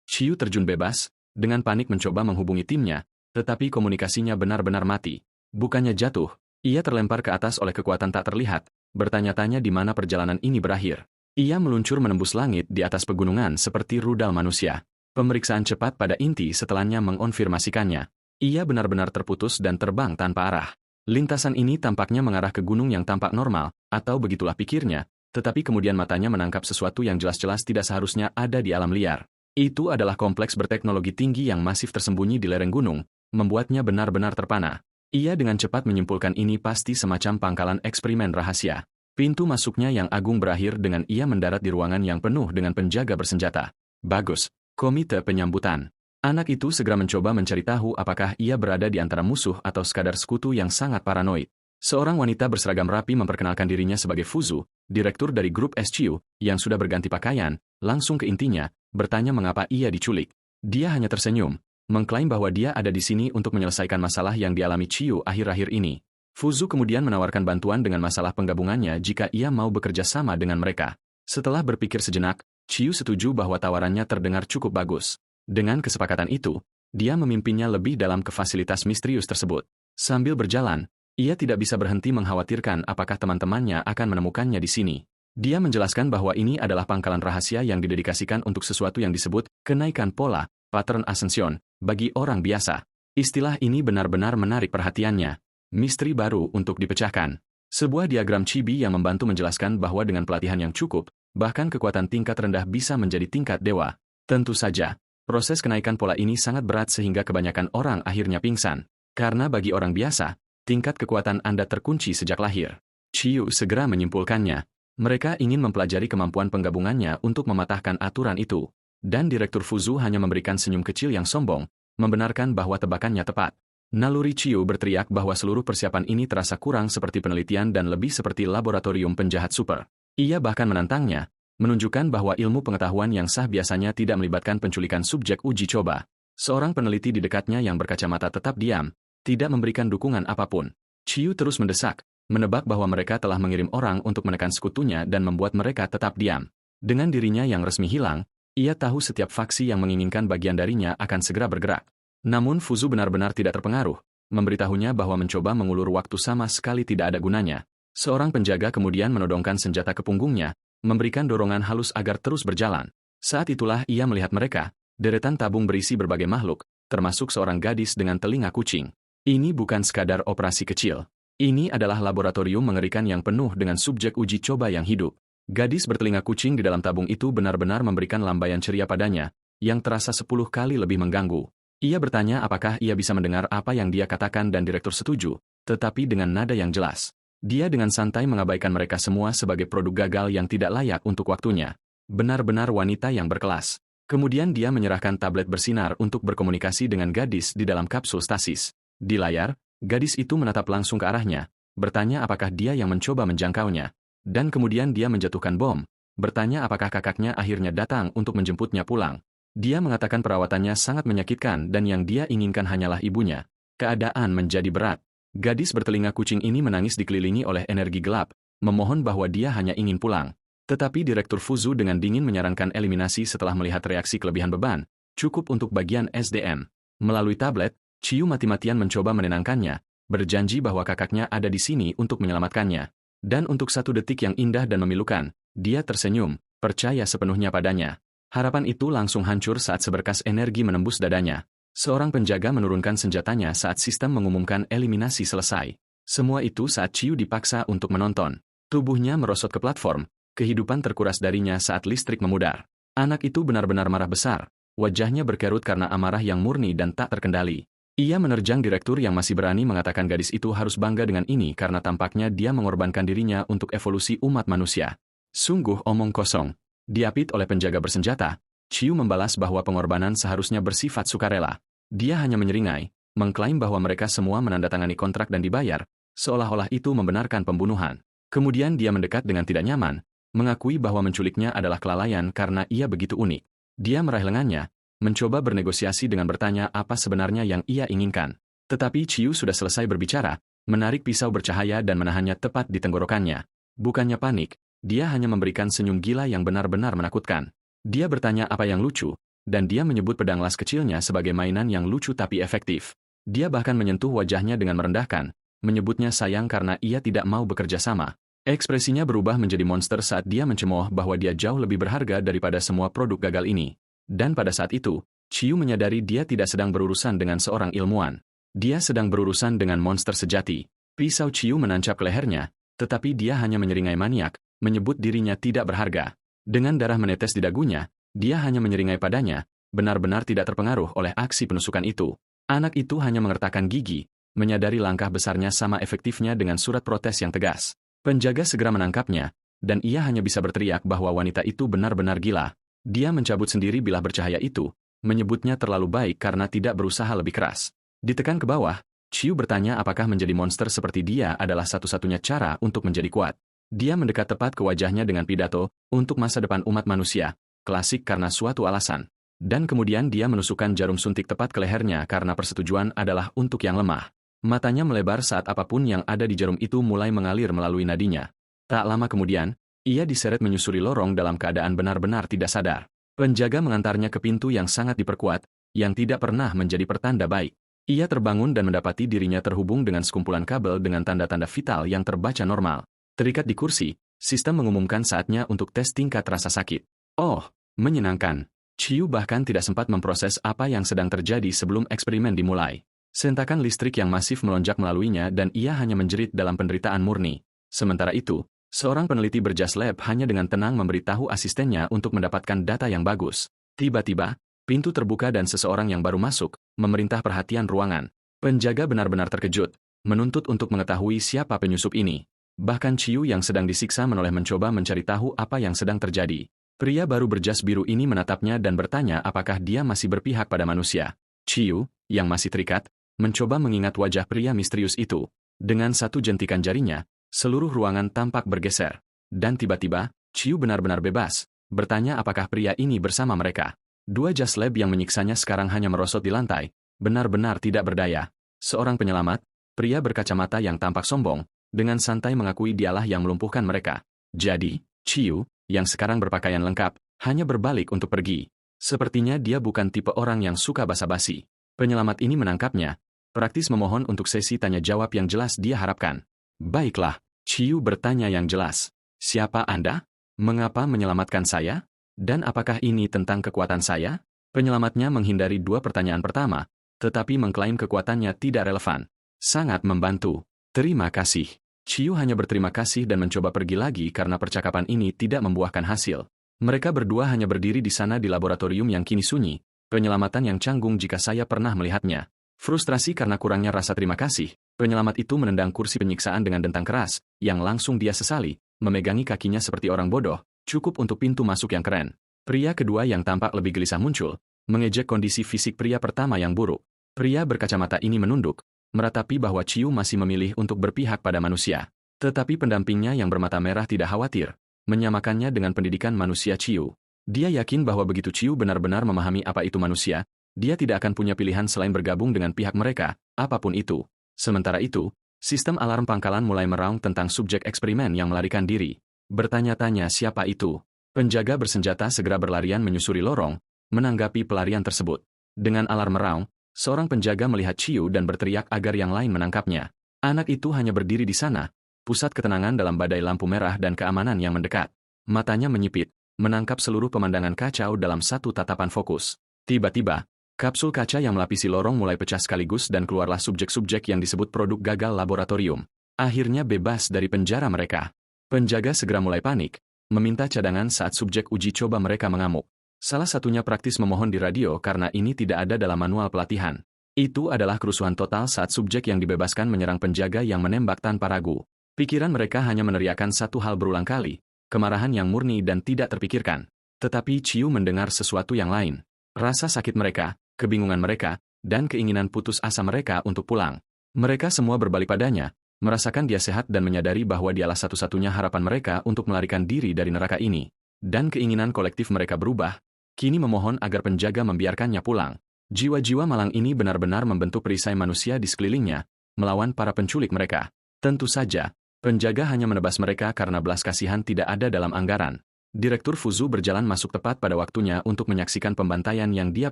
Chiu terjun bebas, dengan panik mencoba menghubungi timnya, tetapi komunikasinya benar-benar mati. Bukannya jatuh, ia terlempar ke atas oleh kekuatan tak terlihat, bertanya-tanya di mana perjalanan ini berakhir. Ia meluncur menembus langit di atas pegunungan seperti rudal manusia. Pemeriksaan cepat pada inti setelannya mengonfirmasikannya. Ia benar-benar terputus dan terbang tanpa arah. Lintasan ini tampaknya mengarah ke gunung yang tampak normal, atau begitulah pikirnya, tetapi kemudian matanya menangkap sesuatu yang jelas-jelas tidak seharusnya ada di alam liar. Itu adalah kompleks berteknologi tinggi yang masif tersembunyi di lereng gunung, membuatnya benar-benar terpana. Ia dengan cepat menyimpulkan ini pasti semacam pangkalan eksperimen rahasia. Pintu masuknya yang agung berakhir dengan ia mendarat di ruangan yang penuh dengan penjaga bersenjata. Bagus. Komite penyambutan. Anak itu segera mencoba mencari tahu apakah ia berada di antara musuh atau sekadar sekutu yang sangat paranoid. Seorang wanita berseragam rapi memperkenalkan dirinya sebagai Fuzu, direktur dari grup SCU, yang sudah berganti pakaian, langsung ke intinya, bertanya mengapa ia diculik. Dia hanya tersenyum, mengklaim bahwa dia ada di sini untuk menyelesaikan masalah yang dialami Chiu akhir-akhir ini. Fuzu kemudian menawarkan bantuan dengan masalah penggabungannya jika ia mau bekerja sama dengan mereka. Setelah berpikir sejenak, Chiu setuju bahwa tawarannya terdengar cukup bagus. Dengan kesepakatan itu, dia memimpinnya lebih dalam ke fasilitas misterius tersebut. Sambil berjalan, ia tidak bisa berhenti mengkhawatirkan apakah teman-temannya akan menemukannya di sini. Dia menjelaskan bahwa ini adalah pangkalan rahasia yang didedikasikan untuk sesuatu yang disebut kenaikan pola, pattern ascension, bagi orang biasa. Istilah ini benar-benar menarik perhatiannya. Misteri baru untuk dipecahkan. Sebuah diagram chibi yang membantu menjelaskan bahwa dengan pelatihan yang cukup, bahkan kekuatan tingkat rendah bisa menjadi tingkat dewa. Tentu saja, proses kenaikan pola ini sangat berat sehingga kebanyakan orang akhirnya pingsan. Karena bagi orang biasa, tingkat kekuatan Anda terkunci sejak lahir. Chiu segera menyimpulkannya. Mereka ingin mempelajari kemampuan penggabungannya untuk mematahkan aturan itu. Dan Direktur Fuzu hanya memberikan senyum kecil yang sombong, membenarkan bahwa tebakannya tepat. Naluri Chiu berteriak bahwa seluruh persiapan ini terasa kurang seperti penelitian dan lebih seperti laboratorium penjahat super. Ia bahkan menantangnya, menunjukkan bahwa ilmu pengetahuan yang sah biasanya tidak melibatkan penculikan subjek uji coba. Seorang peneliti di dekatnya yang berkacamata tetap diam, tidak memberikan dukungan apapun. Chiu terus mendesak, menebak bahwa mereka telah mengirim orang untuk menekan sekutunya dan membuat mereka tetap diam. Dengan dirinya yang resmi hilang, ia tahu setiap faksi yang menginginkan bagian darinya akan segera bergerak. Namun Fuzu benar-benar tidak terpengaruh, memberitahunya bahwa mencoba mengulur waktu sama sekali tidak ada gunanya. Seorang penjaga kemudian menodongkan senjata ke punggungnya, memberikan dorongan halus agar terus berjalan. Saat itulah ia melihat mereka, deretan tabung berisi berbagai makhluk, termasuk seorang gadis dengan telinga kucing. Ini bukan sekadar operasi kecil. Ini adalah laboratorium mengerikan yang penuh dengan subjek uji coba yang hidup. Gadis bertelinga kucing di dalam tabung itu benar-benar memberikan lambaian ceria padanya, yang terasa 10 kali lebih mengganggu. Ia bertanya apakah ia bisa mendengar apa yang dia katakan dan direktur setuju, tetapi dengan nada yang jelas. Dia dengan santai mengabaikan mereka semua sebagai produk gagal yang tidak layak untuk waktunya. Benar-benar wanita yang berkelas. Kemudian dia menyerahkan tablet bersinar untuk berkomunikasi dengan gadis di dalam kapsul stasis. Di layar, gadis itu menatap langsung ke arahnya, bertanya apakah dia yang mencoba menjangkaunya. Dan kemudian dia menjatuhkan bom, bertanya apakah kakaknya akhirnya datang untuk menjemputnya pulang. Dia mengatakan perawatannya sangat menyakitkan dan yang dia inginkan hanyalah ibunya. Keadaan menjadi berat. Gadis bertelinga kucing ini menangis dikelilingi oleh energi gelap, memohon bahwa dia hanya ingin pulang. Tetapi Direktur Fuzu dengan dingin menyarankan eliminasi setelah melihat reaksi kelebihan beban, cukup untuk bagian SDM. Melalui tablet, Chiu mati-matian mencoba menenangkannya, berjanji bahwa kakaknya ada di sini untuk menyelamatkannya. Dan untuk satu detik yang indah dan memilukan, dia tersenyum, percaya sepenuhnya padanya. Harapan itu langsung hancur saat seberkas energi menembus dadanya. Seorang penjaga menurunkan senjatanya saat sistem mengumumkan eliminasi selesai. Semua itu saat Chiu dipaksa untuk menonton. Tubuhnya merosot ke platform, kehidupan terkuras darinya saat listrik memudar. Anak itu benar-benar marah besar, wajahnya berkerut karena amarah yang murni dan tak terkendali. Ia menerjang direktur yang masih berani mengatakan gadis itu harus bangga dengan ini karena tampaknya dia mengorbankan dirinya untuk evolusi umat manusia. Sungguh omong kosong. Diapit oleh penjaga bersenjata, Chiu membalas bahwa pengorbanan seharusnya bersifat sukarela. Dia hanya menyeringai, mengklaim bahwa mereka semua menandatangani kontrak dan dibayar, seolah-olah itu membenarkan pembunuhan. Kemudian dia mendekat dengan tidak nyaman, mengakui bahwa menculiknya adalah kelalaian karena ia begitu unik. Dia meraih lengannya, mencoba bernegosiasi dengan bertanya apa sebenarnya yang ia inginkan. Tetapi Chiu sudah selesai berbicara, menarik pisau bercahaya dan menahannya tepat di tenggorokannya. Bukannya panik, dia hanya memberikan senyum gila yang benar-benar menakutkan. Dia bertanya apa yang lucu, dan dia menyebut pedang las kecilnya sebagai mainan yang lucu tapi efektif. Dia bahkan menyentuh wajahnya dengan merendahkan, menyebutnya sayang karena ia tidak mau bekerja sama. Ekspresinya berubah menjadi monster saat dia mencemooh bahwa dia jauh lebih berharga daripada semua produk gagal ini. Dan pada saat itu, Chiu menyadari dia tidak sedang berurusan dengan seorang ilmuwan. Dia sedang berurusan dengan monster sejati. Pisau Chiu menancap ke lehernya, tetapi dia hanya menyeringai maniak, menyebut dirinya tidak berharga. Dengan darah menetes di dagunya, dia hanya menyeringai padanya, benar-benar tidak terpengaruh oleh aksi penusukan itu. Anak itu hanya mengertakkan gigi, menyadari langkah besarnya sama efektifnya dengan surat protes yang tegas. Penjaga segera menangkapnya, dan ia hanya bisa berteriak bahwa wanita itu benar-benar gila. Dia mencabut sendiri bilah bercahaya itu, menyebutnya terlalu baik karena tidak berusaha lebih keras. Ditekan ke bawah, Chiu bertanya apakah menjadi monster seperti dia adalah satu-satunya cara untuk menjadi kuat. Dia mendekat tepat ke wajahnya dengan pidato, untuk masa depan umat manusia, klasik karena suatu alasan. Dan kemudian dia menusukkan jarum suntik tepat ke lehernya karena persetujuan adalah untuk yang lemah. Matanya melebar saat apapun yang ada di jarum itu mulai mengalir melalui nadinya. Tak lama kemudian, ia diseret menyusuri lorong dalam keadaan benar-benar tidak sadar. Penjaga mengantarnya ke pintu yang sangat diperkuat, yang tidak pernah menjadi pertanda baik. Ia terbangun dan mendapati dirinya terhubung dengan sekumpulan kabel dengan tanda-tanda vital yang terbaca normal. Terikat di kursi, sistem mengumumkan saatnya untuk tes tingkat rasa sakit. Oh, menyenangkan. Chiu bahkan tidak sempat memproses apa yang sedang terjadi sebelum eksperimen dimulai. Sentakan listrik yang masif melonjak melaluinya dan ia hanya menjerit dalam penderitaan murni. Sementara itu, seorang peneliti berjas lab hanya dengan tenang memberitahu asistennya untuk mendapatkan data yang bagus. Tiba-tiba, pintu terbuka dan seseorang yang baru masuk, memerintah perhatian ruangan. Penjaga benar-benar terkejut, menuntut untuk mengetahui siapa penyusup ini. Bahkan Chiu yang sedang disiksa menoleh mencoba mencari tahu apa yang sedang terjadi. Pria baru berjas biru ini menatapnya dan bertanya apakah dia masih berpihak pada manusia. Chiu, yang masih terikat, mencoba mengingat wajah pria misterius itu. Dengan satu jentikan jarinya, seluruh ruangan tampak bergeser. Dan tiba-tiba, Chiu benar-benar bebas, bertanya apakah pria ini bersama mereka. Dua jas lab yang menyiksanya sekarang hanya merosot di lantai, benar-benar tidak berdaya. Seorang penyelamat, pria berkacamata yang tampak sombong, dengan santai mengakui dialah yang melumpuhkan mereka. Jadi, Chiu, yang sekarang berpakaian lengkap, hanya berbalik untuk pergi. Sepertinya dia bukan tipe orang yang suka basa-basi. Penyelamat ini menangkapnya, praktis memohon untuk sesi tanya jawab yang jelas dia harapkan. Baiklah, Chiu bertanya yang jelas. Siapa Anda? Mengapa menyelamatkan saya? Dan apakah ini tentang kekuatan saya? Penyelamatnya menghindari dua pertanyaan pertama, tetapi mengklaim kekuatannya tidak relevan. Sangat membantu. Terima kasih. Chiu hanya berterima kasih dan mencoba pergi lagi karena percakapan ini tidak membuahkan hasil. Mereka berdua hanya berdiri di sana di laboratorium yang kini sunyi, penyelamatan yang canggung jika saya pernah melihatnya. Frustrasi karena kurangnya rasa terima kasih, penyelamat itu menendang kursi penyiksaan dengan dentang keras, yang langsung dia sesali, memegangi kakinya seperti orang bodoh, cukup untuk pintu masuk yang keren. Pria kedua yang tampak lebih gelisah muncul, mengejek kondisi fisik pria pertama yang buruk. Pria berkacamata ini menunduk, meratapi bahwa Chiu masih memilih untuk berpihak pada manusia. Tetapi pendampingnya yang bermata merah tidak khawatir, menyamakannya dengan pendidikan manusia Chiu. Dia yakin bahwa begitu Chiu benar-benar memahami apa itu manusia, dia tidak akan punya pilihan selain bergabung dengan pihak mereka, apapun itu. Sementara itu, sistem alarm pangkalan mulai meraung tentang subjek eksperimen yang melarikan diri. Bertanya-tanya siapa itu. Penjaga bersenjata segera berlarian menyusuri lorong, menanggapi pelarian tersebut. Dengan alarm meraung, seorang penjaga melihat Chiu dan berteriak agar yang lain menangkapnya. Anak itu hanya berdiri di sana, pusat ketenangan dalam badai lampu merah dan keamanan yang mendekat. Matanya menyipit, menangkap seluruh pemandangan kacau dalam satu tatapan fokus. Tiba-tiba, kapsul kaca yang melapisi lorong mulai pecah sekaligus dan keluarlah subjek-subjek yang disebut produk gagal laboratorium. Akhirnya bebas dari penjara mereka. Penjaga segera mulai panik, meminta cadangan saat subjek uji coba mereka mengamuk. Salah satunya praktis memohon di radio karena ini tidak ada dalam manual pelatihan. Itu adalah kerusuhan total saat subjek yang dibebaskan menyerang penjaga yang menembak tanpa ragu. Pikiran mereka hanya meneriakkan satu hal berulang kali, kemarahan yang murni dan tidak terpikirkan. Tetapi Chiu mendengar sesuatu yang lain. Rasa sakit mereka, kebingungan mereka, dan keinginan putus asa mereka untuk pulang. Mereka semua berbalik padanya, merasakan dia sehat dan menyadari bahwa dialah satu-satunya harapan mereka untuk melarikan diri dari neraka ini. Dan keinginan kolektif mereka berubah, kini memohon agar penjaga membiarkannya pulang. Jiwa-jiwa malang ini benar-benar membentuk perisai manusia di sekelilingnya, melawan para penculik mereka. Tentu saja, penjaga hanya menebas mereka karena belas kasihan tidak ada dalam anggaran. Direktur Fuzu berjalan masuk tepat pada waktunya untuk menyaksikan pembantaian yang dia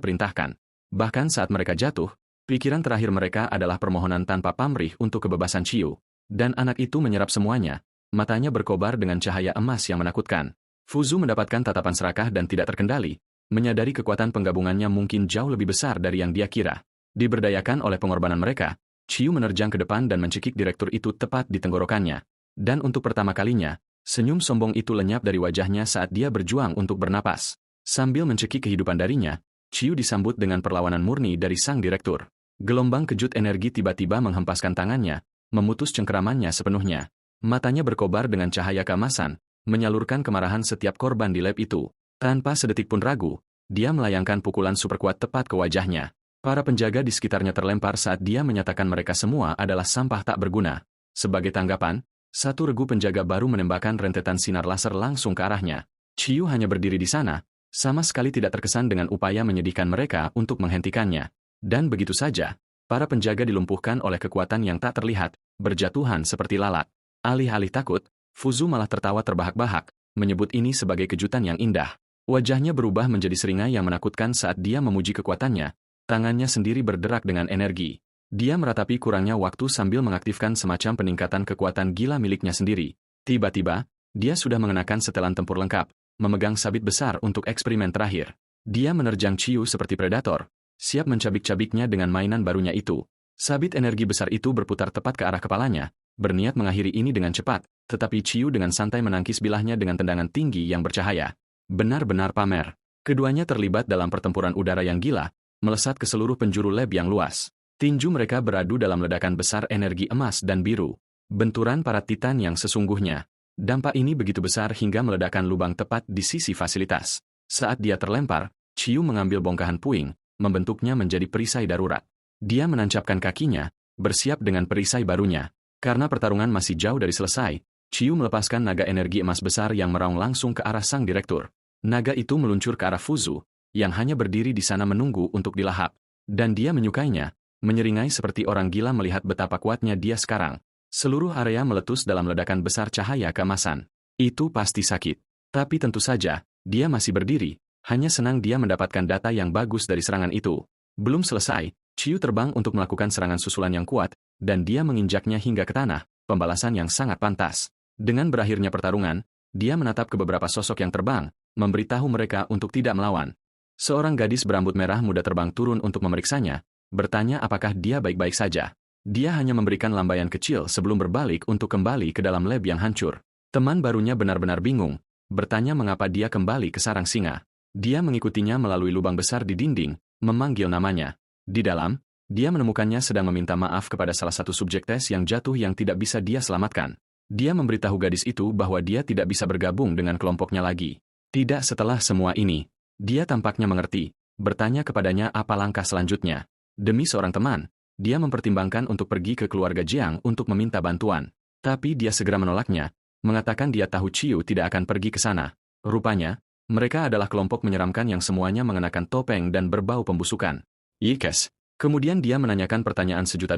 perintahkan. Bahkan saat mereka jatuh, pikiran terakhir mereka adalah permohonan tanpa pamrih untuk kebebasan Chiu. Dan anak itu menyerap semuanya, matanya berkobar dengan cahaya emas yang menakutkan. Fuzu mendapatkan tatapan serakah dan tidak terkendali, menyadari kekuatan penggabungannya mungkin jauh lebih besar dari yang dia kira. Diberdayakan oleh pengorbanan mereka, Chiu menerjang ke depan dan mencekik direktur itu tepat di tenggorokannya. Dan untuk pertama kalinya, senyum sombong itu lenyap dari wajahnya saat dia berjuang untuk bernapas. Sambil mencekik kehidupan darinya, Chiu disambut dengan perlawanan murni dari sang direktur. Gelombang kejut energi tiba-tiba menghempaskan tangannya, memutus cengkeramannya sepenuhnya. Matanya berkobar dengan cahaya keemasan, menyalurkan kemarahan setiap korban di lab itu. Tanpa sedetik pun ragu, dia melayangkan pukulan super kuat tepat ke wajahnya. Para penjaga di sekitarnya terlempar saat dia menyatakan mereka semua adalah sampah tak berguna. Sebagai tanggapan, satu regu penjaga baru menembakkan rentetan sinar laser langsung ke arahnya. Chiu hanya berdiri di sana, sama sekali tidak terkesan dengan upaya menyedihkan mereka untuk menghentikannya. Dan begitu saja, para penjaga dilumpuhkan oleh kekuatan yang tak terlihat, berjatuhan seperti lalat. Alih-alih takut, Fuzu malah tertawa terbahak-bahak, menyebut ini sebagai kejutan yang indah. Wajahnya berubah menjadi seringai yang menakutkan saat dia memuji kekuatannya. Tangannya sendiri berderak dengan energi. Dia meratapi kurangnya waktu sambil mengaktifkan semacam peningkatan kekuatan gila miliknya sendiri. Tiba-tiba, dia sudah mengenakan setelan tempur lengkap, memegang sabit besar untuk eksperimen terakhir. Dia menerjang Chiu seperti predator, siap mencabik-cabiknya dengan mainan barunya itu. Sabit energi besar itu berputar tepat ke arah kepalanya, berniat mengakhiri ini dengan cepat, tetapi Chiu dengan santai menangkis bilahnya dengan tendangan tinggi yang bercahaya. Benar-benar pamer. Keduanya terlibat dalam pertempuran udara yang gila, melesat ke seluruh penjuru lab yang luas. Tinju mereka beradu dalam ledakan besar energi emas dan biru. Benturan para titan yang sesungguhnya. Dampak ini begitu besar hingga meledakkan lubang tepat di sisi fasilitas. Saat dia terlempar, Chiu mengambil bongkahan puing, membentuknya menjadi perisai darurat. Dia menancapkan kakinya, bersiap dengan perisai barunya. Karena pertarungan masih jauh dari selesai, Chiu melepaskan naga energi emas besar yang meraung langsung ke arah sang direktur. Naga itu meluncur ke arah Fuzu, yang hanya berdiri di sana menunggu untuk dilahap. Dan dia menyukainya, menyeringai seperti orang gila melihat betapa kuatnya dia sekarang. Seluruh area meletus dalam ledakan besar cahaya keemasan. Itu pasti sakit. Tapi tentu saja, dia masih berdiri, hanya senang dia mendapatkan data yang bagus dari serangan itu. Belum selesai, Chiu terbang untuk melakukan serangan susulan yang kuat, dan dia menginjaknya hingga ke tanah, pembalasan yang sangat pantas. Dengan berakhirnya pertarungan, dia menatap ke beberapa sosok yang terbang, memberitahu mereka untuk tidak melawan. Seorang gadis berambut merah muda terbang turun untuk memeriksanya, bertanya apakah dia baik-baik saja. Dia hanya memberikan lambaian kecil sebelum berbalik untuk kembali ke dalam lab yang hancur. Teman barunya benar-benar bingung, bertanya mengapa dia kembali ke sarang singa. Dia mengikutinya melalui lubang besar di dinding, memanggil namanya. Di dalam, dia menemukannya sedang meminta maaf kepada salah satu subjek tes yang jatuh yang tidak bisa dia selamatkan. Dia memberitahu gadis itu bahwa dia tidak bisa bergabung dengan kelompoknya lagi. Tidak setelah semua ini. Dia tampaknya mengerti, bertanya kepadanya apa langkah selanjutnya. Demi seorang teman, dia mempertimbangkan untuk pergi ke keluarga Jiang untuk meminta bantuan. Tapi dia segera menolaknya, mengatakan dia tahu Ciu tidak akan pergi ke sana. Rupanya, mereka adalah kelompok menyeramkan yang semuanya mengenakan topeng dan berbau pembusukan. Yikes. Kemudian dia menanyakan pertanyaan $1.000.000,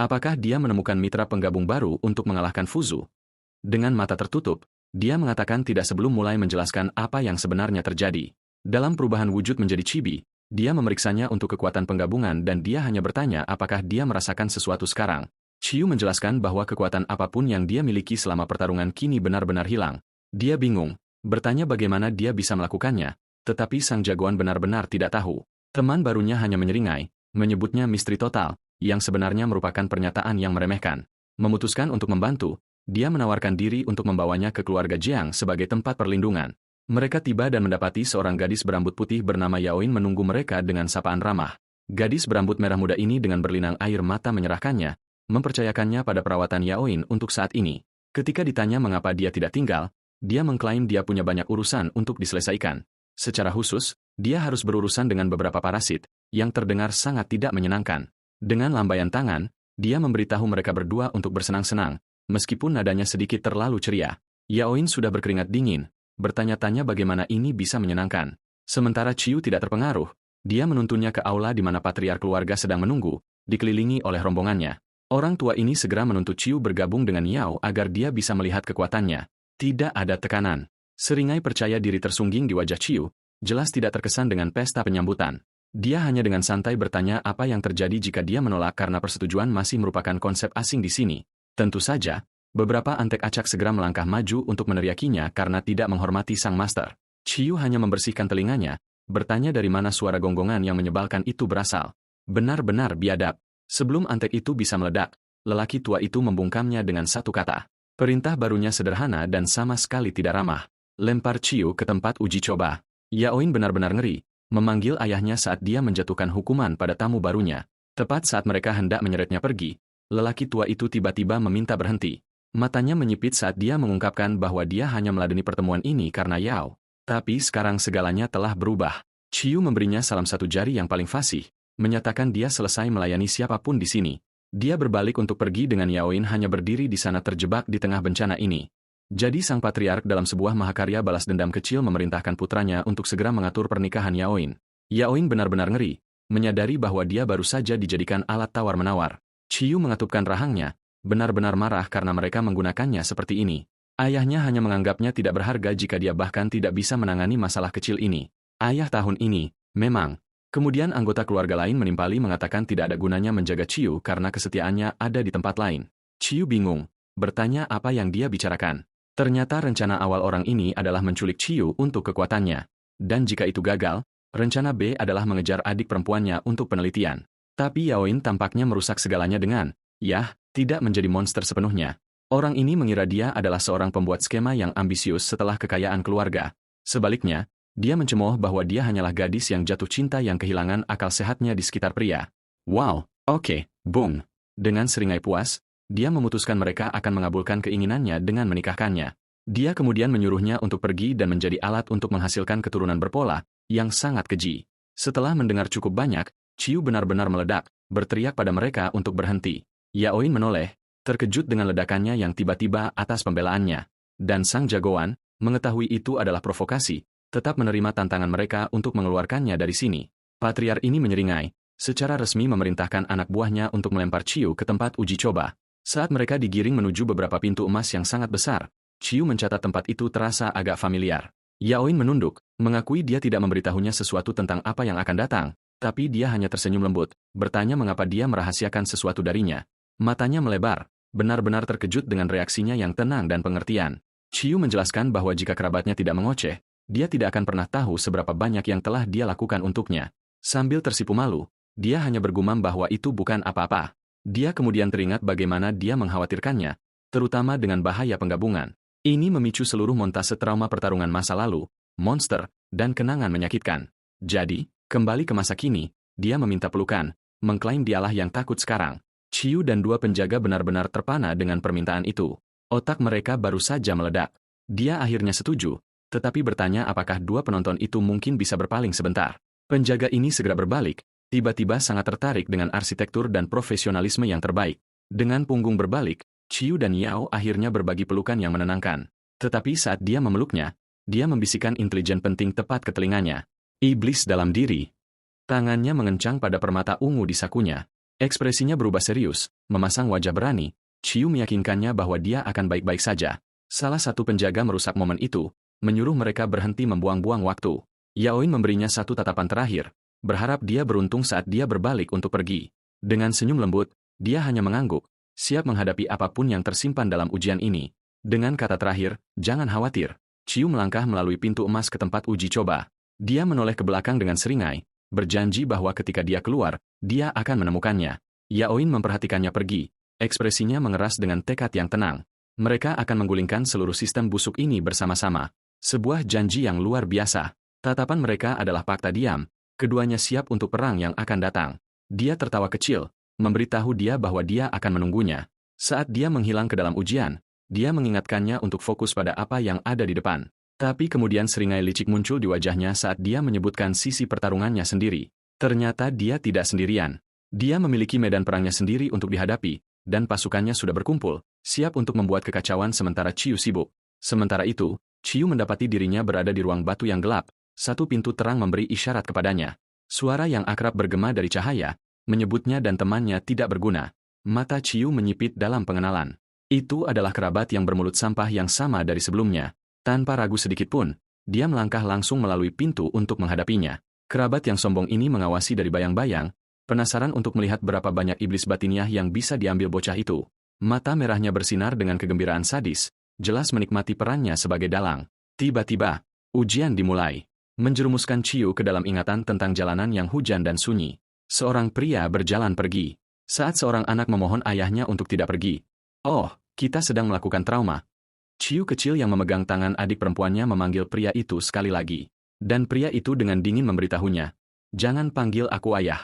apakah dia menemukan mitra penggabung baru untuk mengalahkan Fuzu? Dengan mata tertutup, dia mengatakan tidak sebelum mulai menjelaskan apa yang sebenarnya terjadi. Dalam perubahan wujud menjadi chibi, dia memeriksanya untuk kekuatan penggabungan dan dia hanya bertanya apakah dia merasakan sesuatu sekarang. Ciu menjelaskan bahwa kekuatan apapun yang dia miliki selama pertarungan kini benar-benar hilang. Dia bingung, bertanya bagaimana dia bisa melakukannya, tetapi sang jagoan benar-benar tidak tahu. Teman barunya hanya menyeringai, menyebutnya misteri total, yang sebenarnya merupakan pernyataan yang meremehkan. Memutuskan untuk membantu, dia menawarkan diri untuk membawanya ke keluarga Jiang sebagai tempat perlindungan. Mereka tiba dan mendapati seorang gadis berambut putih bernama Yaoin menunggu mereka dengan sapaan ramah. Gadis berambut merah muda ini dengan berlinang air mata menyerahkannya, mempercayakannya pada perawatan Yaoin untuk saat ini. Ketika ditanya mengapa dia tidak tinggal, dia mengklaim dia punya banyak urusan untuk diselesaikan. Secara khusus, dia harus berurusan dengan beberapa parasit, yang terdengar sangat tidak menyenangkan. Dengan lambaian tangan, dia memberitahu mereka berdua untuk bersenang-senang, meskipun nadanya sedikit terlalu ceria. Yaoin sudah berkeringat dingin, bertanya-tanya bagaimana ini bisa menyenangkan. Sementara Ciu tidak terpengaruh, dia menuntunnya ke aula di mana patriark keluarga sedang menunggu, dikelilingi oleh rombongannya. Orang tua ini segera menuntut Ciu bergabung dengan Yao agar dia bisa melihat kekuatannya. Tidak ada tekanan. Seringai percaya diri tersungging di wajah Ciu, jelas tidak terkesan dengan pesta penyambutan. Dia hanya dengan santai bertanya apa yang terjadi jika dia menolak karena persetujuan masih merupakan konsep asing di sini. Tentu saja, beberapa antek acak segera melangkah maju untuk meneriakinya karena tidak menghormati sang master. Ciu hanya membersihkan telinganya, bertanya dari mana suara gonggongan yang menyebalkan itu berasal. Benar-benar biadab. Sebelum antek itu bisa meledak, lelaki tua itu membungkamnya dengan satu kata. Perintah barunya sederhana dan sama sekali tidak ramah. Lempar Ciu ke tempat uji coba. Yaoin benar-benar ngeri, memanggil ayahnya saat dia menjatuhkan hukuman pada tamu barunya. Tepat saat mereka hendak menyeretnya pergi, lelaki tua itu tiba-tiba meminta berhenti. Matanya menyipit saat dia mengungkapkan bahwa dia hanya meladeni pertemuan ini karena Yao. Tapi sekarang segalanya telah berubah. Ciu memberinya salam satu jari yang paling fasih, menyatakan dia selesai melayani siapapun di sini. Dia berbalik untuk pergi dengan Yaoin hanya berdiri di sana terjebak di tengah bencana ini. Jadi sang patriark dalam sebuah mahakarya balas dendam kecil memerintahkan putranya untuk segera mengatur pernikahan Yaoin. Yaoin benar-benar ngeri, menyadari bahwa dia baru saja dijadikan alat tawar-menawar. Ciu mengatupkan rahangnya, benar-benar marah karena mereka menggunakannya seperti ini. Ayahnya hanya menganggapnya tidak berharga jika dia bahkan tidak bisa menangani masalah kecil ini. Ayah tahun ini, memang. Kemudian anggota keluarga lain menimpali mengatakan tidak ada gunanya menjaga Ciu karena kesetiaannya ada di tempat lain. Ciu bingung, bertanya apa yang dia bicarakan. Ternyata rencana awal orang ini adalah menculik Ciu untuk kekuatannya. Dan jika itu gagal, rencana B adalah mengejar adik perempuannya untuk penelitian. Tapi Yaoin tampaknya merusak segalanya dengan, tidak menjadi monster sepenuhnya. Orang ini mengira dia adalah seorang pembuat skema yang ambisius setelah kekayaan keluarga. Sebaliknya, dia mencemooh bahwa dia hanyalah gadis yang jatuh cinta yang kehilangan akal sehatnya di sekitar pria. Wow, oke, Bung. Dengan seringai puas, dia memutuskan mereka akan mengabulkan keinginannya dengan menikahkannya. Dia kemudian menyuruhnya untuk pergi dan menjadi alat untuk menghasilkan keturunan berpola, yang sangat keji. Setelah mendengar cukup banyak, Ciu benar-benar meledak, berteriak pada mereka untuk berhenti. Yaoin menoleh, terkejut dengan ledakannya yang tiba-tiba atas pembelaannya. Dan sang jagoan, mengetahui itu adalah provokasi, tetap menerima tantangan mereka untuk mengeluarkannya dari sini. Patriark ini menyeringai, secara resmi memerintahkan anak buahnya untuk melempar Ciu ke tempat uji coba. Saat mereka digiring menuju beberapa pintu emas yang sangat besar, Ciu mencatat tempat itu terasa agak familiar. Yaoin menunduk, mengakui dia tidak memberitahunya sesuatu tentang apa yang akan datang, tapi dia hanya tersenyum lembut, bertanya mengapa dia merahasiakan sesuatu darinya. Matanya melebar, benar-benar terkejut dengan reaksinya yang tenang dan pengertian. Ciu menjelaskan bahwa jika kerabatnya tidak mengoceh, dia tidak akan pernah tahu seberapa banyak yang telah dia lakukan untuknya. Sambil tersipu malu, dia hanya bergumam bahwa itu bukan apa-apa. Dia kemudian teringat bagaimana dia mengkhawatirkannya, terutama dengan bahaya penggabungan. Ini memicu seluruh montase trauma pertarungan masa lalu, monster, dan kenangan menyakitkan. Jadi, kembali ke masa kini, dia meminta pelukan, mengklaim dialah yang takut sekarang. Chiyu dan dua penjaga benar-benar terpana dengan permintaan itu. Otak mereka baru saja meledak. Dia akhirnya setuju, tetapi bertanya apakah dua penonton itu mungkin bisa berpaling sebentar. Penjaga ini segera berbalik, tiba-tiba sangat tertarik dengan arsitektur dan profesionalisme yang terbaik. Dengan punggung berbalik, Chiyu dan Yao akhirnya berbagi pelukan yang menenangkan. Tetapi saat dia memeluknya, dia membisikkan intelijen penting tepat ke telinganya. Iblis dalam diri. Tangannya mengencang pada permata ungu di sakunya. Ekspresinya berubah serius, memasang wajah berani. Chiyu meyakinkannya bahwa dia akan baik-baik saja. Salah satu penjaga merusak momen itu, menyuruh mereka berhenti membuang-buang waktu. Yaoin memberinya satu tatapan terakhir, berharap dia beruntung saat dia berbalik untuk pergi. Dengan senyum lembut, dia hanya mengangguk, siap menghadapi apapun yang tersimpan dalam ujian ini. Dengan kata terakhir, jangan khawatir. Chiyu melangkah melalui pintu emas ke tempat uji coba. Dia menoleh ke belakang dengan seringai, berjanji bahwa ketika dia keluar, dia akan menemukannya. Yaoin memperhatikannya pergi, ekspresinya mengeras dengan tekad yang tenang. Mereka akan menggulingkan seluruh sistem busuk ini bersama-sama. Sebuah janji yang luar biasa. Tatapan mereka adalah fakta diam, keduanya siap untuk perang yang akan datang. Dia tertawa kecil, memberitahu dia bahwa dia akan menunggunya. Saat dia menghilang ke dalam ujian, dia mengingatkannya untuk fokus pada apa yang ada di depan. Tapi kemudian seringai licik muncul di wajahnya saat dia menyebutkan sisi pertarungannya sendiri. Ternyata dia tidak sendirian. Dia memiliki medan perangnya sendiri untuk dihadapi, dan pasukannya sudah berkumpul, siap untuk membuat kekacauan sementara Chiyu sibuk. Sementara itu, Chiyu mendapati dirinya berada di ruang batu yang gelap, satu pintu terang memberi isyarat kepadanya. Suara yang akrab bergema dari cahaya, menyebutnya dan temannya tidak berguna. Mata Chiyu menyipit dalam pengenalan. Itu adalah kerabat yang bermulut sampah yang sama dari sebelumnya. Tanpa ragu sedikitpun, dia melangkah langsung melalui pintu untuk menghadapinya. Kerabat yang sombong ini mengawasi dari bayang-bayang, penasaran untuk melihat berapa banyak iblis batiniah yang bisa diambil bocah itu. Mata merahnya bersinar dengan kegembiraan sadis, jelas menikmati perannya sebagai dalang. Tiba-tiba, ujian dimulai. Menjerumuskan Chiyu ke dalam ingatan tentang jalanan yang hujan dan sunyi. Seorang pria berjalan pergi. Saat seorang anak memohon ayahnya untuk tidak pergi. Oh, kita sedang melakukan trauma. Chiyu kecil yang memegang tangan adik perempuannya memanggil pria itu sekali lagi. Dan pria itu dengan dingin memberitahunya, jangan panggil aku ayah.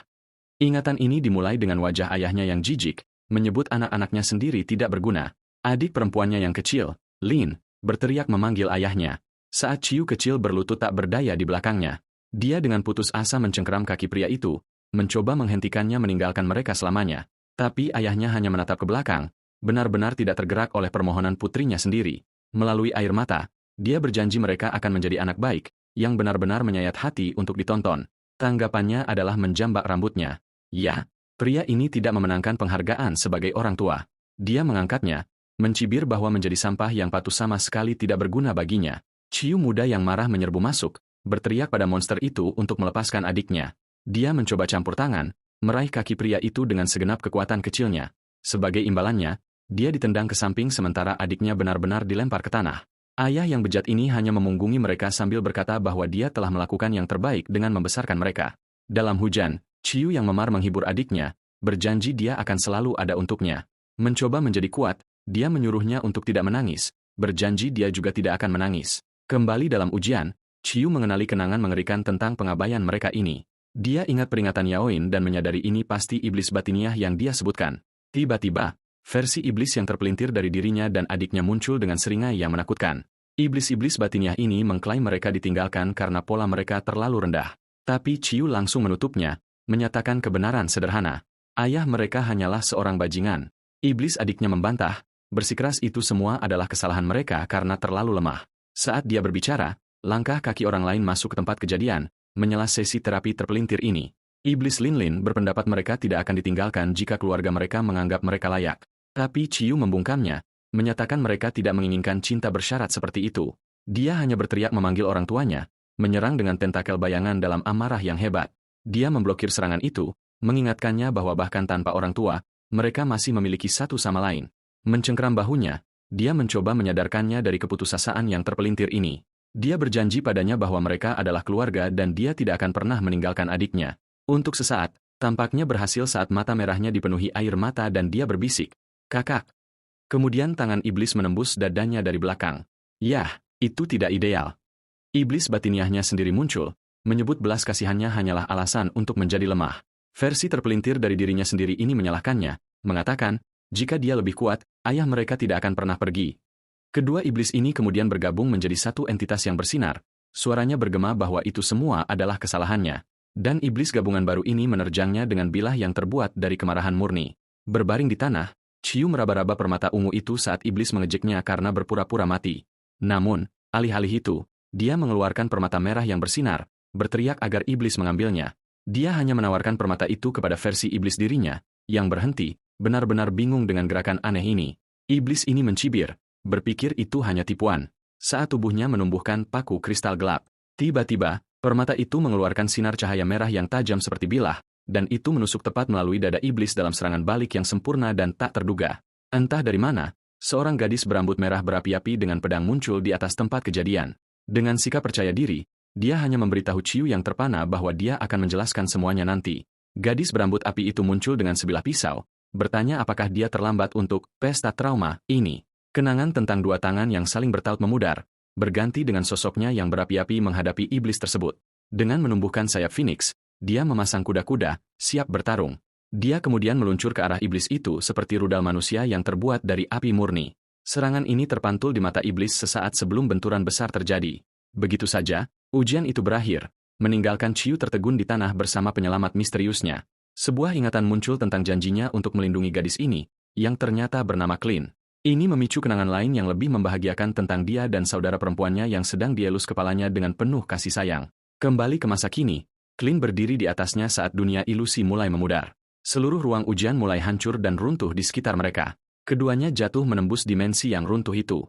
Ingatan ini dimulai dengan wajah ayahnya yang jijik, menyebut anak-anaknya sendiri tidak berguna. Adik perempuannya yang kecil, Lin, berteriak memanggil ayahnya. Saat Chiyu kecil berlutut tak berdaya di belakangnya, dia dengan putus asa mencengkeram kaki pria itu, mencoba menghentikannya meninggalkan mereka selamanya. Tapi ayahnya hanya menatap ke belakang, benar-benar tidak tergerak oleh permohonan putrinya sendiri. Melalui air mata, dia berjanji mereka akan menjadi anak baik, yang benar-benar menyayat hati untuk ditonton. Tanggapannya adalah menjambak rambutnya. Ya, pria ini tidak memenangkan penghargaan sebagai orang tua. Dia mengangkatnya, mencibir bahwa menjadi sampah yang patuh sama sekali tidak berguna baginya. Chiyu muda yang marah menyerbu masuk, berteriak pada monster itu untuk melepaskan adiknya. Dia mencoba campur tangan, meraih kaki pria itu dengan segenap kekuatan kecilnya. Sebagai imbalannya, dia ditendang ke samping sementara adiknya benar-benar dilempar ke tanah. Ayah yang bejat ini hanya memunggungi mereka sambil berkata bahwa dia telah melakukan yang terbaik dengan membesarkan mereka. Dalam hujan, Chiyu yang memar menghibur adiknya, berjanji dia akan selalu ada untuknya. Mencoba menjadi kuat, dia menyuruhnya untuk tidak menangis, berjanji dia juga tidak akan menangis. Kembali dalam ujian, Chiyu mengenali kenangan mengerikan tentang pengabaian mereka ini. Dia ingat peringatan Yaoin dan menyadari ini pasti iblis batiniah yang dia sebutkan. Tiba-tiba, versi iblis yang terpelintir dari dirinya dan adiknya muncul dengan seringai yang menakutkan. Iblis-iblis batiniah ini mengklaim mereka ditinggalkan karena pola mereka terlalu rendah. Tapi Chiyu langsung menutupnya, menyatakan kebenaran sederhana. Ayah mereka hanyalah seorang bajingan. Iblis adiknya membantah, bersikeras itu semua adalah kesalahan mereka karena terlalu lemah. Saat dia berbicara, langkah kaki orang lain masuk ke tempat kejadian, menyela sesi terapi terpelintir ini. Iblis Linlin berpendapat mereka tidak akan ditinggalkan jika keluarga mereka menganggap mereka layak. Tapi Chiyu membungkamnya, menyatakan mereka tidak menginginkan cinta bersyarat seperti itu. Dia hanya berteriak memanggil orang tuanya, menyerang dengan tentakel bayangan dalam amarah yang hebat. Dia memblokir serangan itu, mengingatkannya bahwa bahkan tanpa orang tua, mereka masih memiliki satu sama lain. Mencengkeram bahunya, dia mencoba menyadarkannya dari keputusasaan yang terpelintir ini. Dia berjanji padanya bahwa mereka adalah keluarga dan dia tidak akan pernah meninggalkan adiknya. Untuk sesaat, Tampaknya berhasil saat mata merahnya dipenuhi air mata dan dia berbisik, "Kakak." Kemudian tangan iblis menembus dadanya dari belakang. Yah, itu tidak ideal. Iblis batiniahnya sendiri muncul, menyebut belas kasihannya hanyalah alasan untuk menjadi lemah. Versi terpelintir dari dirinya sendiri ini menyalahkannya, mengatakan, jika dia lebih kuat, ayah mereka tidak akan pernah pergi. Kedua iblis ini kemudian bergabung menjadi satu entitas yang bersinar. Suaranya bergema bahwa itu semua adalah kesalahannya. Dan iblis gabungan baru ini menerjangnya dengan bilah yang terbuat dari kemarahan murni. Berbaring di tanah, Chiu meraba-raba permata ungu itu saat iblis mengejeknya karena berpura-pura mati. Namun, alih-alih itu, dia mengeluarkan permata merah yang bersinar, berteriak agar iblis mengambilnya. Dia hanya menawarkan permata itu kepada versi iblis dirinya, yang berhenti, benar-benar bingung dengan gerakan aneh ini. Iblis ini mencibir, berpikir itu hanya tipuan. Saat tubuhnya menumbuhkan paku kristal gelap, tiba-tiba, permata itu mengeluarkan sinar cahaya merah yang tajam seperti bilah, dan itu menusuk tepat melalui dada iblis dalam serangan balik yang sempurna dan tak terduga. Entah dari mana, seorang gadis berambut merah berapi-api dengan pedang muncul di atas tempat kejadian. Dengan sikap percaya diri, dia hanya memberitahu Chiu yang terpana bahwa dia akan menjelaskan semuanya nanti. Gadis berambut api itu muncul dengan sebilah pisau, bertanya apakah dia terlambat untuk pesta trauma ini. Kenangan tentang dua tangan yang saling bertaut memudar, berganti dengan sosoknya yang berapi-api menghadapi iblis tersebut. Dengan menumbuhkan sayap Phoenix, dia memasang kuda-kuda, siap bertarung. Dia kemudian meluncur ke arah iblis itu seperti rudal manusia yang terbuat dari api murni. Serangan ini terpantul di mata iblis sesaat sebelum benturan besar terjadi. Begitu saja, ujian itu berakhir, meninggalkan Chiu tertegun di tanah bersama penyelamat misteriusnya. Sebuah ingatan muncul tentang janjinya untuk melindungi gadis ini, yang ternyata bernama Clint. Ini memicu kenangan lain yang lebih membahagiakan tentang dia dan saudara perempuannya yang sedang dielus kepalanya dengan penuh kasih sayang. Kembali ke masa kini, Clint berdiri di atasnya saat dunia ilusi mulai memudar. Seluruh ruang ujian mulai hancur dan runtuh di sekitar mereka. Keduanya jatuh menembus dimensi yang runtuh itu.